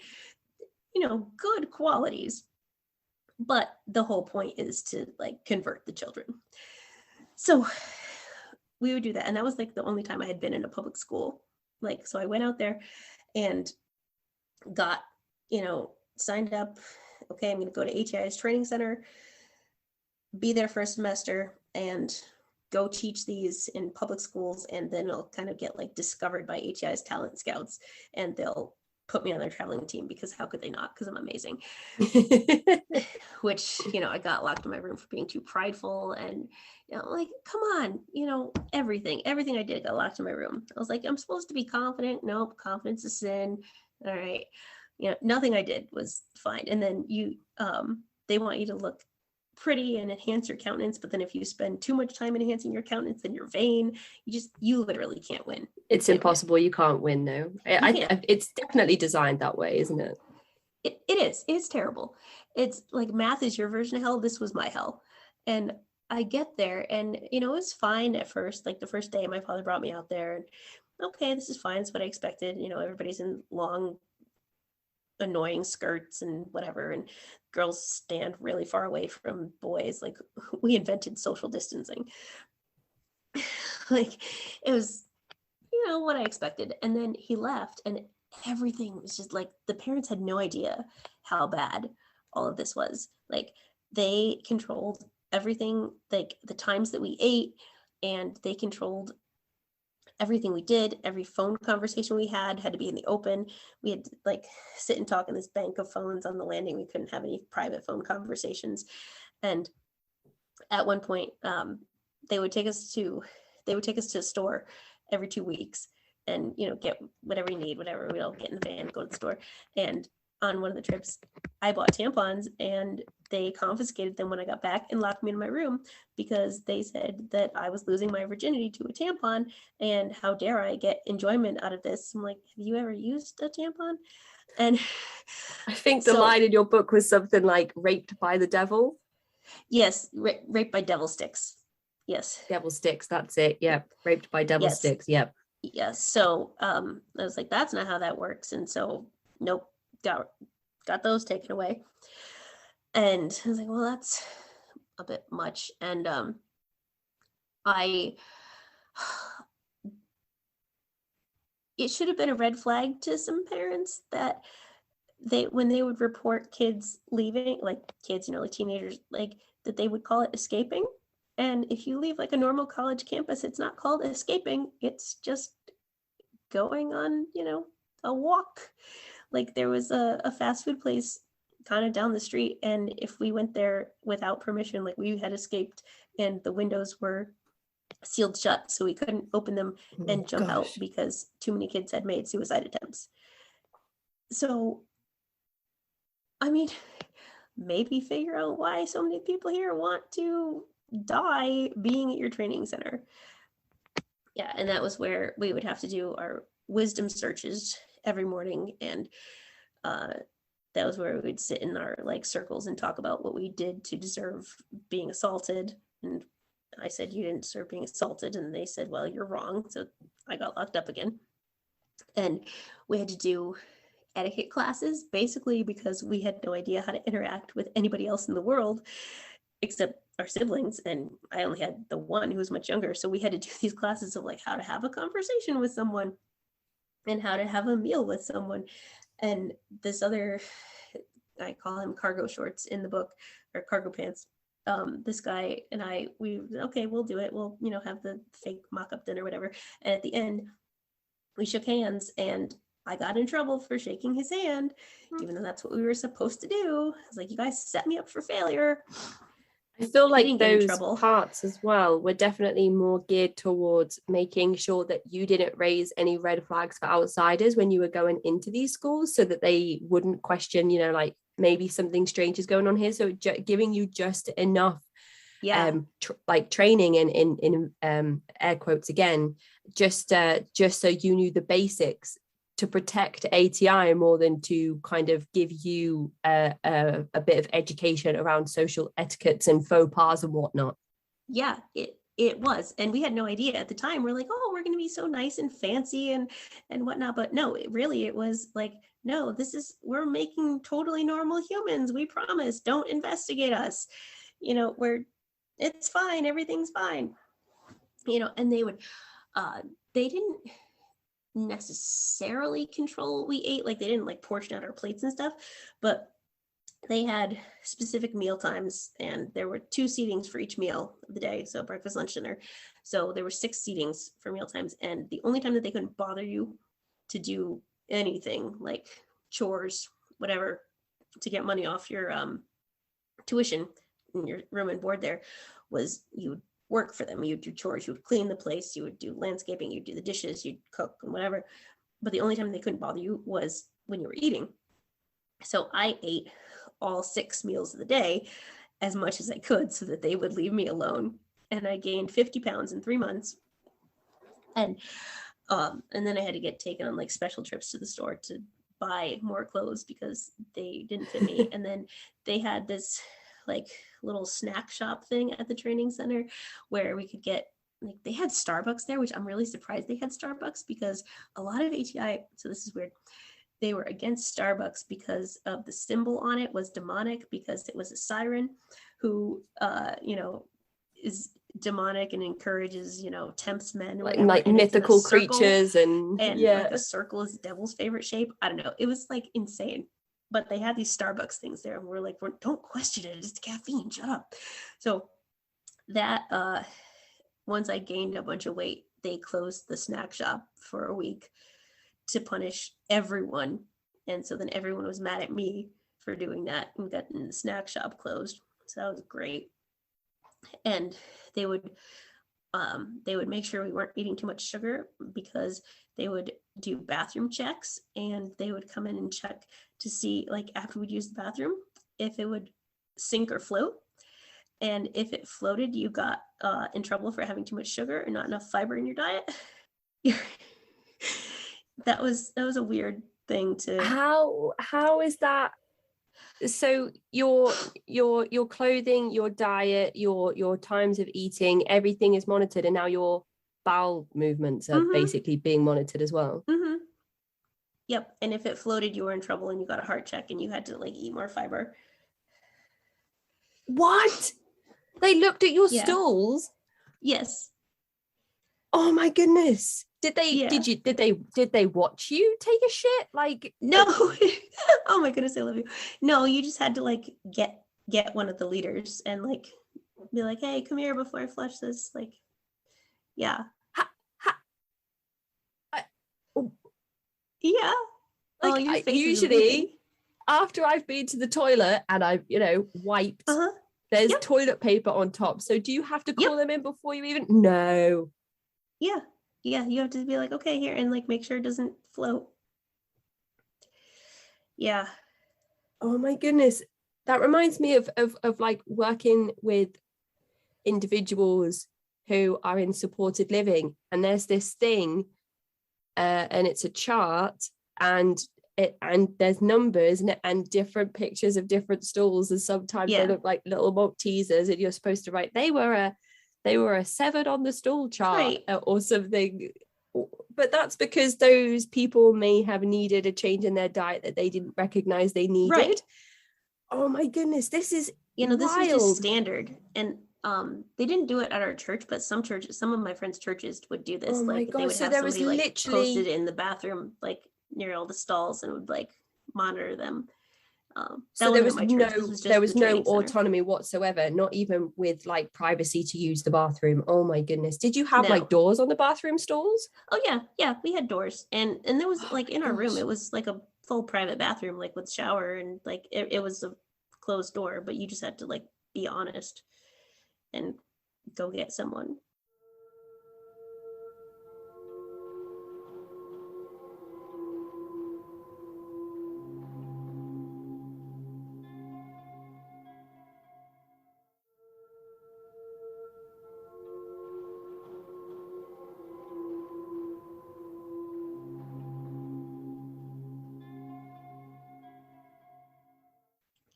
good qualities. But the whole point is to like convert the children. So we would do that. And that was like the only time I had been in a public school. Like, so I went out there and got, signed up. Okay, I'm going to go to ATI's training center, be there for a semester, and go teach these in public schools. And then I'll kind of get like discovered by ATI's talent scouts, and they'll put me on their traveling team, because how could they not? Because I'm amazing. Which, I got locked in my room for being too prideful, and like, come on, everything I did got locked in my room. I was like, I'm supposed to be confident. Nope, confidence is sin. All right. Nothing I did was fine. And then they want you to look pretty and enhance your countenance, but then if you spend too much time enhancing your countenance, then you're vain. You literally can't win. It's impossible. You can't win, though. It's definitely designed that way, isn't it? It is. It's terrible. It's like math is your version of hell. This was my hell. And I get there and, it was fine at first. Like the first day, my father brought me out there and, okay, this is fine. It's what I expected. Everybody's in long, annoying skirts and whatever. And girls stand really far away from boys. Like we invented social distancing. Like it was, what I expected. And then he left and everything was just like, the parents had no idea how bad all of this was. Like they controlled everything, like the times that we ate, and they controlled everything we did. Every phone conversation we had to be in the open. We had to like sit and talk in this bank of phones on the landing. We couldn't have any private phone conversations. And at one point, they would take us to a store every 2 weeks and, get whatever you need, whatever. We'd all get in the van, go to the store. And on one of the trips, I bought tampons and they confiscated them when I got back and locked me in my room because they said that I was losing my virginity to a tampon and how dare I get enjoyment out of this. I'm like, have you ever used a tampon? And I think the line in your book was something like raped by the devil. Yes, raped by devil sticks. Yes. Devil sticks, that's it. Yeah. Raped by devil sticks. Yep. Yes. So I was like, that's not how that works. And so nope, got those taken away. And I was like, well, that's a bit much. And it should have been a red flag to some parents that when they would report kids leaving, like kids, like teenagers, like that they would call it escaping. And if you leave like a normal college campus, it's not called escaping. It's just going on, a walk. Like there was a fast food place kind of down the street. And if we went there without permission, like we had escaped and the windows were sealed shut. So we couldn't open them and jump out because too many kids had made suicide attempts. So, I mean, maybe figure out why so many people here want to die being at your training center. Yeah, and that was where we would have to do our wisdom searches every morning, and that was where we would sit in our like circles and talk about what we did to deserve being assaulted. And I said, you didn't deserve being assaulted, and they said, well, you're wrong. So I got locked up again, and we had to do etiquette classes basically because we had no idea how to interact with anybody else in the world except our siblings, and I only had the one who was much younger. So we had to do these classes of like how to have a conversation with someone and how to have a meal with someone. And this other, I call him cargo shorts in the book, or cargo pants. This guy and okay, we'll do it. We'll, have the fake mock-up dinner, whatever. And at the end, we shook hands and I got in trouble for shaking his hand, even though that's what we were supposed to do. I was like, you guys set me up for failure. I feel like those parts as well were definitely more geared towards making sure that you didn't raise any red flags for outsiders when you were going into these schools, so that they wouldn't question, like maybe something strange is going on here. So giving you just enough training in air quotes again, just so you knew the basics to protect ATI more than to kind of give you a bit of education around social etiquettes and faux pas and whatnot. Yeah, it was. And we had no idea at the time. We're like, oh, we're going to be so nice and fancy and whatnot. But no, it was like, no, we're making totally normal humans. We promise, don't investigate us. It's fine. Everything's fine. And they didn't necessarily control what we ate. Like they didn't like portion out our plates and stuff, but they had specific meal times, and there were 2 seatings for each meal of the day. So breakfast, lunch, dinner. So there were 6 seatings for meal times. And the only time that they couldn't bother you to do anything like chores, whatever, to get money off your tuition in your room and board there was you would work for them. You'd do chores, you would clean the place, you would do landscaping, you'd do the dishes, you'd cook and whatever. But the only time they couldn't bother you was when you were eating. So I ate all 6 meals of the day, as much as I could so that they would leave me alone. And I gained 50 pounds in 3 months. And then I had to get taken on like special trips to the store to buy more clothes because they didn't fit me. And then they had this like little snack shop thing at the training center where we could get, like, they had Starbucks there, which I'm really surprised they had Starbucks, because a lot of ATI, so this is weird, they were against Starbucks because of the symbol on it was demonic, because it was a siren who is demonic and encourages, tempts men or whatever, like and mythical creatures, and like a circle is the devil's favorite shape. I don't know, it was like insane. But they had these Starbucks things there, and we're like, don't question it, it's caffeine, shut up. So that once I gained a bunch of weight, they closed the snack shop for a week to punish everyone. And so then everyone was mad at me for doing that, and got the snack shop closed. So that was great. And they would make sure we weren't eating too much sugar, because they would do bathroom checks, and they would come in and check to see, like, after we'd use the bathroom, if it would sink or float. And if it floated, you got in trouble for having too much sugar or not enough fiber in your diet. That was a weird thing to. How is that? So your clothing, your diet, your times of eating, everything is monitored, and now your bowel movements are basically being monitored as well. Yep. And if it floated, you were in trouble, and you got a heart check, and you had to like eat more fiber. What? They looked at your stools? Yes. Oh my goodness. Did they watch you take a shit? Like, no. Oh my goodness, I love you. No, you just had to like get one of the leaders and like be like, hey, come here before I flush this. Like, yeah. Yeah. Like, usually after I've been to the toilet and I've, wiped, there's toilet paper on top. So do you have to call them in before you even? No. Yeah. Yeah. You have to be like, okay, here, and like make sure it doesn't float. Yeah. Oh my goodness. That reminds me of like working with individuals who are in supported living, and there's this thing, and it's a chart, and there's numbers and different pictures of different stalls, and sometimes they look like little Maltesers, and you're supposed to write they were a 7 on the stool chart, or something. But that's because those people may have needed a change in their diet that they didn't recognize they needed. Right. Oh my goodness, this is wild. This was just standard. And they didn't do it at our church, but some of my friends' churches would do this. Oh my like gosh, they would so have there somebody was like literally posted in the bathroom, like near all the stalls, and would like monitor them. So there was no autonomy whatsoever, not even with like privacy to use the bathroom. Oh my goodness. Did you have like doors on the bathroom stalls? Oh yeah, we had doors, and there was like in our room, it was like a full private bathroom, like with shower, and like it was a closed door, but you just had to like be honest and go get someone.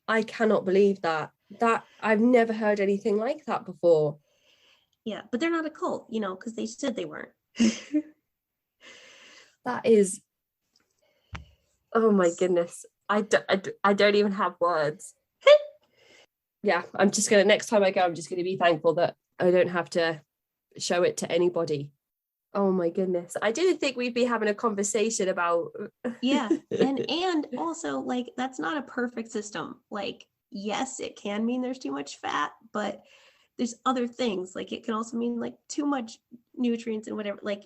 I cannot believe that I've never heard anything like that before. Yeah, but they're not a cult, because they said they weren't. That is, oh my goodness. I don't even have words. Yeah, I'm just going to, next time I go, I'm just going to be thankful that I don't have to show it to anybody. Oh my goodness. I didn't think we'd be having a conversation about. Yeah. And also, like, that's not a perfect system. Like, yes, it can mean there's too much fat, but there's other things. Like, it can also mean like too much nutrients and whatever. Like,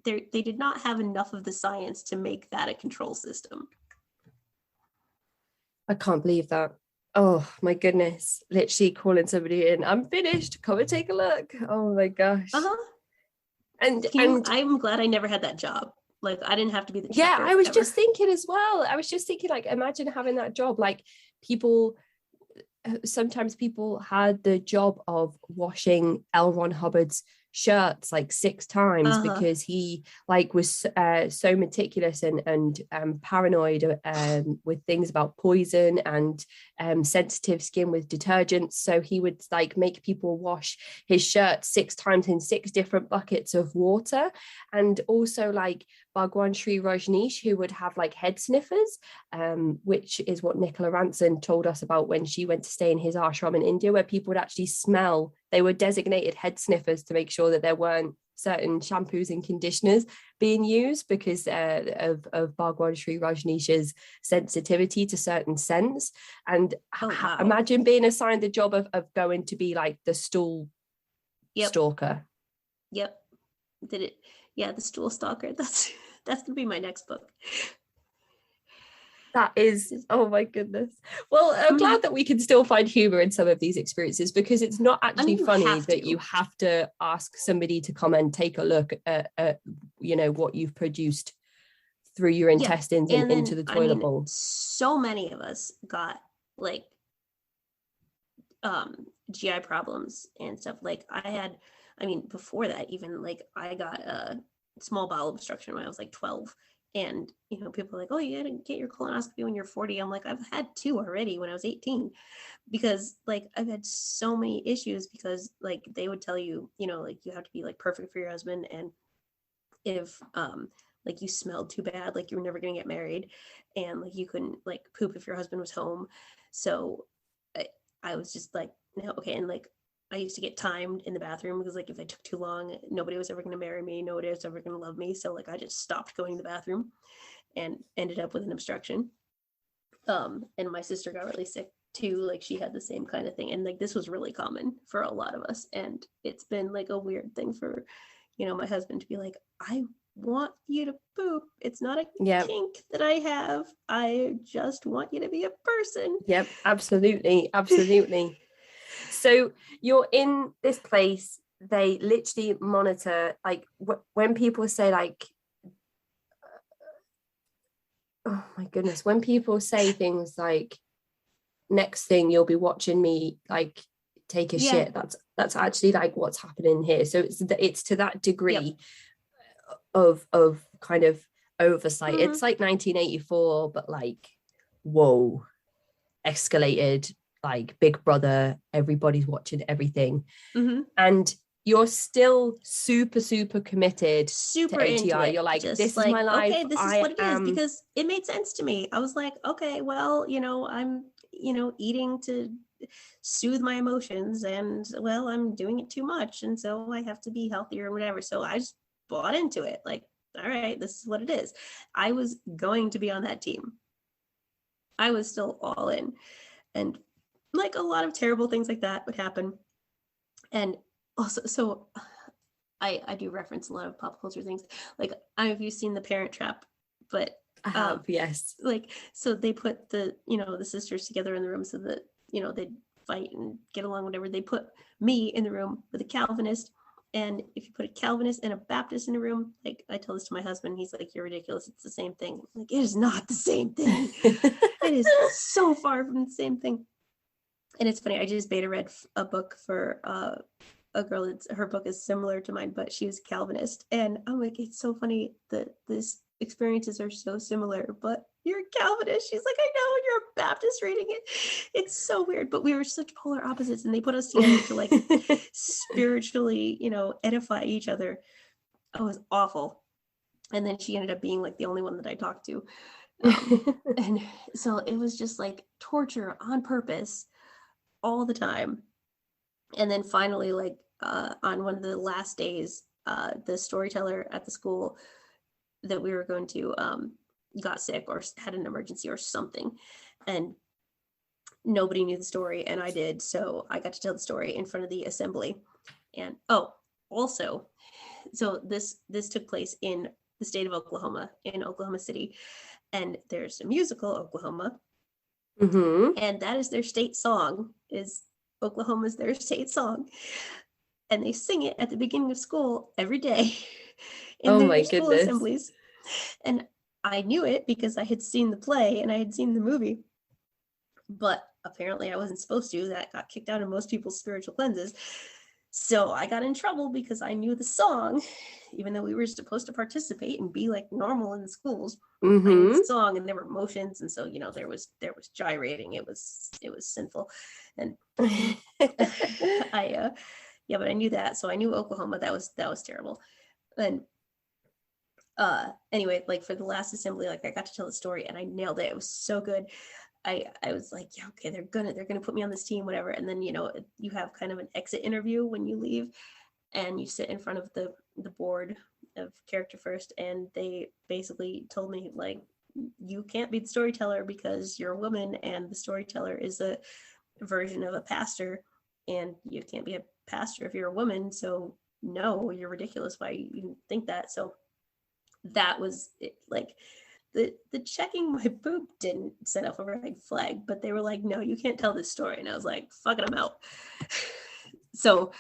they did not have enough of the science to make that a control system. I can't believe that. Oh my goodness. Literally calling somebody in. I'm finished. Come and take a look. Oh my gosh. And I'm glad I never had that job. Like, I didn't have to be the checker. Yeah, I was just thinking as well. I was just thinking, like, imagine having that job. Like, people sometimes people had the job of washing L. Ron Hubbard's shirts like 6 times Uh-huh. because he like was so meticulous and paranoid with things about poison and sensitive skin with detergents. So he would like make people wash his shirt 6 times in 6 different buckets of water. And also like Bhagwan Sri Rajneesh, who would have like head sniffers, which is what Nicola Ranson told us about when she went to stay in his ashram in India, where people would actually smell. They were designated head sniffers to make sure that there weren't certain shampoos and conditioners being used because of Bhagwan Sri Rajneesh's sensitivity to certain scents. And Oh, wow. imagine being assigned the job of going to be like the stool Yep. stalker. Yep. Did it? Yeah, the stool stalker. That's gonna be my next book. That is, oh my goodness. Well, I'm glad that we can still find humor in some of these experiences, because it's not I actually mean, you funny have that you to. have to ask somebody to come and take a look at what you've produced through your Yeah. intestines and And into then, the I toilet mean, bowl. so many of us got like GI problems and stuff. Like I had, I mean, before that, even like I got a small bowel obstruction when I was like 12. And, people are like, oh, you gotta get your colonoscopy when you're 40. I'm like, I've had two already when I was 18, because like I've had so many issues, because like they would tell you, like you have to be like perfect for your husband. And if like you smelled too bad, like you were never gonna get married, and like you couldn't like poop if your husband was home. So I was just like, no, okay. And like I used to get timed in the bathroom, because like if I took too long, nobody was ever gonna marry me, nobody was ever gonna love me. So like I just stopped going to the bathroom and ended up with an obstruction. And my sister got really sick too, like she had the same kind of thing, and like this was really common for a lot of us. And it's been like a weird thing for my husband to be like, I want you to poop, it's not a Yeah. kink that I have, I just want you to be a person. Yep, absolutely, absolutely. So you're in this place, they literally monitor, like when people say like, oh my goodness, when people say things like, next thing you'll be watching me like take a Yeah. shit, that's actually like what's happening here. So it's to that Yep. degree of kind of oversight. Mm-hmm. It's like 1984, but like, whoa, escalated, like Big Brother, everybody's watching everything. Mm-hmm. And you're still super, super committed to Super into ATI. it, You're like, just this is like, my life. okay, this is I what it is, am, because it made sense to me. I was like, okay, well, I'm eating to soothe my emotions, and well, I'm doing it too much, and so I have to be healthier and whatever. So I just bought into it, like, all right, this is what it is. I was going to be on that team. I was still all in. And like a lot of terrible things like that would happen. And also, so I do reference a lot of pop culture things. Like, I don't know if you've seen The Parent Trap, but I have, yes. like, so they put the sisters together in the room so that they'd fight and get along, whatever. They put me in the room with a Calvinist, and if you put a Calvinist and a Baptist in a room, like I tell this to my husband, he's like, you're ridiculous, it's the same thing. I'm like, it is not the same thing. It is so far from the same thing. And it's funny, I just beta read a book for a girl that's, her book is similar to mine, but she was a Calvinist. And I'm like, it's so funny that this experiences are so similar, but you're a Calvinist. She's like, I know, you're a Baptist reading it. It's so weird. But we were such polar opposites, and they put us together to like spiritually, edify each other. Oh, it was awful. And then she ended up being like the only one that I talked to. And so it was just like torture on purpose all the time. And then finally, like on one of the last days, the storyteller at the school that we were going to got sick or had an emergency or something, and nobody knew the story, and I did, so I got to tell the story in front of the assembly. And also, so this took place in the state of Oklahoma, in Oklahoma City, and there's a musical, Oklahoma, Mm-hmm. and that is their state song. Is Oklahoma's their state song, and they sing it at the beginning of school every day in Oh their my school goodness. assemblies. And I knew it because I had seen the play and I had seen the movie. But apparently I wasn't supposed to. That got kicked out of most people's spiritual cleanses. So I got in trouble because I knew the song, even though we were supposed to participate and be like normal in the schools. I knew the song, and there were motions, and so there was gyrating. It was sinful, and I yeah, but I knew that, so I knew Oklahoma. That was terrible. And anyway, like for the last assembly, like I got to tell the story and I nailed it. It was so good. I was like, yeah, okay, they're gonna put me on this team, whatever. And then you have kind of an exit interview when you leave, and you sit in front of the board of character first, and they basically told me, like, you can't be the storyteller because you're a woman, and the storyteller is a version of a pastor, and you can't be a pastor if you're a woman. So no, you're ridiculous. Why you think that? So that was it. Like the checking my boob didn't set off a red flag, but they were like, no, you can't tell this story. And I was like, fuck it, I'm out. So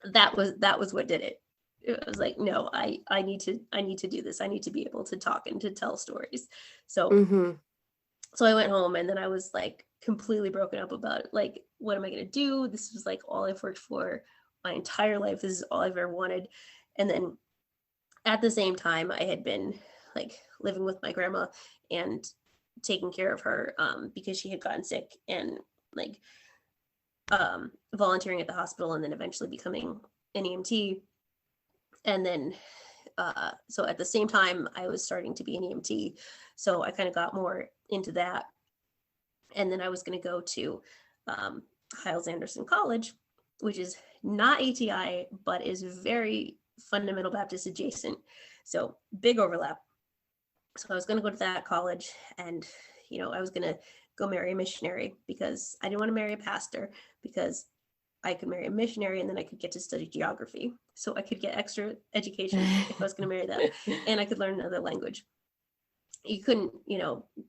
that was what did it. It was like, no, I need to do this. I need to be able to talk and to tell stories. So so I went home, and then I was like completely broken up about it. Like, what am I going to do? This was like all I've worked for my entire life. This is all I've ever wanted. And then at the same time, I had been like living with my grandma and taking care of her because she had gotten sick, and like volunteering at the hospital, and then eventually becoming an EMT. And then so at the same time, I was starting to be an EMT. So I kind of got more into that. And then I was going to go to Hyles Anderson College, which is not ATI, but is very fundamental Baptist adjacent. So big overlap. So I was going to go to that college, and, I was going to go marry a missionary because I didn't want to marry a pastor, because I could marry a missionary and then I could get to study geography. So I could get extra education if I was going to marry them, and I could learn another language. You couldn't,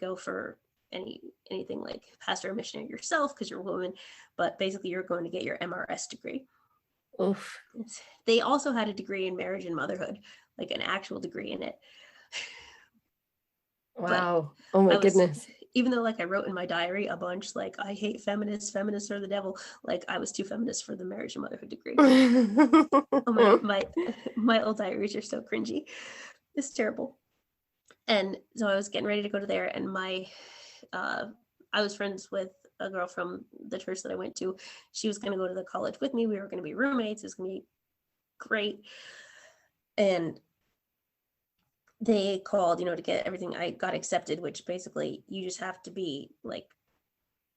go for anything like pastor or missionary yourself because you're a woman, but basically you're going to get your MRS degree. Oof. They also had a degree in marriage and motherhood, like an actual degree in it. Wow. Oh my goodness. Even though like I wrote in my diary a bunch, like, I hate feminists are the devil, like I was too feminist for the marriage and motherhood degree. Oh my old diaries are so cringy. It's terrible. And so I was getting ready to go to there, and I was friends with a girl from the church that I went to. She was going to go to the college with me. We were going to be roommates. It was going to be great. And they called, to get everything. I got accepted, which basically you just have to be like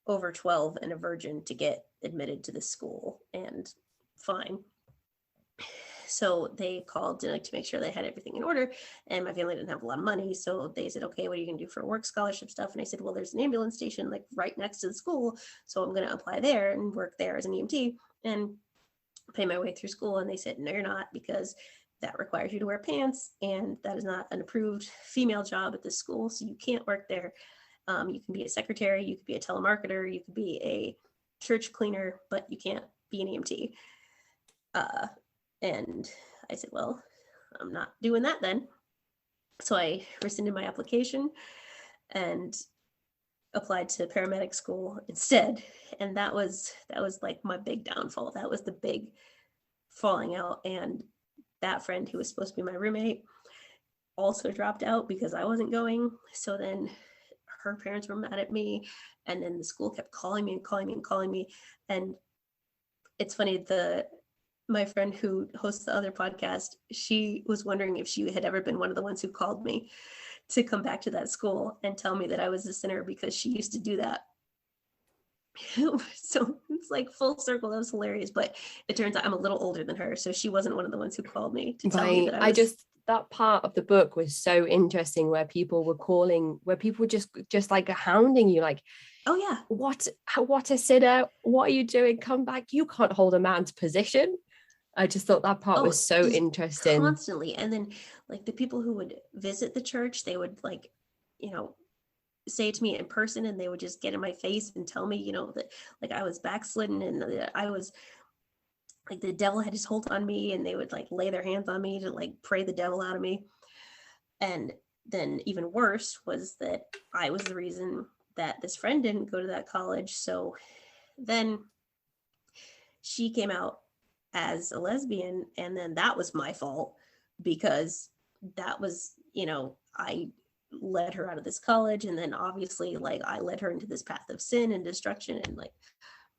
over 12 and a virgin to get admitted to the school, and fine. So they called to make sure they had everything in order, and my family didn't have a lot of money. So they said, okay, what are you going to do for work scholarship stuff? And I said, well, there's an ambulance station like right next to the school. So I'm going to apply there and work there as an EMT and pay my way through school. And they said, no, you're not, because that requires you to wear pants, and that is not an approved female job at this school. So you can't work there. You can be a secretary, you could be a telemarketer, you could be a church cleaner, but you can't be an EMT. And I said, well, I'm not doing that then. So I rescinded my application and applied to paramedic school instead. And that was like my big downfall. That was the big falling out. And that friend who was supposed to be my roommate also dropped out because I wasn't going. So then her parents were mad at me, and then the school kept calling me. And it's funny, my friend who hosts the other podcast, she was wondering if she had ever been one of the ones who called me to come back to that school and tell me that I was a sinner, because she used to do that. So it's like full circle. That was hilarious. But it turns out I'm a little older than her, so she wasn't one of the ones who called me to tell me that I was... that part of the book was so interesting, where people were just like hounding you, like, oh yeah, what a sinner, what are you doing, come back, you can't hold a man's position. I just thought that part was so interesting. Constantly. And then like the people who would visit the church, they would like, say it to me in person, and they would just get in my face and tell me, that like I was backslidden, and that I was like the devil had his hold on me, and they would like lay their hands on me to like pray the devil out of me. And then even worse was that I was the reason that this friend didn't go to that college. So then she came out as a lesbian, and then that was my fault because that was, I led her out of this college, and then obviously like I led her into this path of sin and destruction, and like,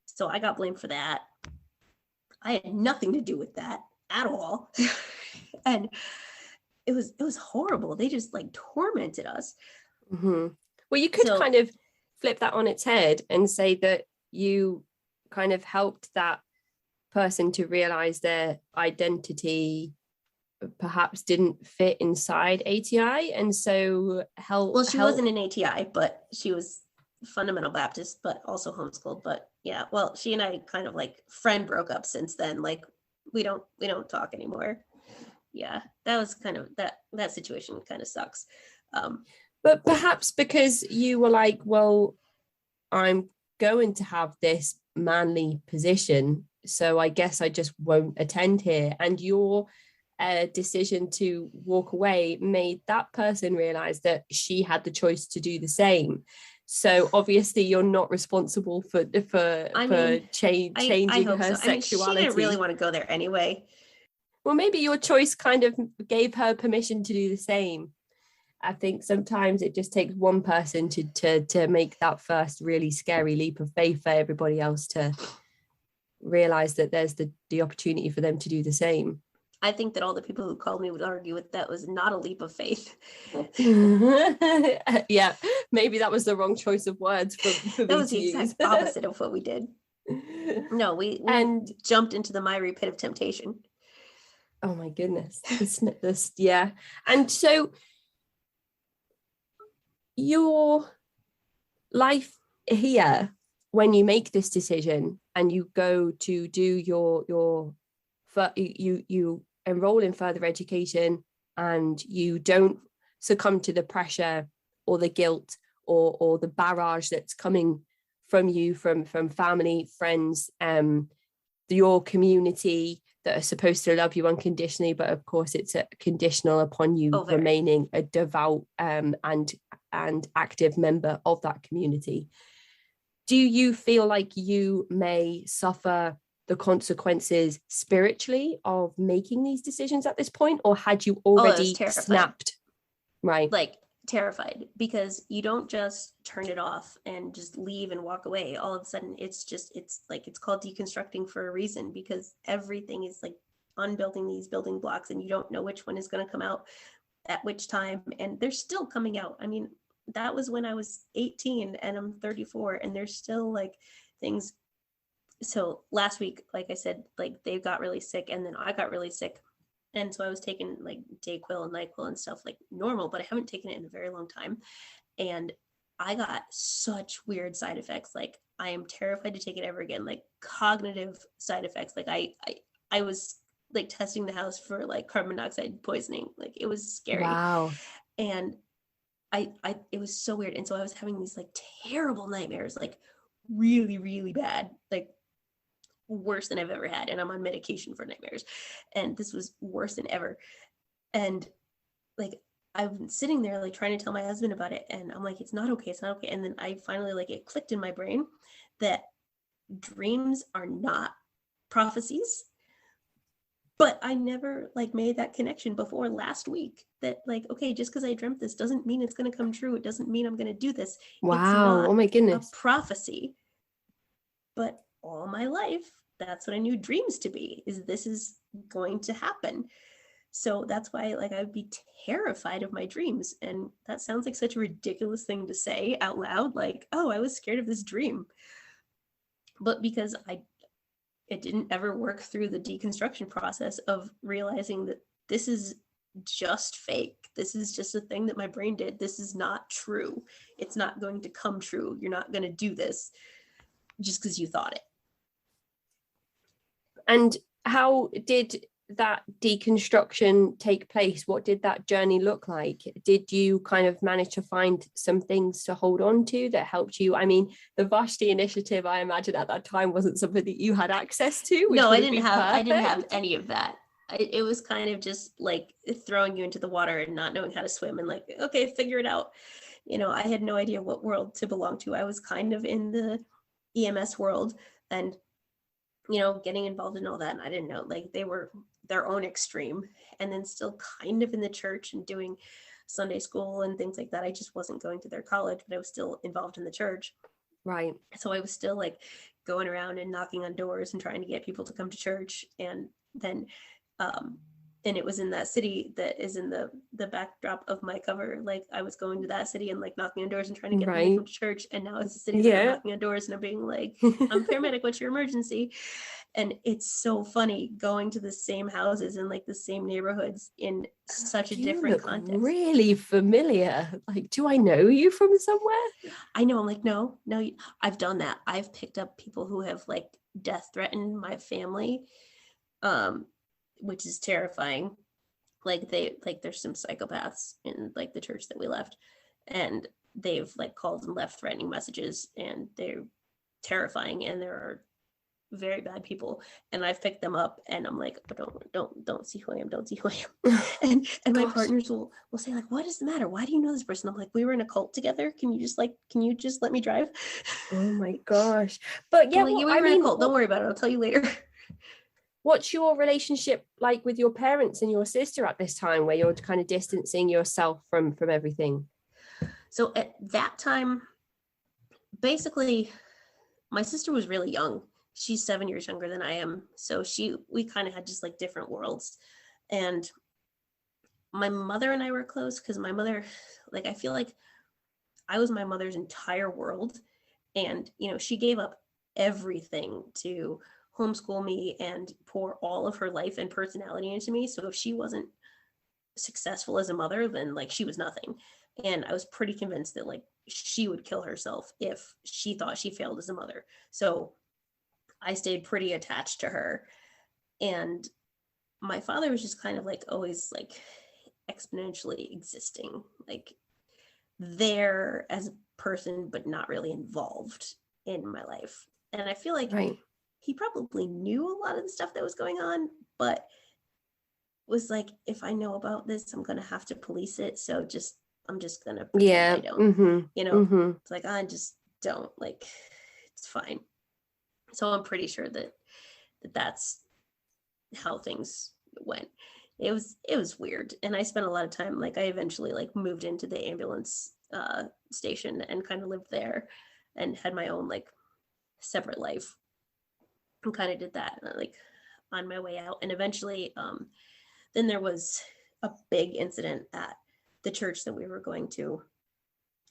so I got blamed for that. I had nothing to do with that at all. And it was horrible. They just like tormented us. Mm-hmm. Well, you could kind of flip that on its head and say that you kind of helped that person to realize their identity perhaps didn't fit inside ATI, and so she wasn't in ATI, but she was fundamental Baptist, but also homeschooled. But yeah, well, she and I kind of like friend broke up since then. Like we don't talk anymore. Yeah, that was kind of that situation kind of sucks. But perhaps because you were like, well, I'm going to have this manly position, so I guess I just won't attend here. And your decision to walk away made that person realize that she had the choice to do the same. So obviously you're not responsible for changing her sexuality. She didn't really want to go there anyway. Well, maybe your choice kind of gave her permission to do the same. I think sometimes it just takes one person to make that first really scary leap of faith for everybody else to realize that there's the opportunity for them to do the same. I think that all the people who called me would argue with that was not a leap of faith. Yeah, maybe that was the wrong choice of words for that was the exact opposite of what we did. No, we jumped into the miry pit of temptation. Oh my goodness. This, yeah. And so your life here, when you make this decision and you go to do you enroll in further education, and you don't succumb to the pressure or the guilt or the barrage that's coming from you, from family, friends, your community that are supposed to love you unconditionally, but of course it's conditional upon you remaining a devout and active member of that community. Do you feel like you may suffer the consequences spiritually of making these decisions at this point, or had you already snapped? Right. Like terrified, because you don't just turn it off and just leave and walk away. All of a sudden it's called deconstructing for a reason, because everything is like unbuilding these building blocks, and you don't know which one is going to come out at which time, and they're still coming out. I mean, that was when I was 18 and I'm 34, and there's still like things. So last week, like I said, like they got really sick, and then I got really sick. And so I was taking like Dayquil and NyQuil and stuff like normal, but I haven't taken it in a very long time. And I got such weird side effects. Like I am terrified to take it ever again, like cognitive side effects. Like I was like testing the house for like carbon monoxide poisoning. Like it was scary. Wow. And it was so weird. And so I was having these like terrible nightmares, like really, really bad, like worse than I've ever had. And I'm on medication for nightmares, and this was worse than ever. And like I've been sitting there like trying to tell my husband about it, and I'm like, it's not okay. And then I finally, like, it clicked in my brain that dreams are not prophecies. But I never like made that connection before last week, that like, okay, just because I dreamt this doesn't mean it's going to come true. It doesn't mean I'm going to do this. Wow. It's not oh my goodness. a prophecy. But all my life, that's what I knew dreams to be, is this is going to happen. So that's why like I'd be terrified of my dreams. And that sounds like such a ridiculous thing to say out loud, like, oh, I was scared of this dream. But because it didn't ever work through the deconstruction process of realizing that this is just fake. This is just a thing that my brain did. This is not true. It's not going to come true. You're not going to do this just because you thought it. And how did that deconstruction take place? What did that journey look like? Did you kind of manage to find some things to hold on to that helped you? I mean, the Vashti initiative, I imagine at that time wasn't something that you had access to. No, I didn't have any of that. it was kind of just like throwing you into the water and not knowing how to swim and like, okay, figure it out. I had no idea what world to belong to. I was kind of in the EMS world and, getting involved in all that. And I didn't know, like, they were their own extreme, and then still kind of in the church and doing Sunday school and things like that. I just wasn't going to their college, but I was still involved in the church. Right. So I was still like going around and knocking on doors and trying to get people to come to church. And then, and it was in that city that is in the backdrop of my cover. Like, I was going to that city and like knocking on doors and trying to get people to come to church. And now it's a city that I'm knocking on doors and I'm being like, I'm a paramedic, what's your emergency? And it's so funny going to the same houses and like the same neighborhoods in such a different context. Really familiar. Like, do I know you from somewhere? I know. I'm like, no, I've done that. I've picked up people who have like death threatened my family, which is terrifying. Like, there's some psychopaths in like the church that we left, and they've like called and left threatening messages, and they're terrifying, and there are very bad people, and I've picked them up, and I'm like, don't see who I am, don't see who I am. And my partners will say like, what is the matter, why do you know this person? I'm like, we were in a cult together, can you just let me drive? Oh my gosh. But yeah, like, we were in a cult, don't worry about it, I'll tell you later. What's your relationship like with your parents and your sister at this time, where you're kind of distancing yourself from everything? So at that time, basically, my sister was really young. She's 7 years younger than I am. So we kind of had just like different worlds. And my mother and I were close because my mother, like, I feel like I was my mother's entire world. And, she gave up everything to homeschool me and pour all of her life and personality into me. So if she wasn't successful as a mother, then like she was nothing. And I was pretty convinced that like she would kill herself if she thought she failed as a mother. So I stayed pretty attached to her. And my father was just kind of like always like exponentially existing, like there as a person, but not really involved in my life. And I feel like he probably knew a lot of the stuff that was going on, but was like, if I know about this, I'm going to have to police it. So I'm just going to pretend I don't, It's like, I just don't, like, it's fine. So I'm pretty sure that's how things went. It was weird. And I spent a lot of time, like, I eventually like moved into the ambulance station and kind of lived there and had my own like separate life and kind of did that like on my way out. And eventually then there was a big incident at the church that we were going to.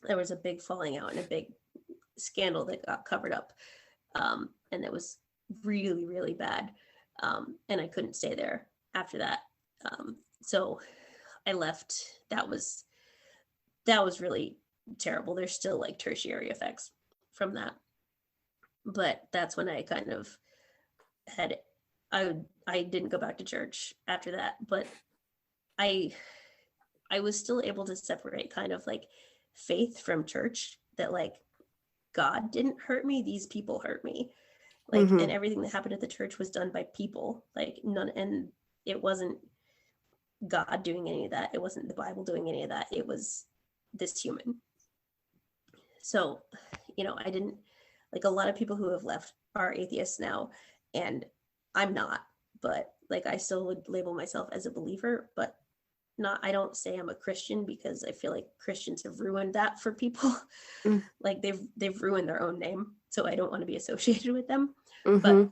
There was a big falling out and a big scandal that got covered up. And it was really, really bad. And I couldn't stay there after that. So I left. That was really terrible. There's still like tertiary effects from that. But that's when I kind of had, I didn't go back to church after that, but I was still able to separate kind of like faith from church, that like God didn't hurt me, these people hurt me. Like, and everything that happened at the church was done by people, like none, and it wasn't God doing any of that. It wasn't the Bible doing any of that. It was this human. So, I didn't, like, a lot of people who have left are atheists now, and I'm not, but like, I still would label myself as a believer, but I don't say I'm a Christian, because I feel like Christians have ruined that for people. Like they've ruined their own name. So I don't want to be associated with them. But,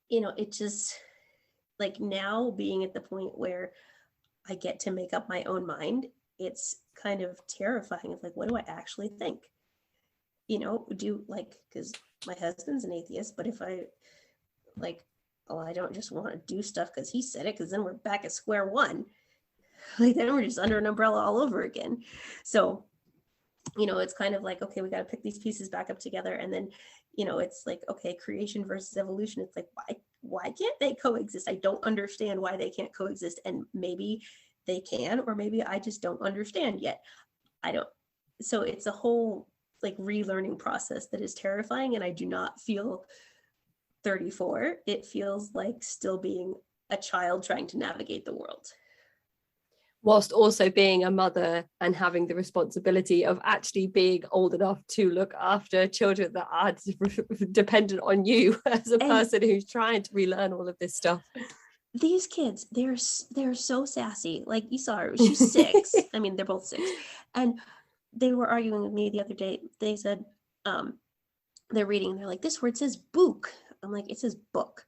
it just, like, now being at the point where I get to make up my own mind, it's kind of terrifying. Of like, what do I actually think? Because my husband's an atheist, but if I like, I don't just want to do stuff because he said it, because then we're back at square one. Like, then we're just under an umbrella all over again. So, it's kind of like, okay, we got to pick these pieces back up together. And then, it's like, okay, creation versus evolution. It's like, why can't they coexist? I don't understand why they can't coexist. And maybe they can, or maybe I just don't understand yet. I don't. So it's a whole like relearning process that is terrifying. And I do not feel 34. It feels like still being a child trying to navigate the world. Whilst also being a mother and having the responsibility of actually being old enough to look after children that are dependent on you as a person who's trying to relearn all of this stuff. These kids, they're so sassy. Like, you saw her, she's 6. I mean, they're both 6. And they were arguing with me the other day. They said, they're reading, they're like, this word says book. I'm like, it says book.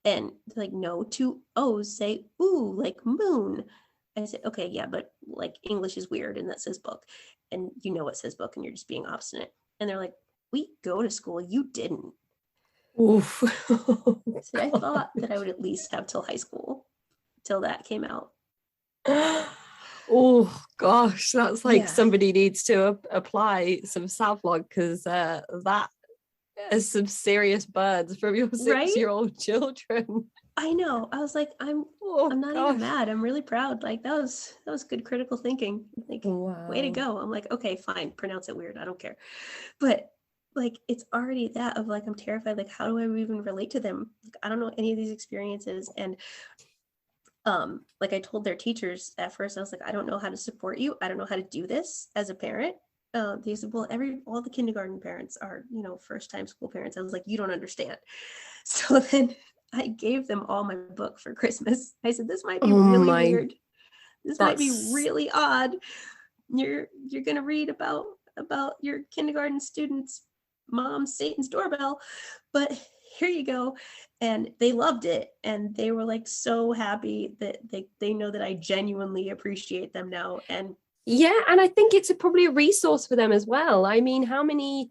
And they're like, no, 2 O's say ooh, like moon. I said, okay, yeah, but like English is weird and that says book. And you know it says book and you're just being obstinate. And they're like, we go to school, you didn't. Oof. So I thought that I would at least have till high school, till that came out. Oh gosh, that's like somebody needs to apply some Savlog, because that is some serious burns from your 6-year-old children. I know. I was like, I'm not even mad. I'm really proud. Like, that was good critical thinking. Like, way to go. I'm like, okay, fine, pronounce it weird, I don't care. But like, it's already that of like, I'm terrified. Like, how do I even relate to them? Like, I don't know any of these experiences. And like, I told their teachers at first, I was like, I don't know how to support you. I don't know how to do this as a parent. They said, well, all the kindergarten parents are, first time school parents. I was like, you don't understand. So then I gave them all my book for Christmas. I said, this might be really weird. This might be really odd. You're gonna read about your kindergarten student's mom's Satan's doorbell, but here you go. And they loved it, and they were like so happy that they know that I genuinely appreciate them now. And and I think it's probably a resource for them as well. I mean, how many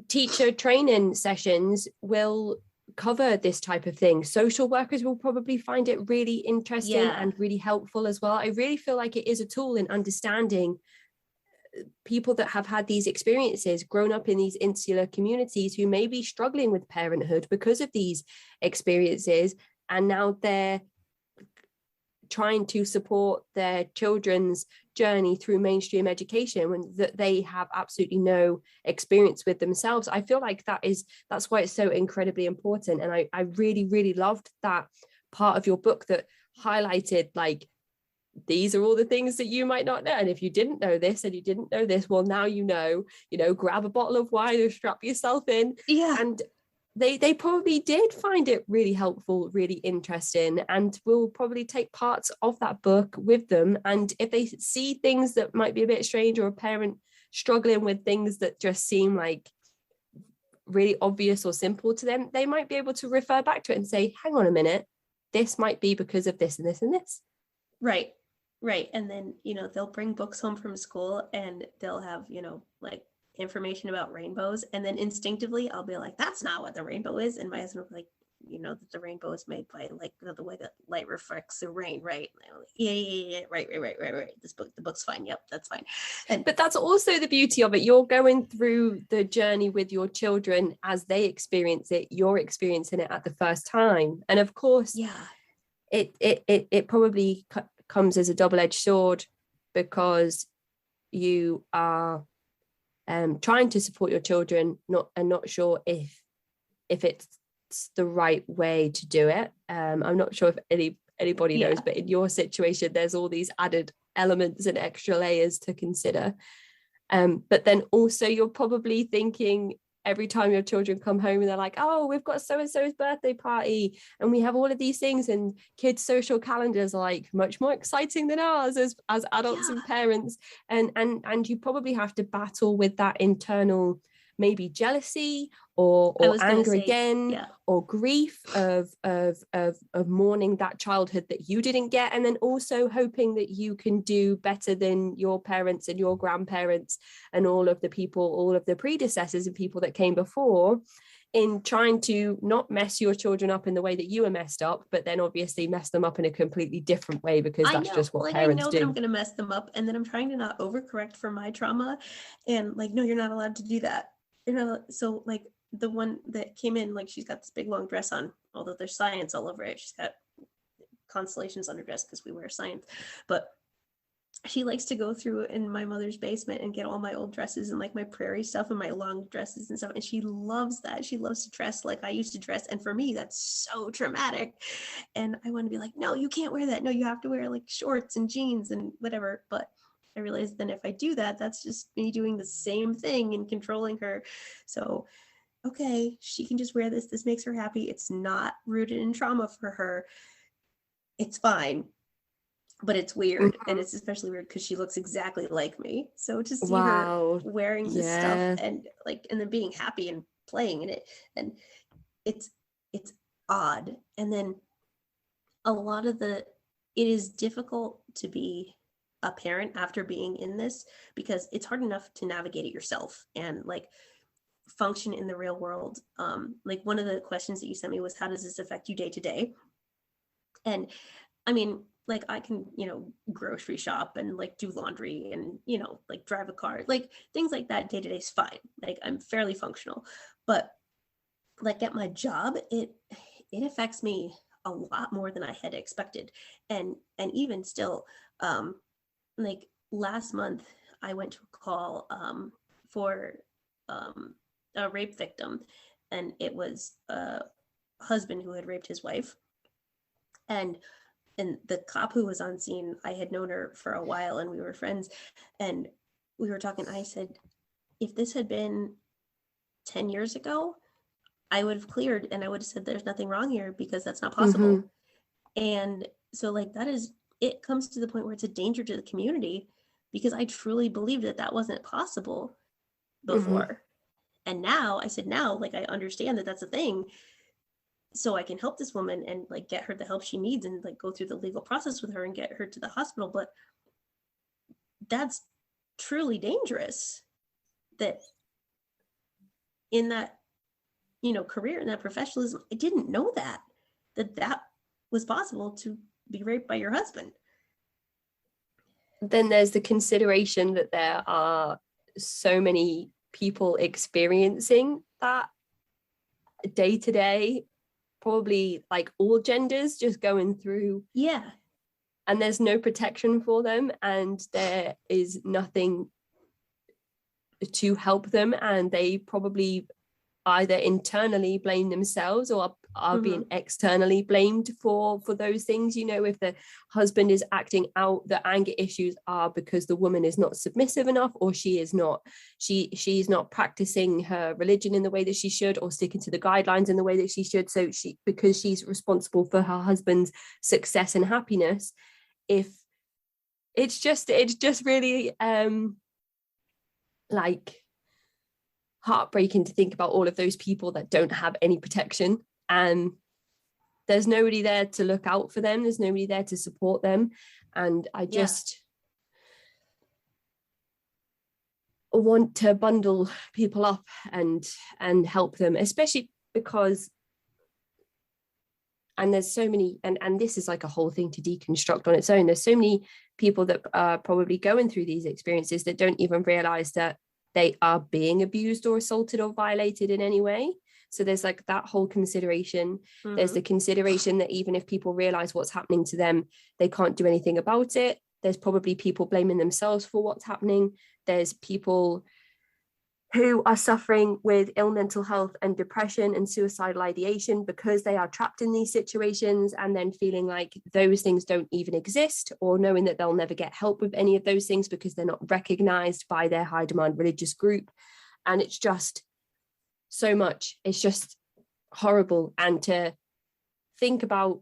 teacher training sessions will cover this type of thing? Social workers will probably find it really interesting and really helpful as well. I really feel like it is a tool in understanding people that have had these experiences, grown up in these insular communities, who may be struggling with parenthood because of these experiences, and now they're trying to support their children's journey through mainstream education when that they have absolutely no experience with themselves. I feel like that's why it's so incredibly important. And I really, really loved that part of your book that highlighted, like, these are all the things that you might not know. And if you didn't know this and you didn't know this, well, now you know, grab a bottle of wine or strap yourself in. And they probably did find it really helpful, really interesting, and will probably take parts of that book with them. And if they see things that might be a bit strange, or a parent struggling with things that just seem like really obvious or simple to them, they might be able to refer back to it and say, hang on a minute, this might be because of this and this and this. Right. And then, they'll bring books home from school and they'll have, like information about rainbows. And then instinctively I'll be like, that's not what the rainbow is. And my husband will be like, that the rainbow is made by like the way that light reflects the rain, right? Like, yeah. Right. The book's fine. Yep, that's fine. But that's also the beauty of it. You're going through the journey with your children as they experience it. You're experiencing it at the first time. And of course, it probably comes as a double-edged sword, because you are trying to support your children, not sure if it's the right way to do it. I'm not sure if anybody knows, but in your situation, there's all these added elements and extra layers to consider. But then also you're probably thinking, every time your children come home and they're like, oh, we've got so-and-so's birthday party and we have all of these things, and kids' social calendars are like much more exciting than ours as adults and parents. And you probably have to battle with that internal, maybe jealousy or anger or grief of mourning that childhood that you didn't get, and then also hoping that you can do better than your parents and your grandparents and all of the predecessors and people that came before, in trying to not mess your children up in the way that you were messed up, but then obviously mess them up in a completely different way, because that's just what parents do. I know that I'm going to mess them up, and then I'm trying to not overcorrect for my trauma, and like, no, you're not allowed to do that. So like the one that came in, like, she's got this big long dress on, although there's science all over it. She's got constellations on her dress because we wear science. But she likes to go through in my mother's basement and get all my old dresses and like my prairie stuff and my long dresses and stuff. And she loves that. She loves to dress like I used to dress. And for me, that's so traumatic. And I want to be like, no, you can't wear that. No, you have to wear like shorts and jeans and whatever. But I realized then if I do that, that's just me doing the same thing and controlling her. So, okay, she can just wear this. This makes her happy. It's not rooted in trauma for her. It's fine, but it's weird. And it's especially weird because she looks exactly like me. So to see her Wow. wearing this stuff Yeah. and like, and then being happy and playing in it, and it's odd. And then a lot of it is difficult to be a parent after being in this, because it's hard enough to navigate it yourself and like function in the real world. Like one of the questions that you sent me was, how does this affect you day to day? And I mean, like I can, grocery shop and like do laundry and, like drive a car, like things like that day to day is fine. Like I'm fairly functional. But like at my job, it affects me a lot more than I had expected. And even still, like last month I went to a call for a rape victim, and it was a husband who had raped his wife. And the cop who was on scene, I had known her for a while and we were friends, and we were talking. I said, if this had been 10 years ago, I would have cleared and I would have said there's nothing wrong here because that's not possible. And so like that is, it comes to the point where it's a danger to the community, because I truly believed that that wasn't possible before. And now I said, now like I understand that that's a thing, so I can help this woman and like get her the help she needs and like go through the legal process with her and get her to the hospital. But that's truly dangerous, that in that, career, in that professionalism, I didn't know that was possible, to be raped by your husband. Then there's the consideration that there are so many people experiencing that day to day, probably like all genders just going through. Yeah. And there's no protection for them, and there is nothing to help them, and they probably either internally blame themselves or are being externally blamed for those things. If the husband is acting out, the anger issues are because the woman is not submissive enough, or she's not practicing her religion in the way that she should, or sticking to the guidelines in the way that she should. So because she's responsible for her husband's success and happiness. If it's just really like heartbreaking to think about all of those people that don't have any protection, and there's nobody there to look out for them, there's nobody there to support them. And I just want to bundle people up and help them, especially because, and there's so many, and this is like a whole thing to deconstruct on its own, there's so many people that are probably going through these experiences that don't even realize that they are being abused or assaulted or violated in any way. So there's like that whole consideration. There's the consideration that even if people realize what's happening to them, they can't do anything about it. There's probably people blaming themselves for what's happening. There's people who are suffering with ill mental health and depression and suicidal ideation because they are trapped in these situations, and then feeling like those things don't even exist, or knowing that they'll never get help with any of those things because they're not recognized by their high demand religious group. And it's just so much. It's just horrible. And to think about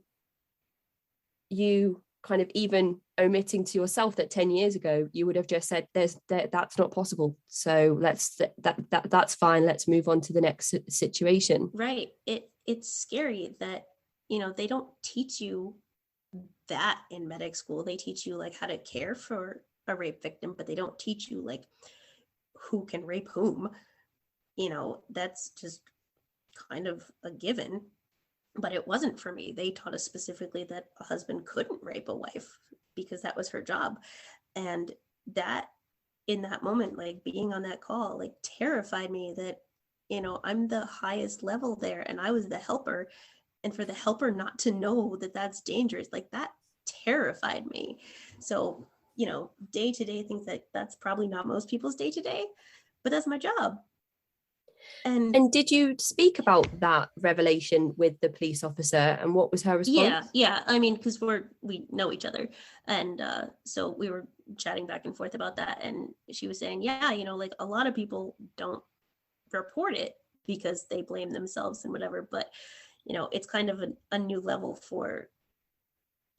you kind of even omitting to yourself that 10 years ago you would have just said that's not possible, so that's fine, let's move on to the next situation. Right. It's scary that they don't teach you that in medic school. They teach you like how to care for a rape victim, but they don't teach you like who can rape whom. That's just kind of a given. But it wasn't for me. They taught us specifically that a husband couldn't rape a wife because that was her job. And that, in that moment, like being on that call, like terrified me that, I'm the highest level there and I was the helper. And for the helper not to know that that's dangerous, like that terrified me. So, day to day things that's probably not most people's day to day, but that's my job. And did you speak about that revelation with the police officer, and what was her response? Yeah. I mean, because we know each other, and so we were chatting back and forth about that, and she was saying, yeah, like a lot of people don't report it because they blame themselves and whatever, but it's kind of a new level for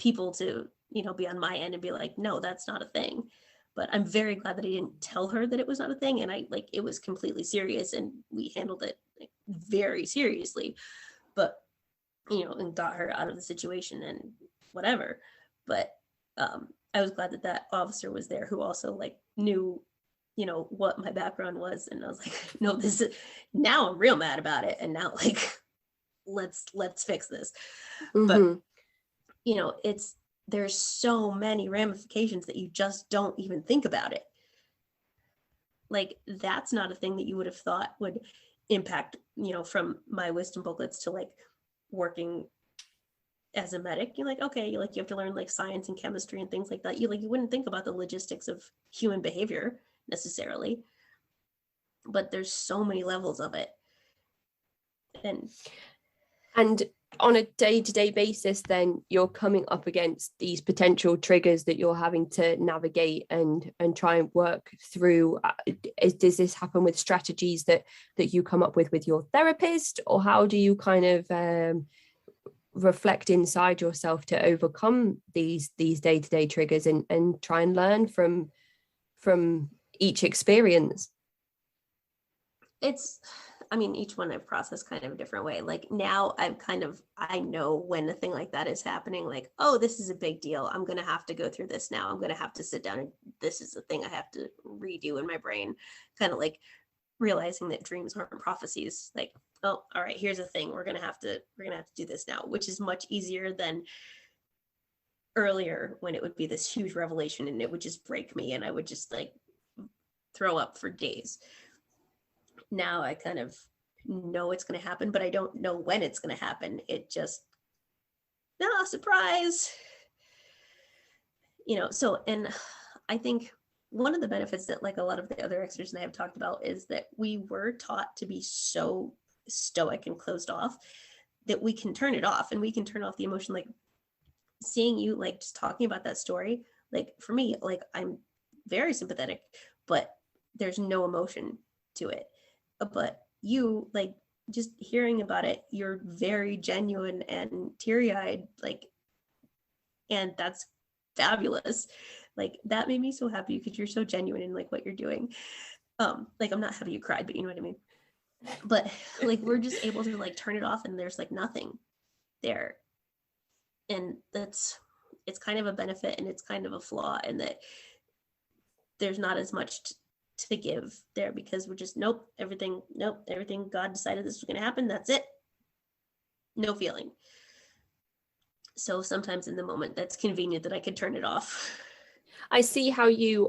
people to be on my end and be like, no, that's not a thing. But I'm very glad that I didn't tell her that it was not a thing, and it was completely serious, and we handled it very seriously, but and got her out of the situation and whatever. But I was glad that officer was there, who also knew what my background was, and I was like, no, this is, now I'm real mad about it, and now let's fix this. But there's so many ramifications that you just don't even think about it. That's not a thing that you would have thought would impact, from my wisdom booklets to working as a medic. You're okay, you have to learn science and chemistry and things like that. You wouldn't think about the logistics of human behavior necessarily, but there's so many levels of it. And on a day-to-day basis, then you're coming up against these potential triggers that you're having to navigate and try and work through. Does this happen with strategies that you come up with your therapist, or how do you kind of reflect inside yourself to overcome these day-to-day triggers and try and learn from each experience? Each one I've processed kind of a different way. Now I know when a thing like that is happening, oh, this is a big deal. I'm going to have to go through this now. I'm going to have to sit down, and this is the thing I have to redo in my brain, kind of realizing that dreams aren't prophecies. Oh, all right, here's a thing. We're going to have to do this now, which is much easier than earlier, when it would be this huge revelation and it would just break me and I would just throw up for days. Now I kind of know it's going to happen, but I don't know when it's going to happen. It just, no, surprise. So, and I think one of the benefits that a lot of the other extras and I have talked about is that we were taught to be so stoic and closed off that we can turn it off, and we can turn off the emotion. Seeing you just talking about that story, for me, I'm very sympathetic, but there's no emotion to it. But you, just hearing about it, you're very genuine and teary-eyed, and that's fabulous. That made me so happy because you're so genuine in what you're doing. I'm not happy you cried, but you know what I mean. But we're just able to turn it off, and there's nothing there, and it's kind of a benefit, and it's kind of a flaw in that there's not as much to give there, because we're just everything God decided this was going to happen, that's it, no feeling. So sometimes in the moment that's convenient that I could turn it off. I see how you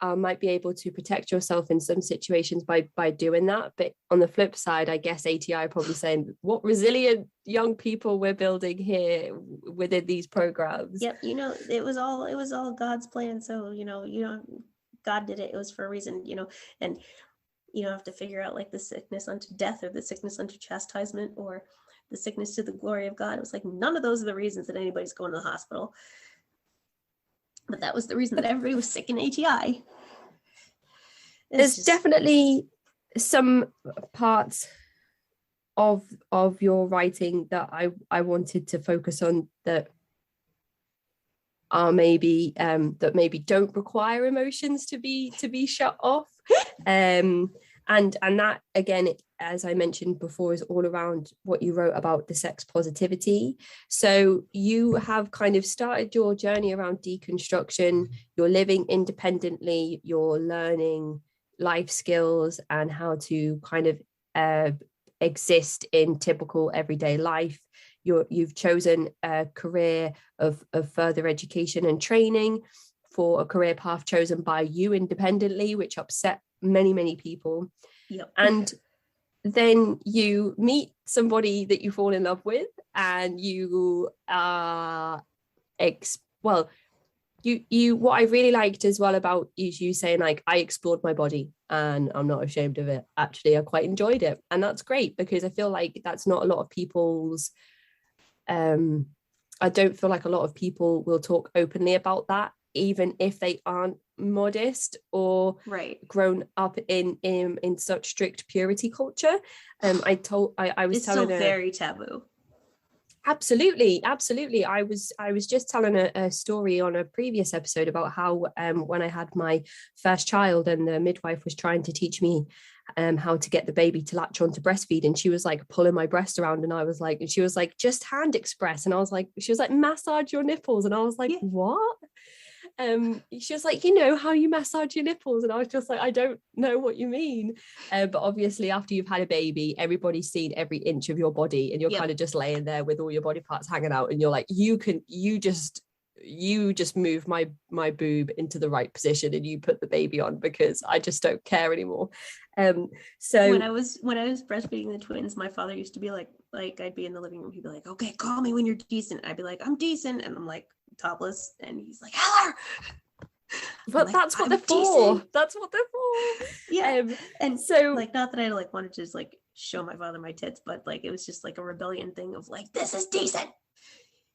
might be able to protect yourself in some situations by doing that, but on the flip side, I guess ATI are probably saying what resilient young people we're building here within these programs. Yep, it was all God's plan. So God did it. It was for a reason, and you don't have to figure out the sickness unto death or the sickness unto chastisement or the sickness to the glory of God. It was none of those are the reasons that anybody's going to the hospital. But that was the reason that everybody was sick in ATI. There's definitely some parts of your writing that I wanted to focus on that are maybe don't require emotions to be shut off, and that again, as I mentioned before, is all around what you wrote about the sex positivity. So you have kind of started your journey around deconstruction. You're living independently, you're learning life skills and how to kind of exist in typical everyday life. You've chosen a career of further education and training for a career path chosen by you independently, which upset many people. Yep. And then you meet somebody that you fall in love with, and you you what I really liked as well about you saying like I explored my body and I'm not ashamed of it. Actually, I quite enjoyed it, and that's great because I feel like that's not a lot of people's. um I don't feel like a lot of people will talk openly about that, even if they aren't modest or Right. grown up in such strict purity culture. I was It's still telling her. very taboo. Absolutely. I was just telling a story on a previous episode about how when I had my first child and the midwife was trying to teach me how to get the baby to latch on to breastfeed, and she was like pulling my breast around, and I was like, and she was like, just hand express, and I was like, she was like, massage your nipples, and I was like, Yeah. what? She was like, how you massage your nipples, and I was just like, I don't know what you mean. But obviously after you've had a baby, everybody's seen every inch of your body, and you're Yep. kind of just laying there with all your body parts hanging out, and you're like, you just move my boob into the right position and you put the baby on, because I just don't care anymore. So when I was breastfeeding the twins, my father used to be like I'd be in the living room, he'd be like, okay, call me when you're decent. I'd be like, I'm decent, and I'm like topless, and he's like, Heller. But like, that's what they're for. That's what they're for. Yeah. And so like, not that I like wanted to just like show my father my tits, but like it was just like a rebellion thing of like, this is decent.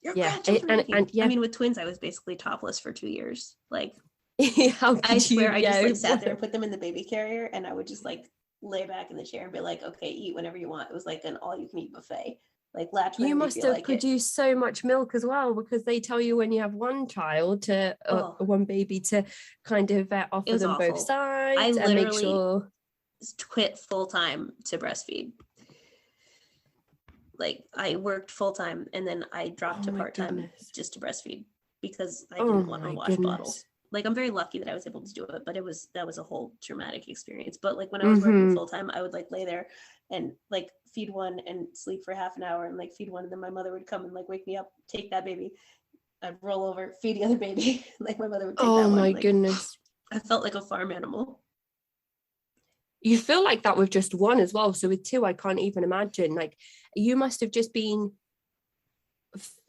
Your grandchildren. And yeah. I mean, with twins, I was basically topless for 2 years. Like, I swear, I just like sat there and put them in the baby carrier, and I would just like lay back in the chair and be like, okay, eat whenever you want. It was like an all-you-can-eat buffet. Like, latch whenever you must you feel have like produced so much milk as well, because they tell you when you have one child to one baby to kind of offer them awful. both sides. I and make literally sure quit full-time to breastfeed. Like, I worked full-time and then I dropped to part-time just to breastfeed because I didn't want to wash bottles. Like, I'm very lucky that I was able to do it, but that was a whole traumatic experience. But like when I was working full-time, I would like lay there and like feed one and sleep for half an hour and like feed one, and then my mother would come and like wake me up, take that baby, I'd roll over, feed the other baby. Like, my mother would take that one. Oh my like, goodness. I felt like a farm animal. You feel like that with just one as well. So with two, I can't even imagine. Like, you must have just been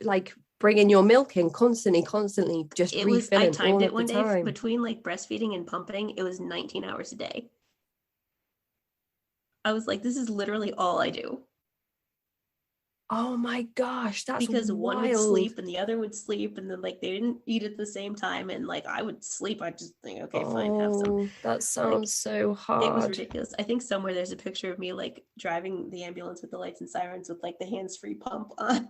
like bringing your milk in constantly, just refilling. I timed all it one day time. Between like breastfeeding and pumping. It was 19 hours a day. I was like, this is literally all I do. Oh my gosh, that's because wild. One would sleep and the other would sleep, and then like they didn't eat at the same time, and like I would sleep. I just think, okay, fine, have some. That sounds like, so hard. It was ridiculous. I think somewhere there's a picture of me like driving the ambulance with the lights and sirens with like the hands-free pump on.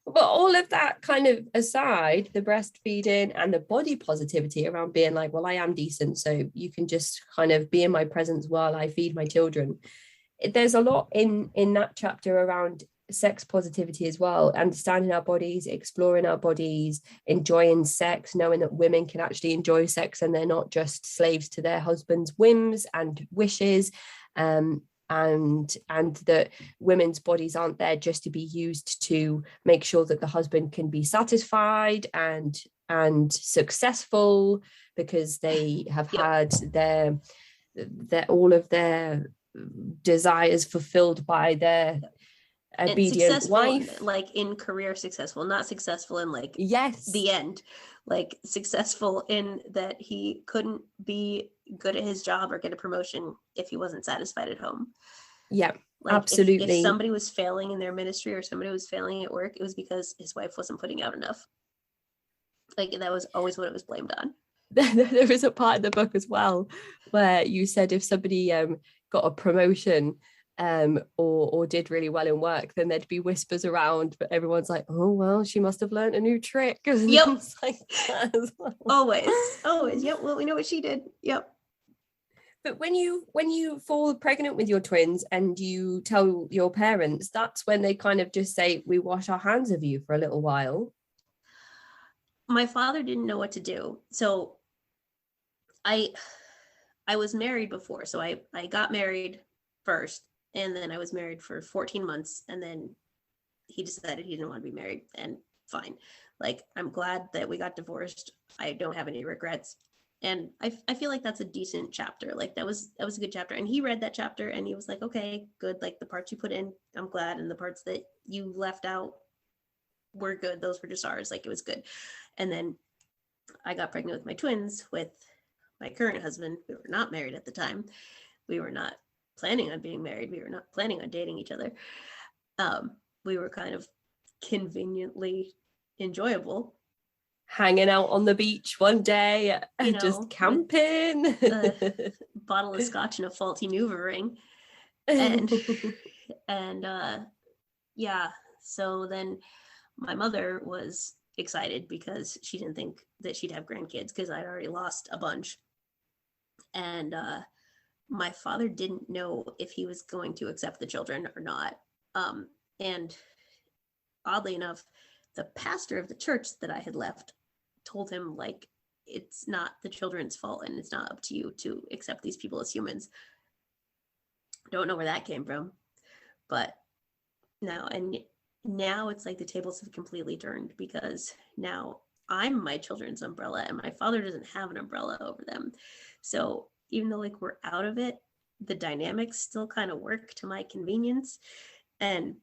But all of that kind of aside, the breastfeeding and the body positivity around being like, well, I am decent, so you can just kind of be in my presence while I feed my children. There's a lot in that chapter around sex positivity as well, understanding our bodies, exploring our bodies, enjoying sex, knowing that women can actually enjoy sex and they're not just slaves to their husband's whims and wishes, and that women's bodies aren't there just to be used to make sure that the husband can be satisfied and successful because they have had their all of their desires fulfilled by their obedient wife. Like in career successful, not successful in like yes the end, like successful in that he couldn't be good at his job or get a promotion if he wasn't satisfied at home. Yeah, like absolutely. If somebody was failing in their ministry or somebody was failing at work, it was because his wife wasn't putting out enough. Like, that was always what it was blamed on. There is a part in the book as well where you said if somebody got a promotion or did really well in work, then there'd be whispers around, but everyone's like, oh well, she must have learned a new trick. Yep. Like that as well. Always. Yep. Well, we know what she did. Yep. But when you fall pregnant with your twins and you tell your parents, that's when they kind of just say, we wash our hands of you for a little while. My father didn't know what to do. So I was married before. So I got married first, and then I was married for 14 months, and then he decided he didn't want to be married, and fine. Like, I'm glad that we got divorced. I don't have any regrets. And I feel like that's a decent chapter. Like, that was a good chapter. And he read that chapter and he was like, okay, good. Like, the parts you put in, I'm glad. And the parts that you left out were good. Those were just ours. Like, it was good. And then I got pregnant with my twins with my current husband. We were not married at the time. We were not planning on being married. We were not planning on dating each other. We were kind of conveniently enjoyable. Hanging out on the beach one day and just camping. A bottle of scotch and a faulty Nuva ring. And yeah, so then my mother was excited because she didn't think that she'd have grandkids because I'd already lost a bunch. And my father didn't know if he was going to accept the children or not. And oddly enough, the pastor of the church that I had left told him, like, it's not the children's fault and it's not up to you to accept these people as humans. Don't know where that came from, but now it's like the tables have completely turned because now I'm my children's umbrella and my father doesn't have an umbrella over them. So even though like we're out of it, the dynamics still kind of work to my convenience. And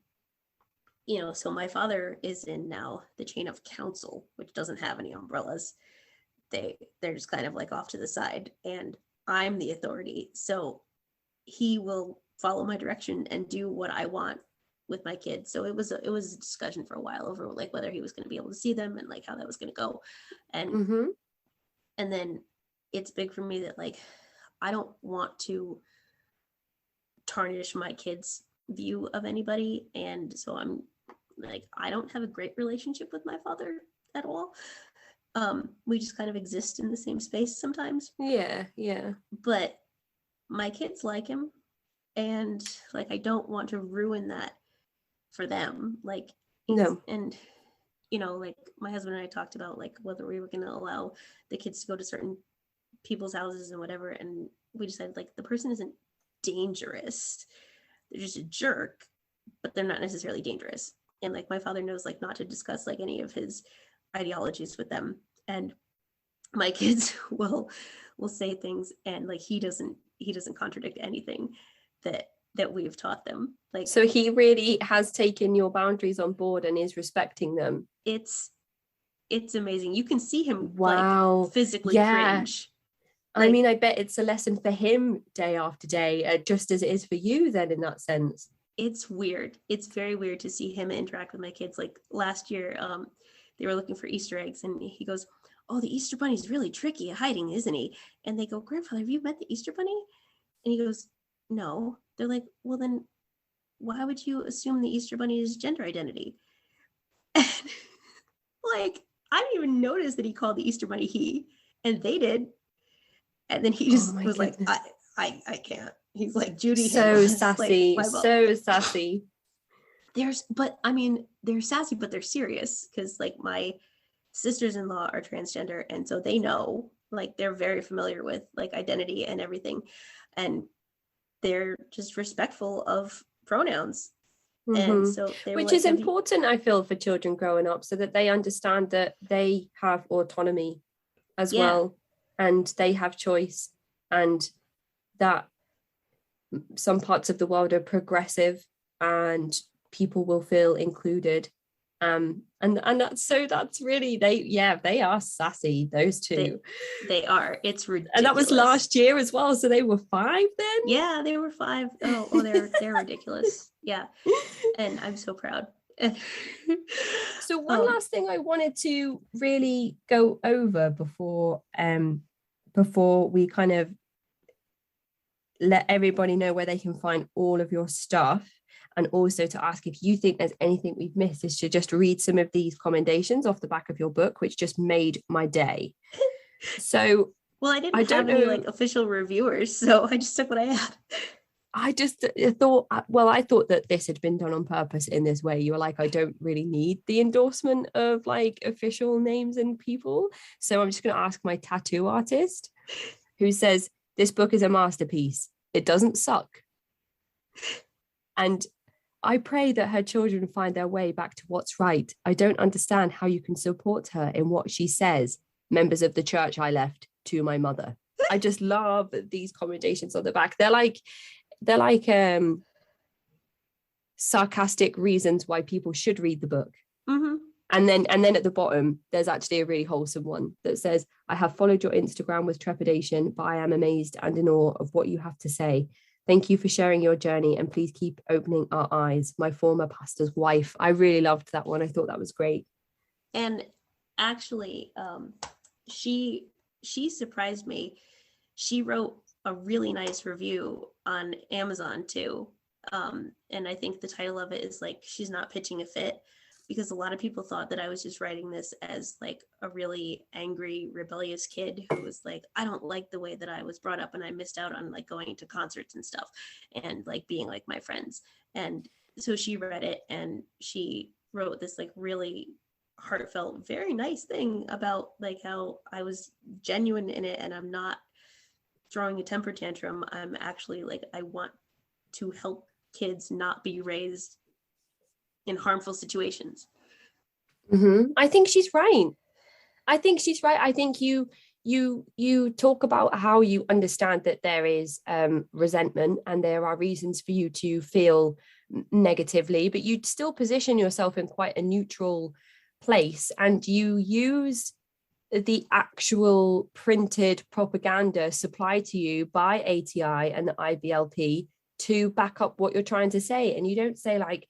so my father is in now the chain of council, which doesn't have any umbrellas. They're just kind of like off to the side, and I'm the authority. So he will follow my direction and do what I want with my kids. So it was a discussion for a while over like whether he was going to be able to see them and like how that was going to go. And and then it's big for me that like I don't want to tarnish my kids' view of anybody, and so I'm like I don't have a great relationship with my father at all. We just kind of exist in the same space sometimes. Yeah. But my kids like him, and like I don't want to ruin that for them. Like no. And like my husband and I talked about like whether we were going to allow the kids to go to certain people's houses and whatever, and we decided like the person isn't dangerous, they're just a jerk, but they're not necessarily dangerous. And like my father knows like not to discuss like any of his ideologies with them, and my kids will say things and like he doesn't contradict anything that we've taught them. Like, so he really has taken your boundaries on board and is respecting them. It's amazing. You can see him like physically cringe. Like, I mean, I bet it's a lesson for him day after day, just as it is for you then in that sense. It's weird. It's very weird to see him interact with my kids. Like last year, they were looking for Easter eggs and he goes, "Oh, the Easter bunny's really tricky at hiding, isn't he?" And they go, "Grandfather, have you met the Easter bunny?" And he goes, "No." They're like, "Well, then why would you assume the Easter bunny is gender identity?" And like, I didn't even notice that he called the Easter bunny he, and they did. And then he just was goodness. Like, I can't. He's like, Judy. So sassy, like, so sassy. They're sassy, but they're serious because like my sisters-in-law are transgender, and so they know, like, they're very familiar with like identity and everything, and they're just respectful of pronouns. And so which is important, I feel, for children growing up, so that they understand that they have autonomy as well, and they have choice, and that some parts of the world are progressive and people will feel included. And that's really, they are sassy, those two. They are. It's ridiculous. And that was last year as well, so they were 5 then? Yeah, they were 5. Oh, they're ridiculous. Yeah. And I'm so proud. So one last thing I wanted to really go over before we kind of let everybody know where they can find all of your stuff, and also to ask if you think there's anything we've missed, is to just read some of these commendations off the back of your book, which just made my day. So well, I didn't have any like official reviewers, so I just took what I had. I thought that this had been done on purpose in this way. You were like, I don't really need the endorsement of like official names and people. So I'm just going to ask my tattoo artist, who says, this book is a masterpiece. It doesn't suck. And I pray that her children find their way back to what's right. I don't understand how you can support her in what she says. Members of the church I left, to my mother. I just love these commendations on the back. They're like sarcastic reasons why people should read the book. Mm-hmm. And then at the bottom, there's actually a really wholesome one that says, I have followed your Instagram with trepidation, but I am amazed and in awe of what you have to say. Thank you for sharing your journey, and please keep opening our eyes. My former pastor's wife. I really loved that one. I thought that was great. And actually, she surprised me. She wrote a really nice review on Amazon too. And I think the title of it is like, she's not pitching a fit, because a lot of people thought that I was just writing this as like a really angry, rebellious kid who was like, I don't like the way that I was brought up, and I missed out on like going to concerts and stuff and like being like my friends. And so she read it and she wrote this like really heartfelt, very nice thing about like how I was genuine in it, and I'm not throwing a temper tantrum. I'm actually like, I want to help kids not be raised in harmful situations. I think she's right. I think you talk about how you understand that there is resentment and there are reasons for you to feel negatively, but you still position yourself in quite a neutral place, and you use the actual printed propaganda supplied to you by ATI and the IBLP to back up what you're trying to say. And you don't say like,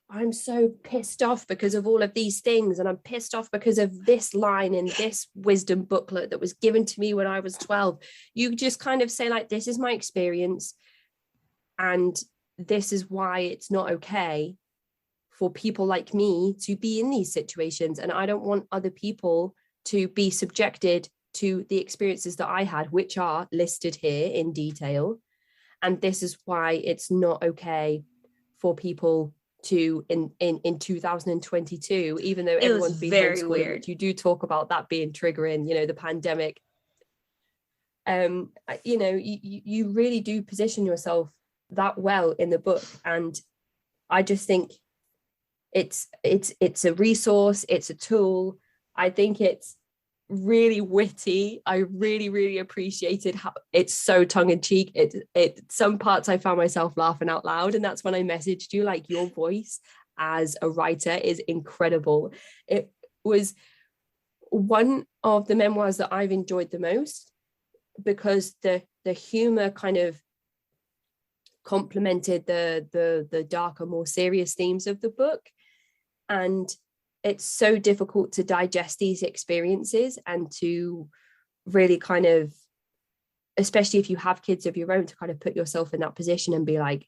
I'm so pissed off because of all of these things, and I'm pissed off because of this line in this wisdom booklet that was given to me when I was 12. You just kind of say like, this is my experience, and this is why it's not okay for people like me to be in these situations. And I don't want other people to be subjected to the experiences that I had, which are listed here in detail. And this is why it's not okay for people to in 2022, even though everyone's been very homeschooling, weird. you do talk about that being triggering, the pandemic. You really do position yourself that well in the book, and I just think it's a resource, it's a tool. I think it's really witty. I really, really appreciated how it's so tongue-in-cheek. It some parts I found myself laughing out loud, and that's when I messaged you, like, your voice as a writer is incredible. It was one of the memoirs that I've enjoyed the most, because the humor kind of complemented the darker, more serious themes of the book. And it's so difficult to digest these experiences and to really kind of, especially if you have kids of your own, to kind of put yourself in that position and be like,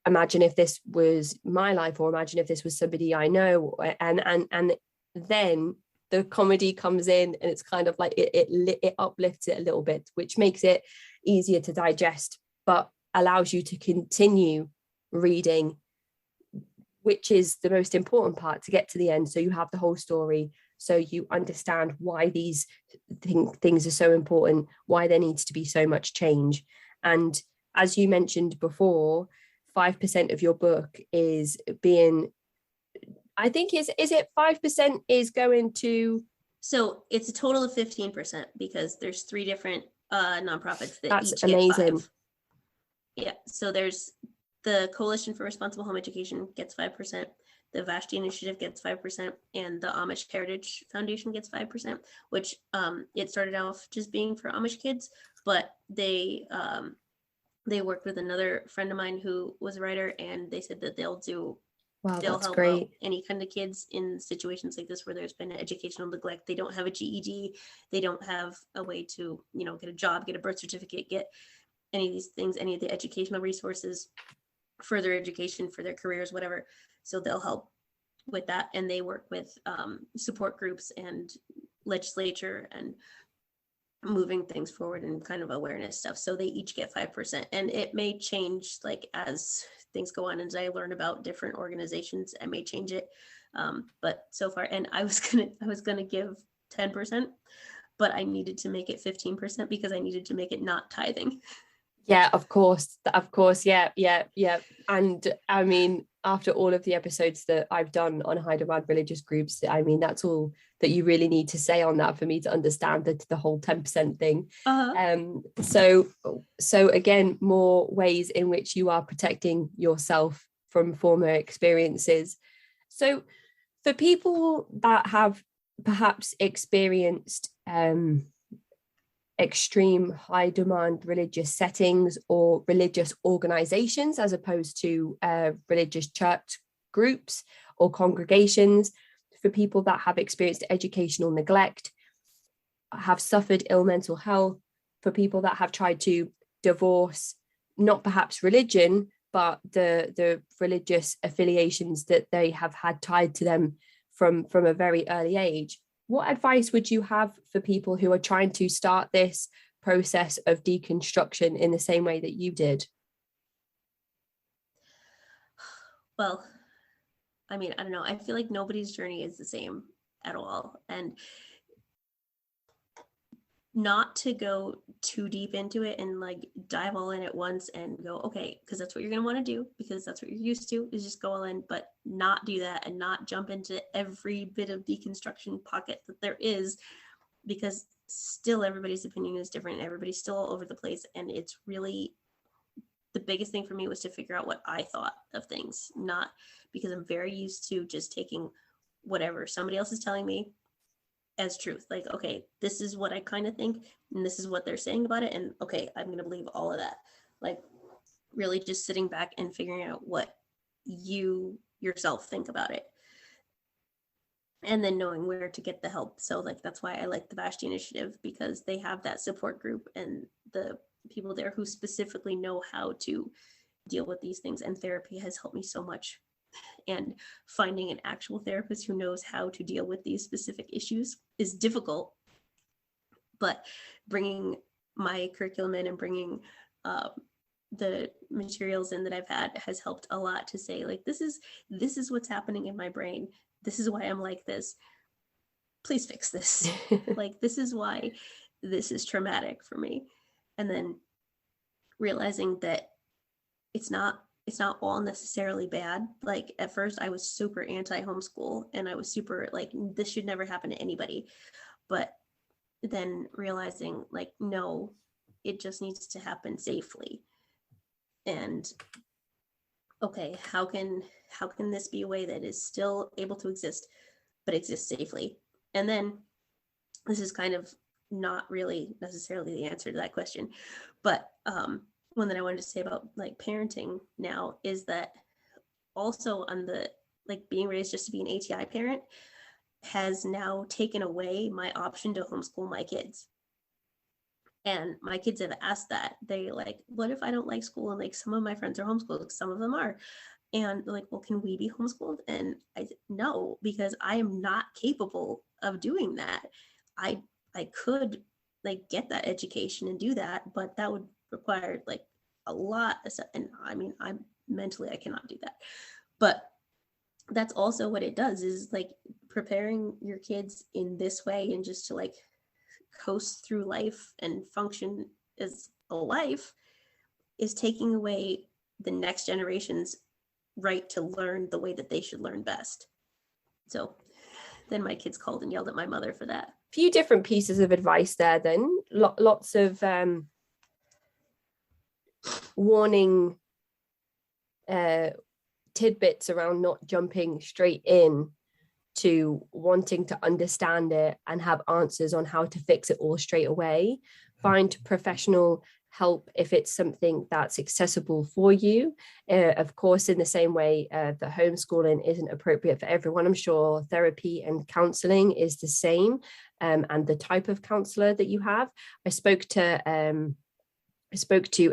imagine if this was my life, or imagine if this was somebody I know. And then the comedy comes in, and it's kind of like it uplifts it a little bit, which makes it easier to digest, but allows you to continue reading, which is the most important part, to get to the end. So you have the whole story, so you understand why these things are so important, why there needs to be so much change. And as you mentioned before, 5% of your book is being, I think is it 5% is going to, so it's a total of 15%, because there's 3 different nonprofits that that's each amazing. get 5. Yeah, so there's the Coalition for Responsible Home Education gets 5%, the Vashti Initiative gets 5%, and the Amish Heritage Foundation gets 5%, which it started off just being for Amish kids, but they worked with another friend of mine who was a writer, and they said that they'll help great. out any kind of kids in situations like this where there's been educational neglect. They don't have a GED, they don't have a way to, get a job, get a birth certificate, get any of these things, any of the educational resources, further education for their careers, whatever. So they'll help with that, and they work with support groups and legislature and moving things forward and kind of awareness stuff. So they each get 5%, and it may change like as things go on, and as I learn about different organizations, I may change it. But so far, and I was gonna give 10%, but I needed to make it 15% because I needed to make it not tithing. Yeah, of course. Yeah. And I mean, after all of the episodes that I've done on high demand religious groups, I mean, that's all that you really need to say on that for me to understand the whole 10% thing. So again, more ways in which you are protecting yourself from former experiences. So For people that have perhaps experienced extreme high demand religious settings or religious organizations, as opposed to religious church groups or congregations, for people that have experienced educational neglect, have suffered ill mental health, for people that have tried to divorce, not perhaps religion, but the religious affiliations that they have had tied to them from a very early age. What advice would you have for people who are trying to start this process of deconstruction in the same way that you did? Well, I mean, I don't know. I feel like nobody's journey is the same at all. And not to go too deep into it and like dive all in at once and go, okay, because that's what you're going to want to do, because that's what you're used to, is just go all in, but not do that and not jump into every bit of deconstruction pocket that there is, because still everybody's opinion is different. Everybody's still all over the place. And it's really, the biggest thing for me was to figure out what I thought of things, not because I'm very used to just taking whatever somebody else is telling me as truth. Like, okay, this is what I kind of think, and this is what they're saying about it, and okay, I'm going to believe all of that. Like, really just sitting back and figuring out what you yourself think about it, and then knowing where to get the help. So like, that's why I like the Vashti Initiative, because they have that support group and the people there who specifically know how to deal with these things. And therapy has helped me so much, and finding an actual therapist who knows how to deal with these specific issues is difficult. But bringing my curriculum in and bringing the materials in that I've had has helped a lot to say, like, this is what's happening in my brain. This is why I'm like this. Please fix this. Like, this is why this is traumatic for me. And then realizing that it's not all necessarily bad. Like, at first I was super anti-homeschool, and I was super like, this should never happen to anybody. But then realizing, like, no, it just needs to happen safely. And okay, how can this be a way that is still able to exist, but exist safely? And then this is kind of not really necessarily the answer to that question, but one that I wanted to say about like parenting now is that also on the like being raised just to be an ATI parent has now taken away my option to homeschool my kids. And my kids have asked that. They like, what if I don't like school? And like, some of my friends are homeschooled, some of them are. And they're like, well, can we be homeschooled? And I said, no, because I am not capable of doing that. I could like get that education and do that, but that would require like a lot of stuff. And I mean, I cannot do that. But that's also what it does, is like preparing your kids in this way, and just to like coast through life and function as a life, is taking away the next generation's right to learn the way that they should learn best. So then my kids called and yelled at my mother for that. Few different pieces of advice there then. Lots of warning tidbits around not jumping straight in to wanting to understand it and have answers on how to fix it all straight away. Find professional help if it's something that's accessible for you. Of course, in the same way that homeschooling isn't appropriate for everyone, I'm sure therapy and counselling is the same, and the type of counsellor that you have. I spoke to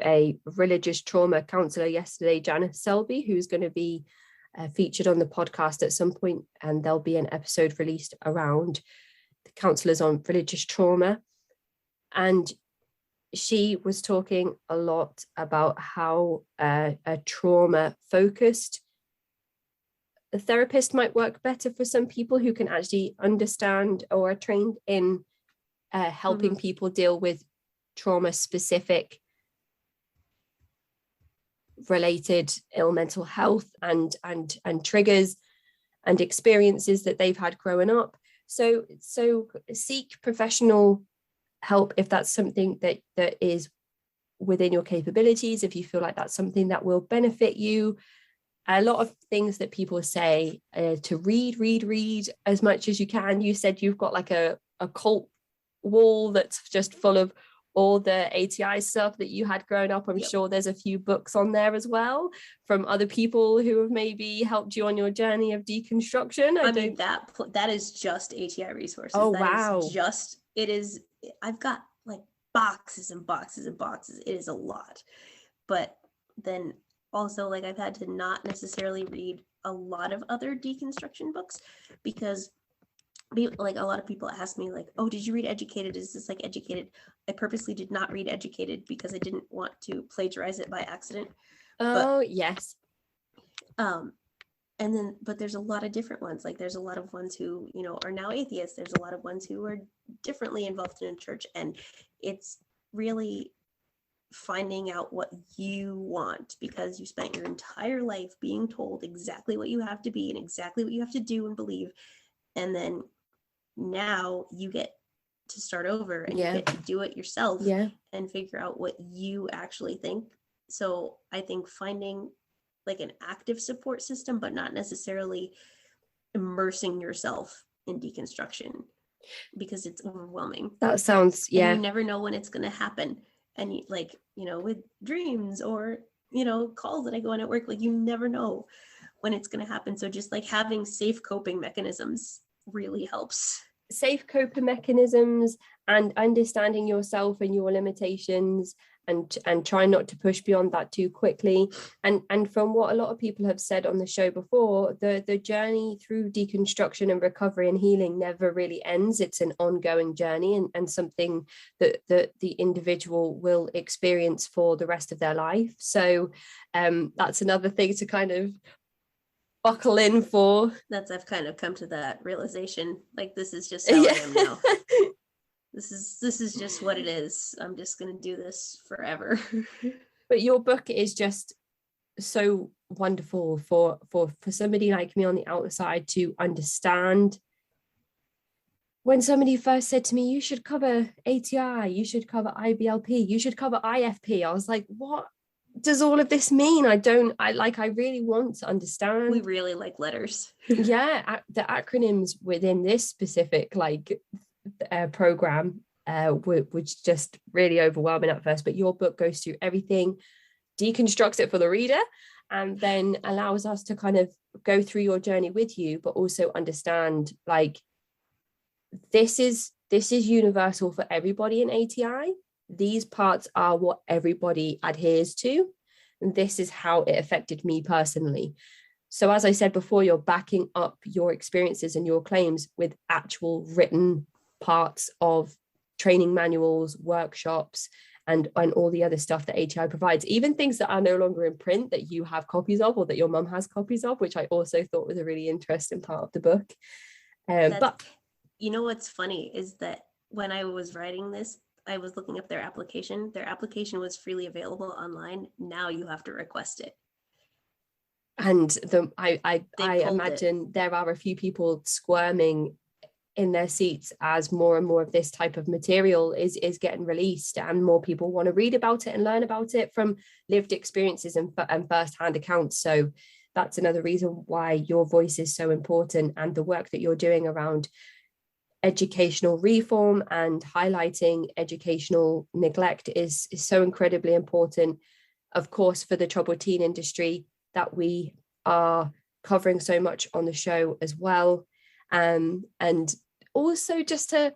a religious trauma counsellor yesterday, Janice Selby, who's going to be featured on the podcast at some point, and there'll be an episode released around the counsellors on religious trauma. And she was talking a lot about how a trauma-focused therapist might work better for some people who can actually understand or are trained in helping people deal with trauma-specific related ill mental health and triggers and experiences that they've had growing up. So seek professional help if that's something that is within your capabilities, if you feel like that's something that will benefit you, a lot of things that people say to read as much as you can. You said you've got like a cult wall that's just full of all the ATI stuff that you had growing up. I'm sure there's a few books on there as well from other people who have maybe helped you on your journey of deconstruction. I mean, that is just ATI resources. Oh, that wow. is just, it is, I've got like boxes and boxes and boxes. It is a lot. But then also, like, I've had to not necessarily read a lot of other deconstruction books because like a lot of people ask me like, oh, did you read Educated? Is this like Educated? I purposely did not read Educated because I didn't want to plagiarize it by accident. Yes. And then, but there's a lot of different ones. Like there's a lot of ones who, you know, are now atheists. There's a lot of ones who are differently involved in a church. And it's really finding out what you want because you spent your entire life being told exactly what you have to be and exactly what you have to do and believe. And then now you get to start over and you get to do it yourself and figure out what you actually think. So I think finding like an active support system, but not necessarily immersing yourself in deconstruction because it's overwhelming. That sounds, and you never know when it's going to happen. And you, like, you know, with dreams or, you know, calls that I go on at work, like you never know when it's going to happen. So just like having safe coping mechanisms really helps. Safe coping mechanisms and understanding yourself and your limitations and try not to push beyond that too quickly. And from what a lot of people have said on the show before, the journey through deconstruction and recovery and healing never really ends. It's an ongoing journey and something that the individual will experience for the rest of their life. So that's another thing to kind of buckle in for. I've kind of come to that realization. Like this is just how I am now. This is just what it is. I'm just going to do this forever. But your book is just so wonderful for somebody like me on the outside to understand. When somebody first said to me, you should cover ATI, you should cover IBLP, you should cover IFP, I was like, what does all of this mean? I really want to understand. We really like letters. The acronyms within this specific program was just really overwhelming at first, but your book goes through everything, deconstructs it for the reader, and then allows us to kind of go through your journey with you, but also understand like this is universal for everybody in ATI. These parts are what everybody adheres to, and this is how it affected me personally. So as I said before, you're backing up your experiences and your claims with actual written parts of training manuals, workshops, and all the other stuff that ATI provides, even things that are no longer in print that you have copies of or that your mum has copies of, which I also thought was a really interesting part of the book. But you know what's funny is that when I was writing this, I was looking up their application. Their application was freely available online. Now you have to request it. And I imagine there are a few people squirming in their seats as more and more of this type of material is getting released and more people want to read about it and learn about it from lived experiences and first-hand accounts. So that's another reason why your voice is so important, and the work that you're doing around educational reform and highlighting educational neglect is so incredibly important, of course, for the troubled teen industry that we are covering so much on the show as well. And also just to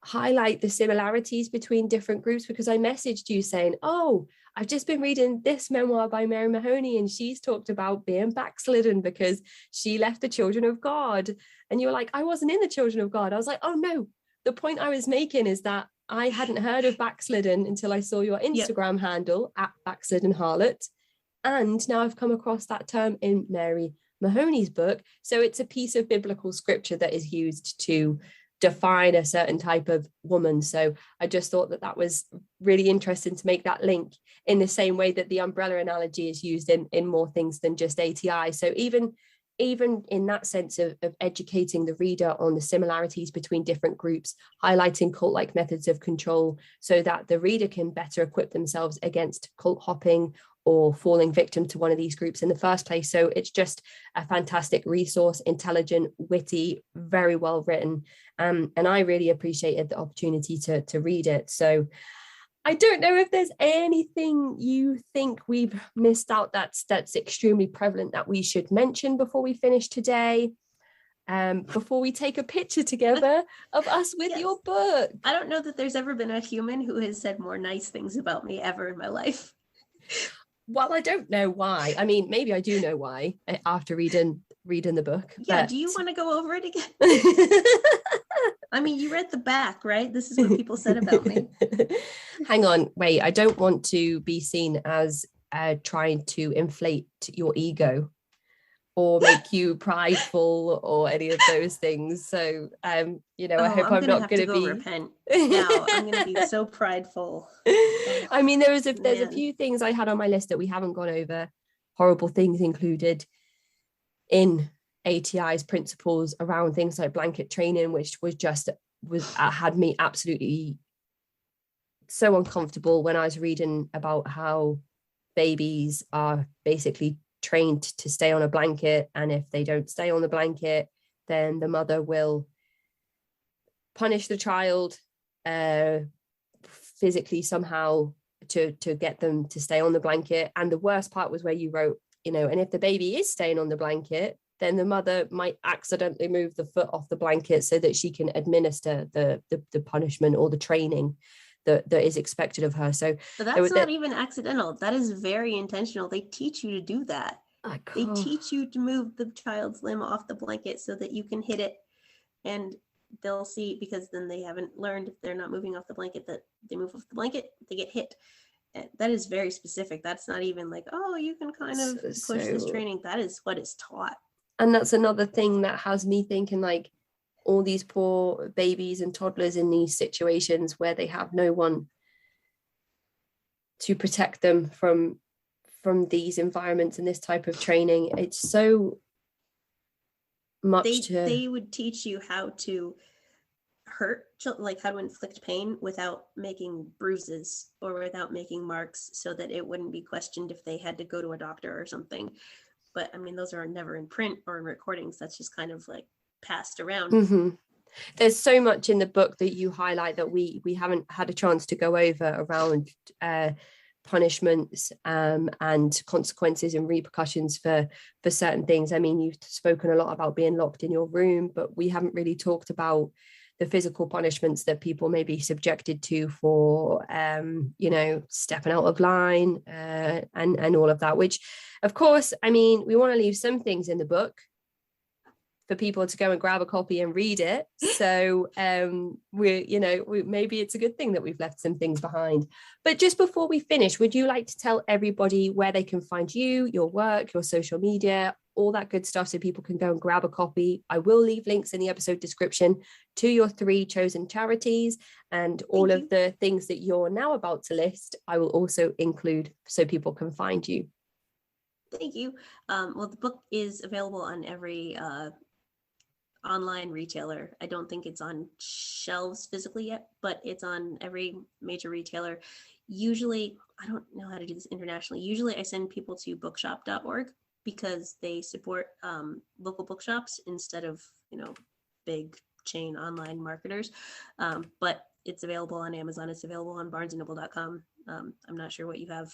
highlight the similarities between different groups, because I messaged you saying, oh, I've just been reading this memoir by Mary Mahoney and she's talked about being backslidden because she left the Children of God. And you were like, I wasn't in the Children of God. I was like, oh no, the point I was making is that I hadn't heard of backslidden until I saw your Instagram handle at backslidden harlot. And now I've come across that term in Mary Mahoney's book. So it's a piece of biblical scripture that is used to define a certain type of woman. So I just thought that was really interesting to make that link in the same way that the umbrella analogy is used in more things than just ATI. So even in that sense of educating the reader on the similarities between different groups, highlighting cult-like methods of control so that the reader can better equip themselves against cult hopping or falling victim to one of these groups in the first place. So it's just a fantastic resource, intelligent, witty, very well written. And I really appreciated the opportunity to read it. So I don't know if there's anything you think we've missed out that's extremely prevalent that we should mention before we finish today. Before we take a picture together of us with your book. I don't know that there's ever been a human who has said more nice things about me ever in my life. Well, I don't know why. I mean, maybe I do know why after reading the book. Yeah, but... do you want to go over it again? I mean, you read the back, right? This is what people said about me. Hang on, wait. I don't want to be seen as trying to inflate your ego or make you prideful or any of those things. So, I hope I'm not going to be. Repent now. I'm going to be so prideful. I mean, there's a few things I had on my list that we haven't gone over. Horrible things included in ATI's principles around things like blanket training, which had me absolutely so uncomfortable when I was reading about how babies are basically trained to stay on a blanket, and if they don't stay on the blanket, then the mother will punish the child physically somehow to get them to stay on the blanket. And the worst part was where you wrote, and if the baby is staying on the blanket, then the mother might accidentally move the foot off the blanket so that she can administer the punishment or the training that is expected of her. So but that's not even accidental. That is very intentional. They teach you to do that. They teach you to move the child's limb off the blanket so that you can hit it, and they'll see, because then they haven't learned, if they're not moving off the blanket, that they move off the blanket, they get hit. And that is very specific. That's not even like, oh, you can kind of push this training. That is what is taught. And that's another thing that has me thinking, like, all these poor babies and toddlers in these situations where they have no one to protect them from these environments and this type of training. It's so much they would teach you how to hurt, like how to inflict pain without making bruises or without making marks, so that it wouldn't be questioned if they had to go to a doctor or something. But I mean, those are never in print or in recordings. That's just kind of like passed around. Mm-hmm. There's so much in the book that you highlight that we haven't had a chance to go over around punishments and consequences and repercussions for certain things. I mean, you've spoken a lot about being locked in your room, but we haven't really talked about the physical punishments that people may be subjected to for stepping out of line and all of that, which, of course, I mean, we want to leave some things in the book for people to go and grab a copy and read it. So maybe it's a good thing that we've left some things behind. But just before we finish, would you like to tell everybody where they can find you, your work, your social media, all that good stuff, so people can go and grab a copy? I will leave links in the episode description to your 3 chosen charities, and all of the things that you're now about to list I will also include so people can find you. Thank you. Well, the book is available on every online retailer. I don't think it's on shelves physically yet, but it's on every major retailer. Usually, I don't know how to do this internationally. Usually I send people to bookshop.org because they support local bookshops instead of, big chain online marketers. But it's available on Amazon. It's available on barnesandnoble.com. I'm not sure what you have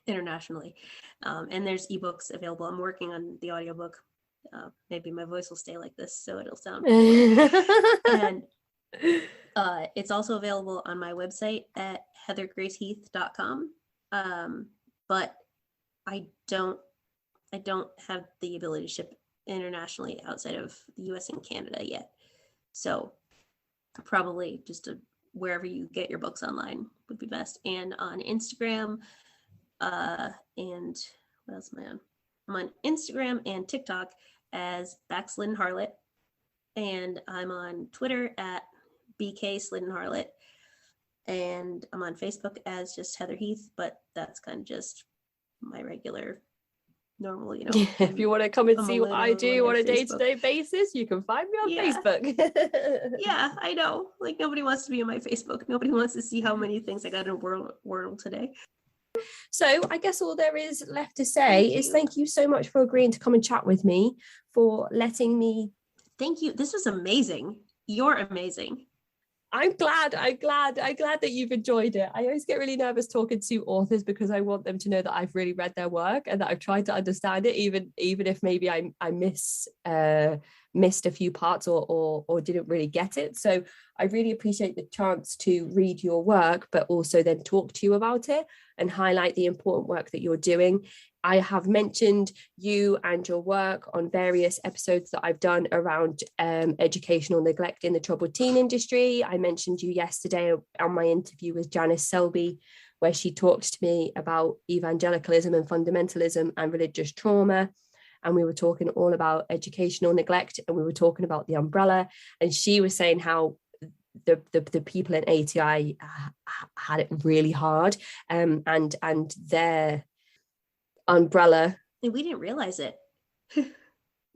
internationally. And there's ebooks available. I'm working on the audiobook. Maybe my voice will stay like this, so it'll sound and it's also available on my website at heathergraceheath.com. But I don't have the ability to ship internationally outside of the US and Canada yet, so probably just wherever you get your books online would be best. And on Instagram, and what else am I on? I'm on Instagram and TikTok as Backslidden Harlot, and I'm on Twitter at BK Slidden Harlot, and I'm on Facebook as just Heather Heath, but that's kind of just my regular normal, If you want to come and see what I do on a day-to-day basis, you can find me on Facebook. Yeah, I know. Like, nobody wants to be on my Facebook. Nobody wants to see how many things I got in Wordle today. So I guess all there is left to say is thank you so much for agreeing to come and chat with me, for letting me. Thank you. This was amazing. You're amazing. I'm glad that you've enjoyed it. I always get really nervous talking to authors because I want them to know that I've really read their work and that I've tried to understand it, even if maybe I missed a few parts or didn't really get it. So I really appreciate the chance to read your work, but also then talk to you about it and highlight the important work that you're doing. I have mentioned you and your work on various episodes that I've done around educational neglect in the troubled teen industry. I mentioned you yesterday on my interview with Janice Selby, where she talked to me about evangelicalism and fundamentalism and religious trauma. And we were talking all about educational neglect, and we were talking about the umbrella. And she was saying how the people in ATI had it really hard, and their umbrella, and we didn't realize it.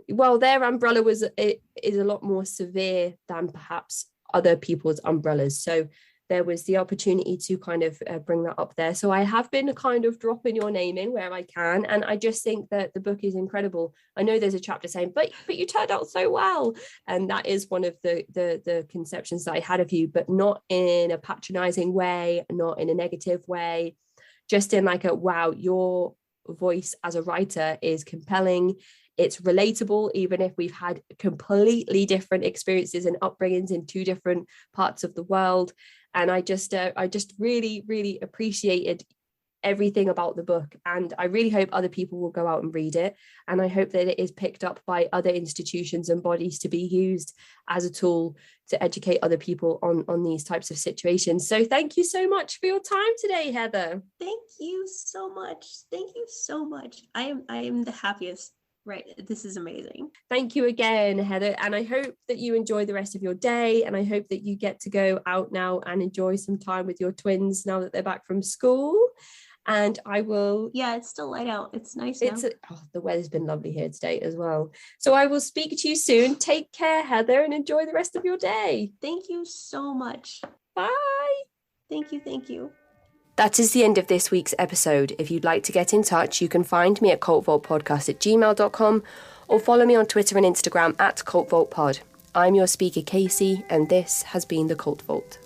Well, their umbrella is a lot more severe than perhaps other people's umbrellas, so there was the opportunity to kind of bring that up there. So I have been kind of dropping your name in where I can, and I just think that the book is incredible. I know there's a chapter saying but you turned out so well, and that is one of the conceptions that I had of you, but not in a patronizing way, not in a negative way, just in like a wow, your voice as a writer is compelling, it's relatable, even if we've had completely different experiences and upbringings in two different parts of the world. And I just really, really appreciated everything about the book, and I really hope other people will go out and read it, and I hope that it is picked up by other institutions and bodies to be used as a tool to educate other people on these types of situations. So thank you so much for your time today, Heather. Thank you so much. I am the happiest. Right. This is amazing. Thank you again, Heather. And I hope that you enjoy the rest of your day. And I hope that you get to go out now and enjoy some time with your twins now that they're back from school. And I will. Yeah, it's still light out. It's nice now. The weather's been lovely here today as well. So I will speak to you soon. Take care, Heather, and enjoy the rest of your day. Thank you so much. Bye. Thank you. That is the end of this week's episode. If you'd like to get in touch, you can find me at cultvaultpodcast@gmail.com or follow me on Twitter and Instagram @cultvaultpod. I'm your speaker, Casey, and this has been The Cult Vault.